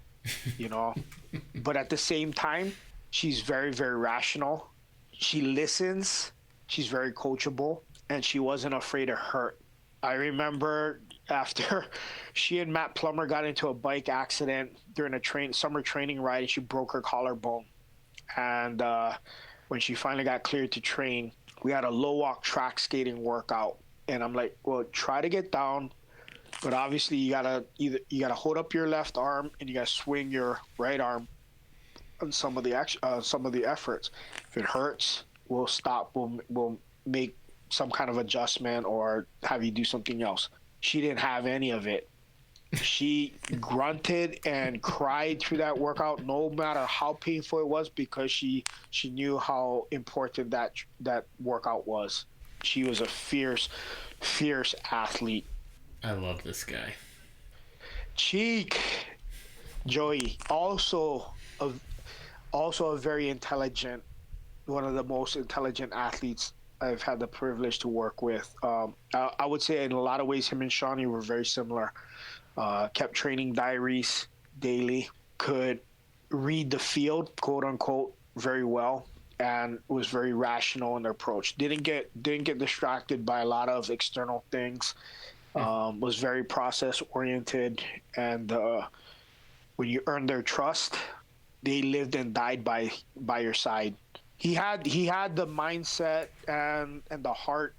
But at the same time, she's very, very rational. She listens. She's very coachable, and she wasn't afraid of hurt. I remember after she and Matt Plummer got into a bike accident during a summer training ride, and she broke her collarbone. And when she finally got cleared to train, We had a low walk track skating workout, and I'm like, well, try to get down, but obviously you gotta hold up your left arm and you gotta swing your right arm on some of the efforts. If it hurts, we'll stop. We'll make some kind of adjustment or have you do something else. She didn't have any of it. She grunted and cried through that workout, no matter how painful it was, because she knew how important that workout was. She was a fierce athlete. I love this guy. Cheek, Joey, also a very intelligent, one of the most intelligent athletes I've had the privilege to work with. I would say in a lot of ways, him and Shawnee were very similar. Kept training diaries daily, could read the field, quote unquote, very well, and was very rational in their approach. Didn't get distracted by a lot of external things. Was very process oriented, and when you earn their trust, they lived and died by your side. He had the mindset and the heart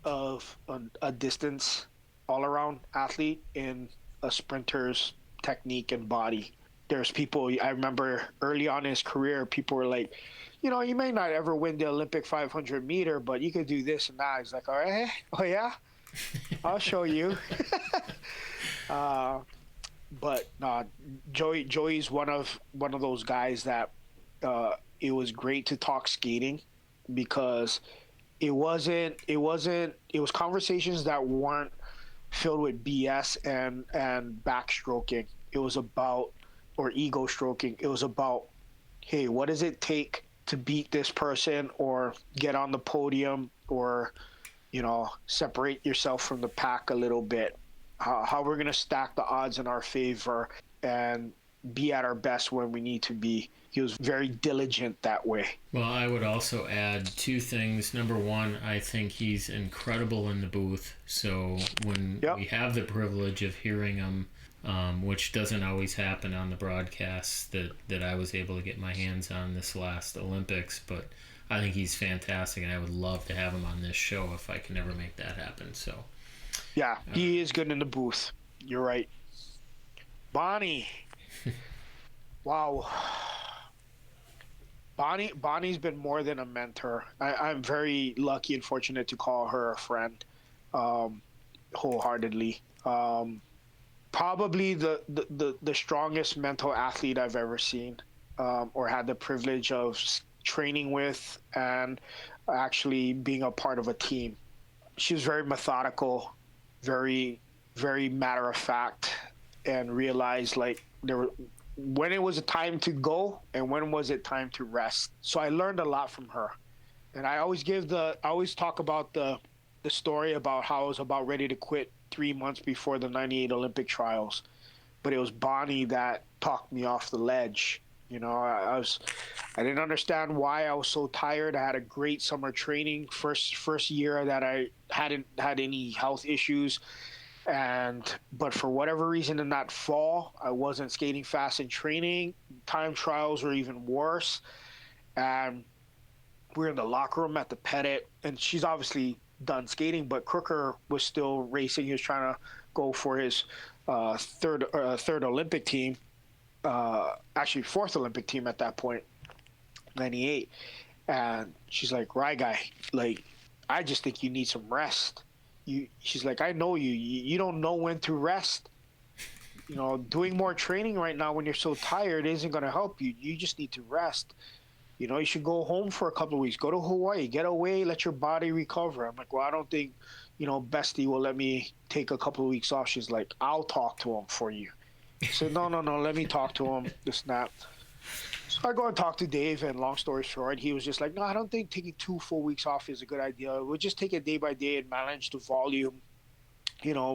of a distance all around athlete in a sprinter's technique and body. There's people I remember early on in his career, people were like, you may not ever win the Olympic 500 meter, but you could do this and that. He's like, all right, oh yeah, I'll show you. uh, but Joey's one of those guys that it was great to talk skating because it was conversations that weren't filled with BS and backstroking. It was about or ego stroking. It was about, hey, what does it take to beat this person or get on the podium or separate yourself from the pack a little bit. How we're gonna stack the odds in our favor and be at our best when we need to be. He was very diligent that way. Well, I would also add two things. Number one, I think he's incredible in the booth. So when we have the privilege of hearing him, which doesn't always happen on the broadcasts that I was able to get my hands on this last Olympics, but I think he's fantastic, and I would love to have him on this show if I can ever make that happen. So, yeah, he is good in the booth. You're right. Bonnie. Wow. Bonnie's been more than a mentor. I'm very lucky and fortunate to call her a friend, wholeheartedly. Probably the strongest mental athlete I've ever seen, or had the privilege of training with and actually being a part of a team. She was very methodical, very, very matter of fact, and realized like there were when it was a time to go and when was it time to rest. So I learned a lot from her. And I always talk about the story about how I was about ready to quit 3 months before the 98 Olympic trials. But it was Bonnie that talked me off the ledge. I didn't understand why I was so tired. I had a great summer training, first year that I hadn't had any health issues. But for whatever reason in that fall, I wasn't skating fast in training. Time trials were even worse. And we were in the locker room at the Pettit, and she's obviously done skating, but Crooker was still racing. He was trying to go for his third Olympic team, actually fourth Olympic team at that point, 98. And she's like, right, guy, like, I just think you need some rest. She's like, I know you. You don't know when to rest. Doing more training right now when you're so tired isn't going to help you. You just need to rest. You should go home for a couple of weeks. Go to Hawaii. Get away. Let your body recover. I'm like, well, I don't think, Bestie will let me take a couple of weeks off. She's like, I'll talk to him for you. I said, no. Let me talk to him. This and that. So I go and talk to Dave, and long story short, he was just like, no, I don't think taking 2 full weeks off is a good idea. We'll just take it day by day and manage the volume,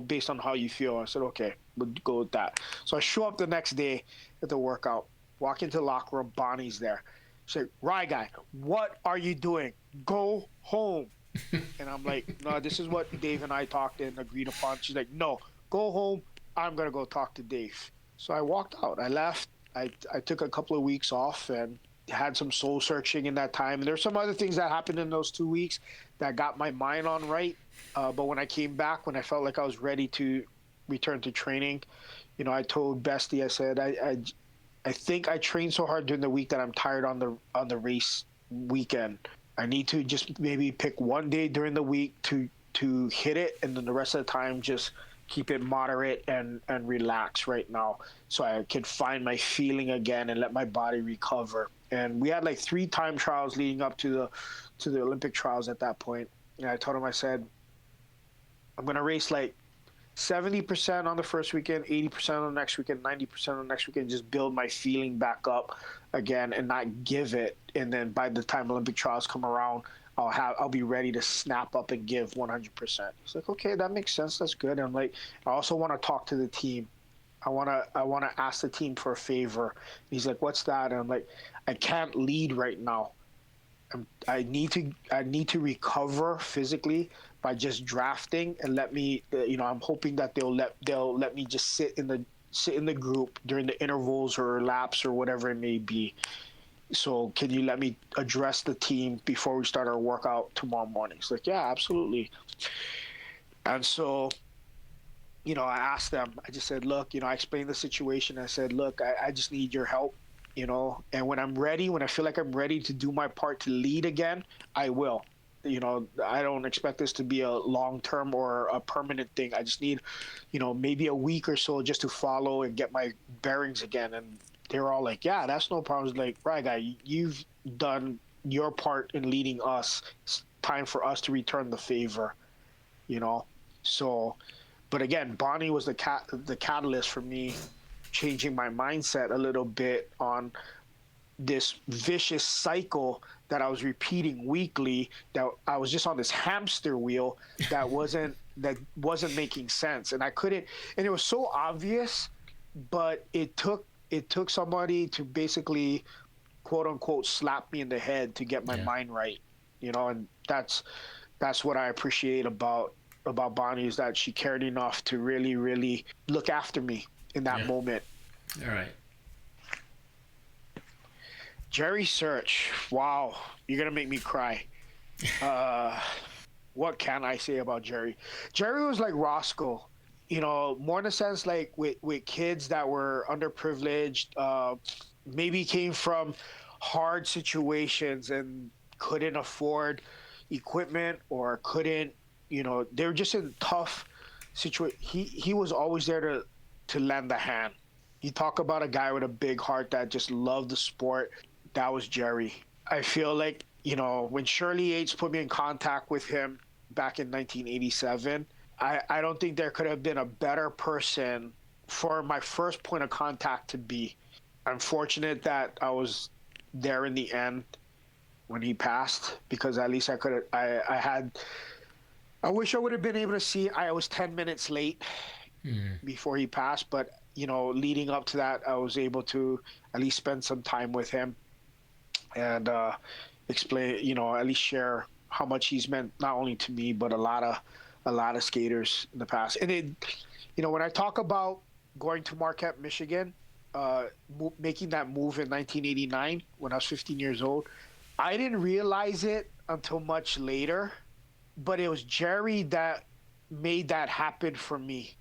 based on how you feel. I said, okay, we'll go with that. So I show up the next day at the workout, walk into the locker room, Bonnie's there. She's like, right, guy, what are you doing? Go home. And I'm like, no, this is what Dave and I talked and agreed upon. She's like, no, go home. I'm going to go talk to Dave. So I walked out. I left. I took a couple of weeks off, and had some soul searching in that time. And there's some other things that happened in those 2 weeks that got my mind on right. But when I came back, when I felt like I was ready to return to training, I told Bestie, I said, I think I trained so hard during the week that I'm tired on the race weekend. I need to just maybe pick one day during the week to hit it, and then the rest of the time just keep it moderate and relax right now, so I could find my feeling again and let my body recover. And we had like 3 time trials leading up to the Olympic trials at that point. And I told him, I said, I'm gonna race like 70% on the first weekend, 80% on the next weekend, 90% on the next weekend, just build my feeling back up again and not give it. And then by the time Olympic trials come around, I'll be ready to snap up and give 100%. He's like, okay, that makes sense. That's good. And I'm like, I also want to talk to the team. I want to ask the team for a favor. And he's like, what's that? And I'm like, I can't lead right now. I need to recover physically by just drafting, and let me, I'm hoping that they'll let me just sit in the group during the intervals or laps or whatever it may be. So can you let me address the team before we start our workout tomorrow morning? It's like, yeah, absolutely. And so, I asked them, I just said, look, I explained the situation. I said, look, I just need your help, and when I feel like I'm ready to do my part to lead again, I will. I don't expect this to be a long-term or a permanent thing. I just need, maybe a week or so just to follow and get my bearings again. And they were all like, yeah, that's no problem. It's like, right, guy, you've done your part in leading us. It's time for us to return the favor, So, but again, Bonnie was the catalyst for me changing my mindset a little bit on this vicious cycle that I was repeating weekly, that I was just on this hamster wheel that wasn't making sense. And I couldn't, and it was so obvious, but it took somebody to basically, quote unquote, slap me in the head to get my mind right, and that's what I appreciate about Bonnie, is that she cared enough to really, really look after me in that moment. All right. Jerry Search. Wow. You're going to make me cry. What can I say about Jerry? Jerry was like Roscoe, more in a sense, like with kids that were underprivileged, maybe came from hard situations and couldn't afford equipment or couldn't, they were just in tough situation. He was always there to lend a hand. You talk about a guy with a big heart that just loved the sport. That was Jerry. I feel like, when Shirley Yates put me in contact with him back in 1987, I don't think there could have been a better person for my first point of contact to be. I'm fortunate that I was there in the end when he passed, because at least I wish I would have been able to see. I was 10 minutes late before he passed, but leading up to that, I was able to at least spend some time with him and explain, at least share how much he's meant not only to me but a lot of skaters in the past. And it, when I talk about going to Marquette, Michigan, making that move in 1989 when I was 15 years old, I didn't realize it until much later, but it was Jerry that made that happen for me,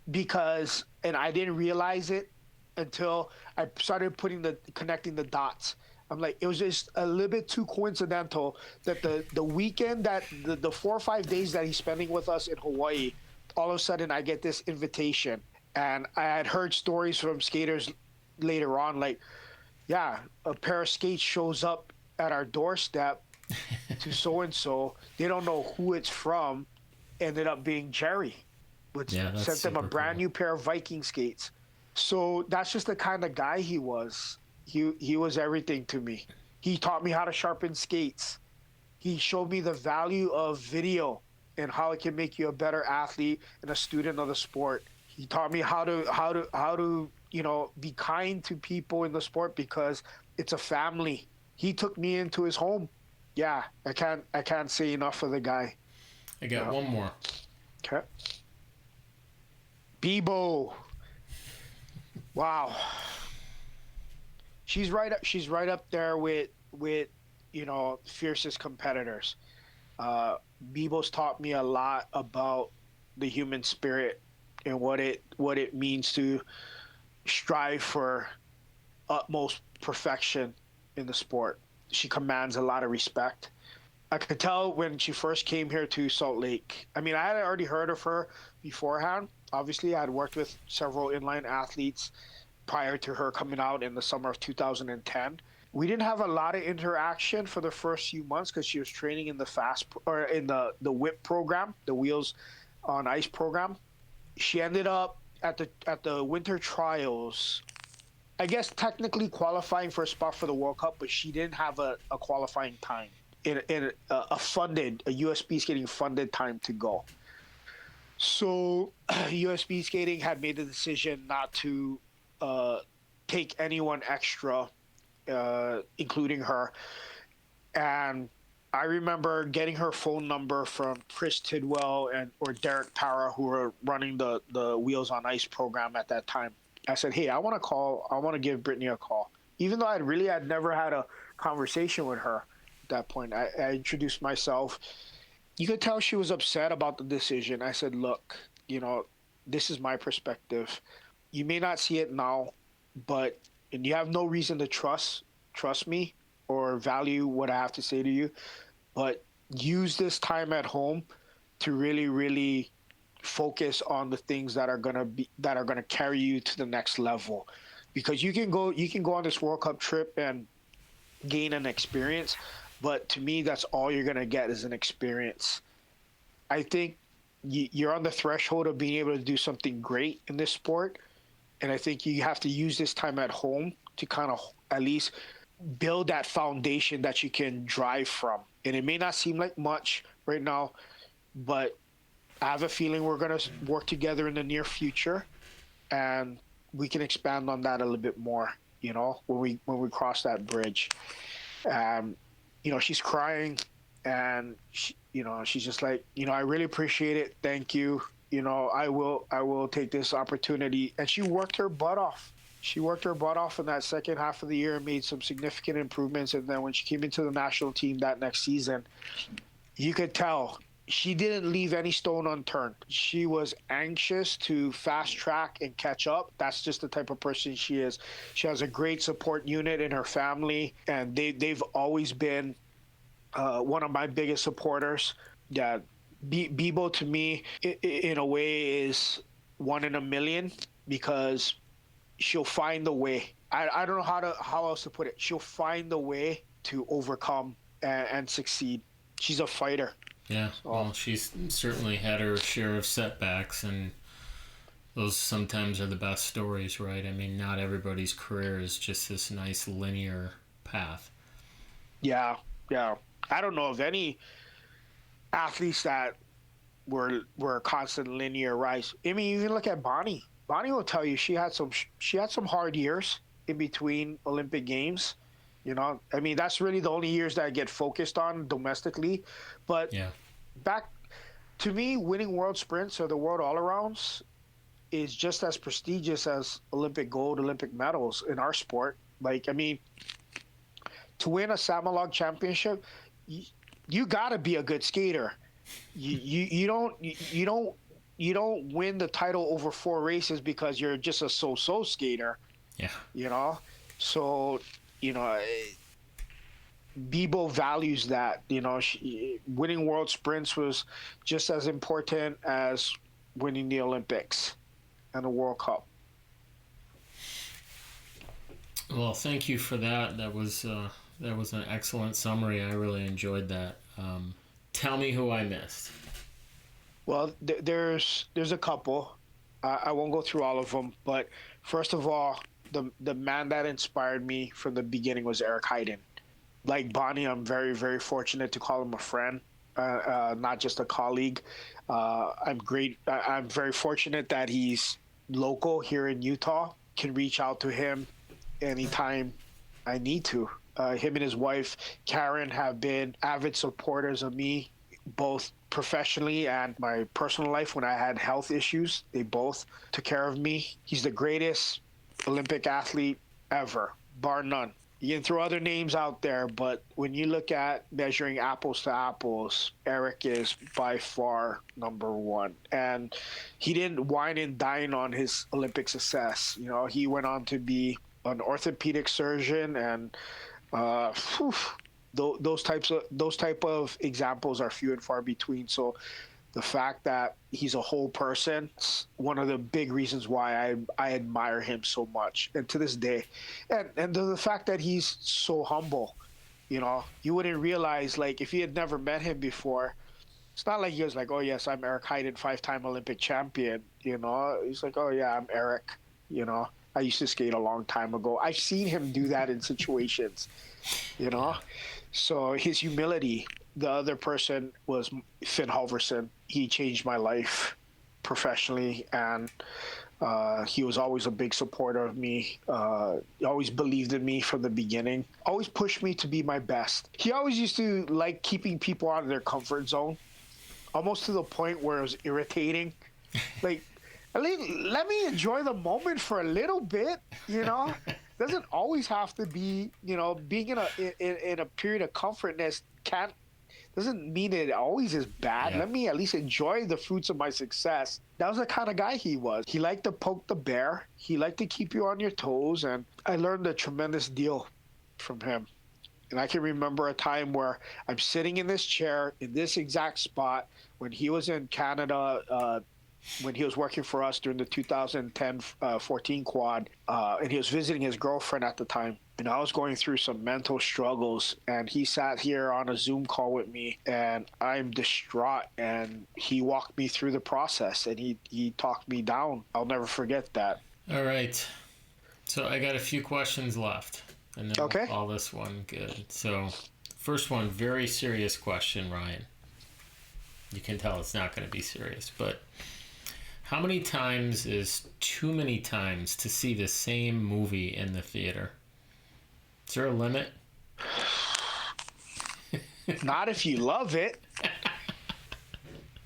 and I didn't realize it until I started connecting the dots. I'm like, it was just a little bit too coincidental that the weekend, that the 4 or 5 days that he's spending with us in Hawaii, all of a sudden I get this invitation. And I had heard stories from skaters later on, like, yeah, a pair of skates shows up at our doorstep to so-and-so. They don't know who it's from. Ended up being Jerry, which sent them a brand new pair of Viking skates. So that's just the kind of guy he was. He was everything to me. He taught me how to sharpen skates. He showed me the value of video and how it can make you a better athlete and a student of the sport. He taught me how to be kind to people in the sport, because it's a family. He took me into his home. Yeah, I can't say enough of the guy. I got one more. Okay. Bebo. Wow. She's right up there with with, fiercest competitors. Uh, Bebo's taught me a lot about the human spirit and what it means to strive for utmost perfection in the sport. She commands a lot of respect. I could tell when she first came here to Salt Lake. I mean, I had already heard of her beforehand. Obviously, I had worked with several inline athletes prior to her coming out in the summer of 2010. We didn't have a lot of interaction for the first few months because she was training in the or in the whip program, the wheels on ice program. She ended up at the winter trials, I guess technically qualifying for a spot for the World Cup, but she didn't have a qualifying time in a US Speedskating funded time to go. So US Speedskating had made the decision not to uh, take anyone extra, including her. And I remember getting her phone number from Chris Tidwell or Derek Para, who were running the Wheels on Ice program at that time. I said, "Hey, I want to call. I want to give Brittany a call." Even though I'd never had a conversation with her at that point. I introduced myself. You could tell she was upset about the decision. I said, "Look, this is my perspective. You may not see it now, but and you have no reason to trust me or value what I have to say to you, but use this time at home to really, really focus on the things that are gonna carry you to the next level, because you can go on this World Cup trip and gain an experience, but to me, that's all you're gonna get is an experience. I think you're on the threshold of being able to do something great in this sport, and I think you have to use this time at home to kind of at least build that foundation that you can drive from. And it may not seem like much right now, but I have a feeling we're going to work together in the near future, and we can expand on that a little bit more, when we cross that bridge. Um, she's crying, and she's just like, I really appreciate it. Thank you. I will take this opportunity. And she worked her butt off. She worked her butt off in that second half of the year and made some significant improvements. And then when she came into the national team that next season, you could tell she didn't leave any stone unturned. She was anxious to fast track and catch up. That's just the type of person she is. She has a great support unit in her family, and they've always been one of my biggest supporters. Yeah, Bebo to me, in a way, is one in a million, because she'll find the way. I don't know how else to put it. She'll find the way to overcome and succeed. She's a fighter. Yeah, well, she's certainly had her share of setbacks, and those sometimes are the best stories, right? I mean, not everybody's career is just this nice linear path. Yeah, yeah. I don't know of any athletes that were constant linear rise. I mean, you can look at Bonnie. Bonnie will tell you she had some hard years in between Olympic Games. I mean, that's really the only years that I get focused on domestically. But Yeah. back to me, winning world sprints or the world all arounds is just as prestigious as Olympic gold, Olympic medals in our sport. Like, I mean, to win a Samalog championship, you got to be a good skater. You don't win the title over 4 races because you're just a so-so skater. Yeah. So Bebo values that. Winning world sprints was just as important as winning the Olympics and the World Cup. Well, thank you for that. That was an excellent summary. I really enjoyed that. Tell me who I missed. Well, there's a couple. I won't go through all of them, but first of all, the man that inspired me from the beginning was Eric Hayden. Like Bonnie, I'm very, very fortunate to call him a friend, not just a colleague. I'm very fortunate that he's local here in Utah. Can reach out to him anytime I need to. Him and his wife, Karen, have been avid supporters of me, both professionally and my personal life. When I had health issues, they both took care of me. He's the greatest Olympic athlete ever, bar none. You can throw other names out there, but when you look at measuring apples to apples, Eric is by far number one. And he didn't wine and dine on his Olympic success. You know, he went on to be an orthopedic surgeon, and whew, those type of examples are few and far between. So the fact that he's a whole person, it's one of the big reasons why I admire him so much, and to this day, and the fact that he's so humble. You know, you wouldn't realize, like, if you had never met him before, it's not like he was like, oh yes, I'm Eric Heiden, 5-time Olympic champion. You know, he's like, oh yeah, I'm Eric. You know, I used to skate a long time ago. I've seen him do that in situations. You know, so his humility. The other person was Finn Halverson. He changed my life professionally, and he was always a big supporter of me. He always believed in me from the beginning. Always pushed me to be my best. He always used to like keeping people out of their comfort zone, almost to the point where it was irritating. Like, at least let me enjoy the moment for a little bit, you know? Doesn't always have to be, you know, being in a period of comfortness doesn't mean it always is bad. Yeah. Let me at least enjoy the fruits of my success. That was the kind of guy he was. He liked to poke the bear. He liked to keep you on your toes, and I learned a tremendous deal from him. And I can remember a time where I'm sitting in this chair in this exact spot when he was in Canada, when he was working for us during the 2010-14 quad, and he was visiting his girlfriend at the time. And I was going through some mental struggles, and he sat here on a Zoom call with me, and I'm distraught. And he walked me through the process, and he talked me down. I'll never forget that. All right. So I got a few questions left, and then Okay. we'll call this one good. So first one, very serious question, Ryan. You can tell it's not going to be serious, but how many times is too many times to see the same movie in the theater? Is there a limit? Not if you love it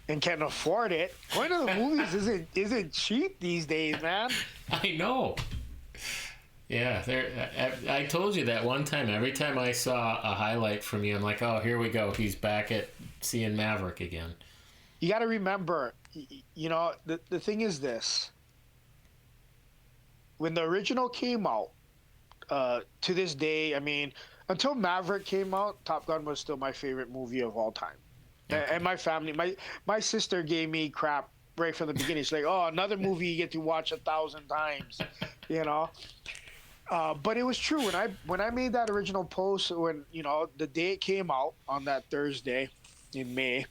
and can afford it. Going to the movies isn't cheap these days, man. I know. Yeah, I told you that one time. Every time I saw a highlight from you, I'm like, oh, here we go. He's back at seeing Maverick again. You got to remember, you know, the thing is this. When the original came out, to this day, I mean, until Maverick came out, Top Gun was still my favorite movie of all time. Okay. And my family, my sister gave me crap right from the beginning. She's like, oh, another movie you get to watch 1,000 times, you know? But it was true. When I made that original post, when, you know, the day it came out on that Thursday in May,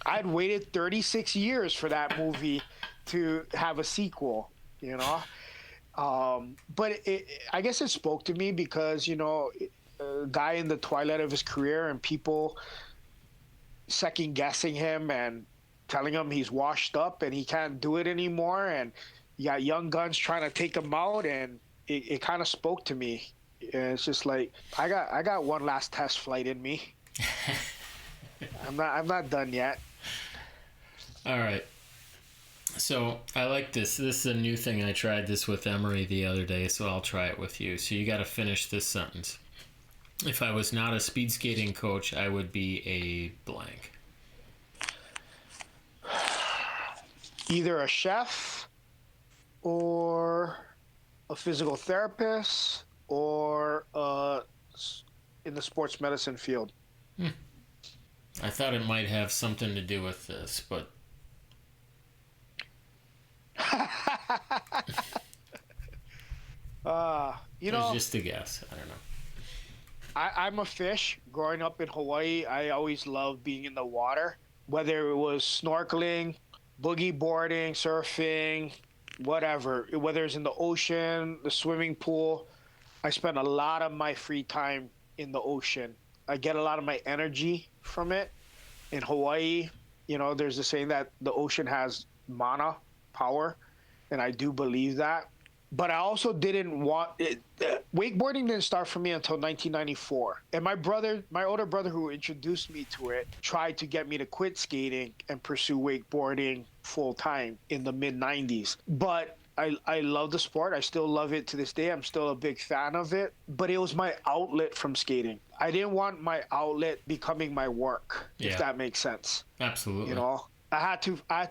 I'd waited 36 years for that movie to have a sequel, you know? But I guess it spoke to me because, you know, a guy in the twilight of his career and people second guessing him and telling him he's washed up and he can't do it anymore. And you got young guns trying to take him out, and it kind of spoke to me. And it's just like, I got one last test flight in me. I'm not done yet. All right. So I like this. This is a new thing. I tried this with Emery the other day, so I'll try it with you. So you got to finish this sentence. If I was not a speed skating coach, I would be a blank. Either a chef or a physical therapist or in the sports medicine field. I thought it might have something to do with this, but you it know, was just a guess. I don't know. I'm a fish. Growing up in Hawaii, I always loved being in the water, whether it was snorkeling, boogie boarding, surfing, whatever. Whether it's in the ocean, the swimming pool, I spend a lot of my free time in the ocean. I get a lot of my energy from it. In Hawaii, you know, there's a saying that the ocean has mana, power, and I do believe that. But I also didn't want it. Wakeboarding didn't start for me until 1994. And my older brother who introduced me to it, tried to get me to quit skating and pursue wakeboarding full time in the mid 90s. But I love the sport. I still love it to this day. I'm still a big fan of it. But it was my outlet from skating. I didn't want my outlet becoming my work, if Yeah, that makes sense. You absolutely. know, I had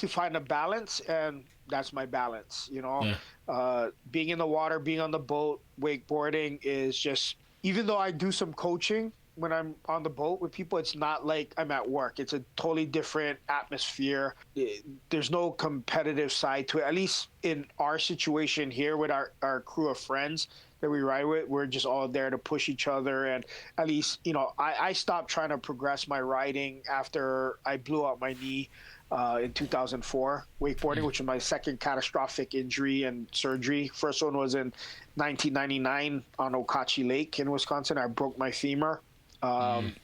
to find a balance, and that's my balance. Yeah. Being in the water, being on the boat, wakeboarding is just, even though I do some coaching when I'm on the boat with people, it's not like I'm at work. It's a totally different atmosphere. There's no competitive side to it. At least in our situation here with our crew of friends that we ride with, we're just all there to push each other. And at least, I stopped trying to progress my riding after I blew out my knee in 2004 wakeboarding, Mm. which was my second catastrophic injury and surgery. First one was in 1999 on Okachi Lake in Wisconsin. I broke my femur Mm. um,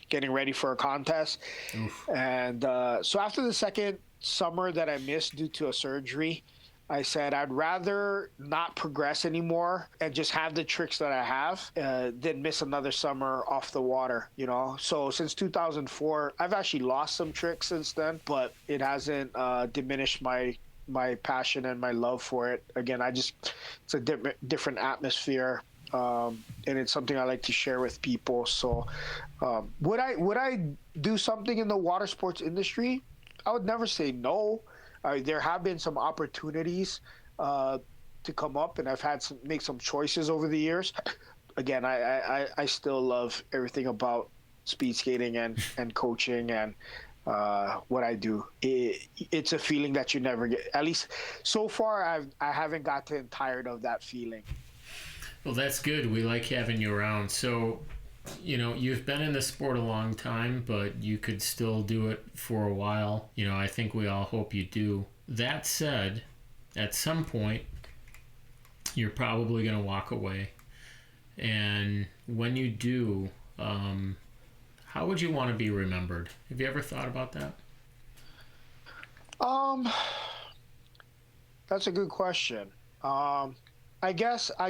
getting ready for a contest. Oof. And so after the second summer that I missed due to a surgery, I said I'd rather not progress anymore and just have the tricks that I have than miss another summer off the water. So since 2004, I've actually lost some tricks since then, but it hasn't diminished my passion and my love for it. Again, it's a different atmosphere. And it's something I like to share with people. So, would I do something in the water sports industry? I would never say no. There have been some opportunities to come up, and I've had to make some choices over the years. Again, I still love everything about speed skating and coaching and what I do. It's a feeling that you never get. At least so far, I haven't gotten tired of that feeling. Well, that's good. We like having you around. So, you've been in the sport a long time, but you could still do it for a while. I think we all hope you do. That said, at some point, you're probably going to walk away. And when you do, how would you want to be remembered? Have you ever thought about that? Um, that's a good question. I guess I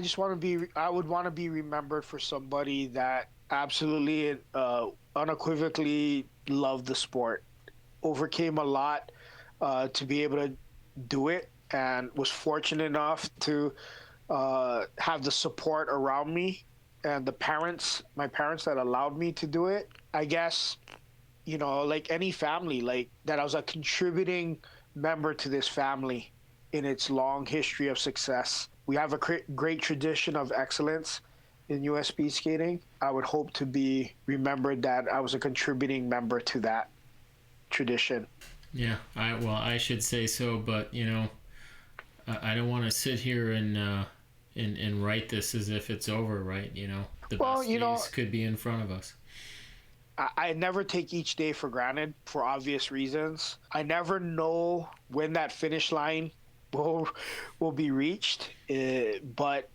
would want to be remembered for somebody that absolutely, unequivocally loved the sport, overcame a lot to be able to do it, and was fortunate enough to have the support around me and my parents that allowed me to do it. I guess, like any family, like that I was a contributing member to this family in its long history of success. We have a great tradition of excellence in US speed skating. I would hope to be remembered that I was a contributing member to that tradition. Yeah, I should say so, but I don't want to sit here and write this as if it's over, right? The Well, best days could be in front of us. I never take each day for granted for obvious reasons. I never know when that finish line will will be reached, but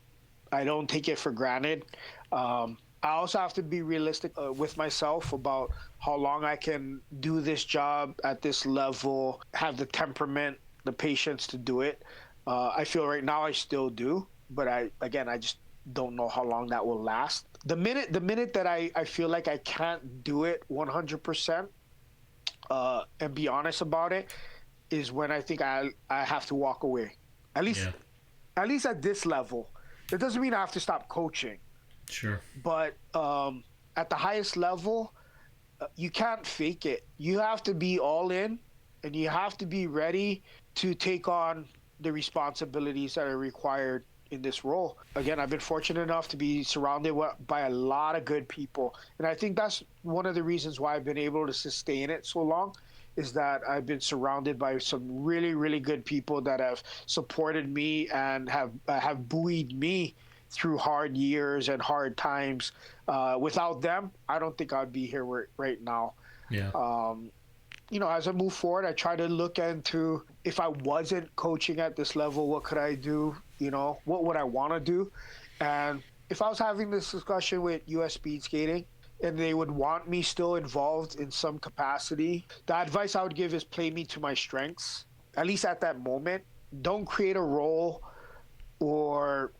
I don't take it for granted. I also have to be realistic with myself about how long I can do this job at this level, have the temperament, the patience to do it. I feel right now I still do, but I just don't know how long that will last. The minute that I feel like I can't do it 100% and be honest about it is when I think I have to walk away. At least Yeah, at least at this level. It doesn't mean I have to stop coaching, sure. but at the highest level, you can't fake it. You have to be all in, and you have to be ready to take on the responsibilities that are required in this role. Again, I've been fortunate enough to be surrounded by a lot of good people, and I think that's one of the reasons why I've been able to sustain it so long. Is that I've been surrounded by some really, really good people that have supported me and have buoyed me through hard years and hard times. Without them, I don't think I'd be here right now. Yeah, As I move forward, I try to look into, if I wasn't coaching at this level, what could I do? What would I want to do? And if I was having this discussion with US Speed Skating and they would want me still involved in some capacity, the advice I would give is play me to my strengths, at least at that moment. Don't create a role or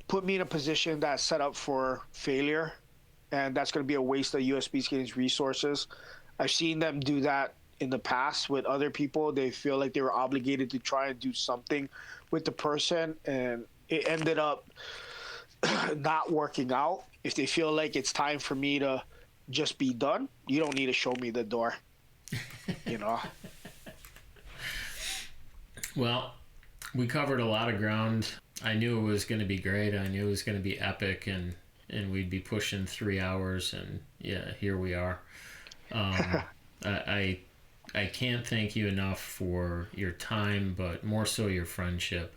put me in a position that's set up for failure, and that's going to be a waste of USB Skating's resources. I've seen them do that in the past with other people. They feel like they were obligated to try and do something with the person, and it ended up not working out. If they feel like it's time for me to just be done, you don't need to show me the door, you know? Well, we covered a lot of ground. I knew it was going to be great. I knew it was going to be epic, and we'd be pushing 3 hours, and yeah, here we are. I I can't thank you enough for your time, but more so your friendship.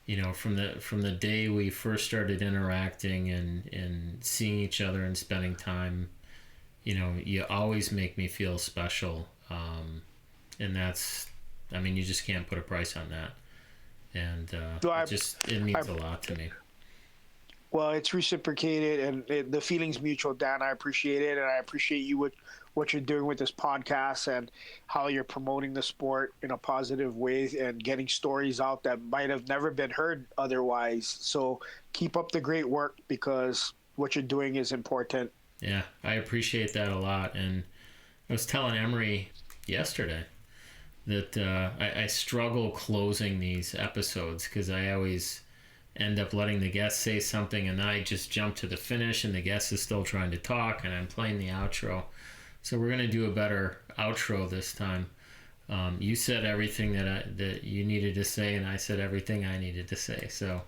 You know, from the day we first started interacting and seeing each other and spending time, you know, you always make me feel special. And that's, I mean, you just can't put a price on that. And So it means a lot to me. well, it's reciprocated, and the feeling's mutual, Dan. I appreciate it, and I appreciate you with what you're doing with this podcast and how you're promoting the sport in a positive way and getting stories out that might have never been heard otherwise. So keep up the great work, because what you're doing is important. Yeah, I appreciate that a lot. And I was telling Emery yesterday that I struggle closing these episodes because I always end up letting the guest say something and I just jump to the finish and the guest is still trying to talk and I'm playing the outro. So we're going to do a better outro this time. You said everything that you needed to say, and I said everything I needed to say. So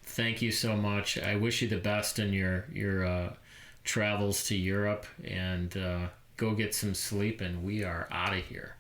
thank you so much. I wish you the best in your travels to Europe, and go get some sleep, and we are out of here.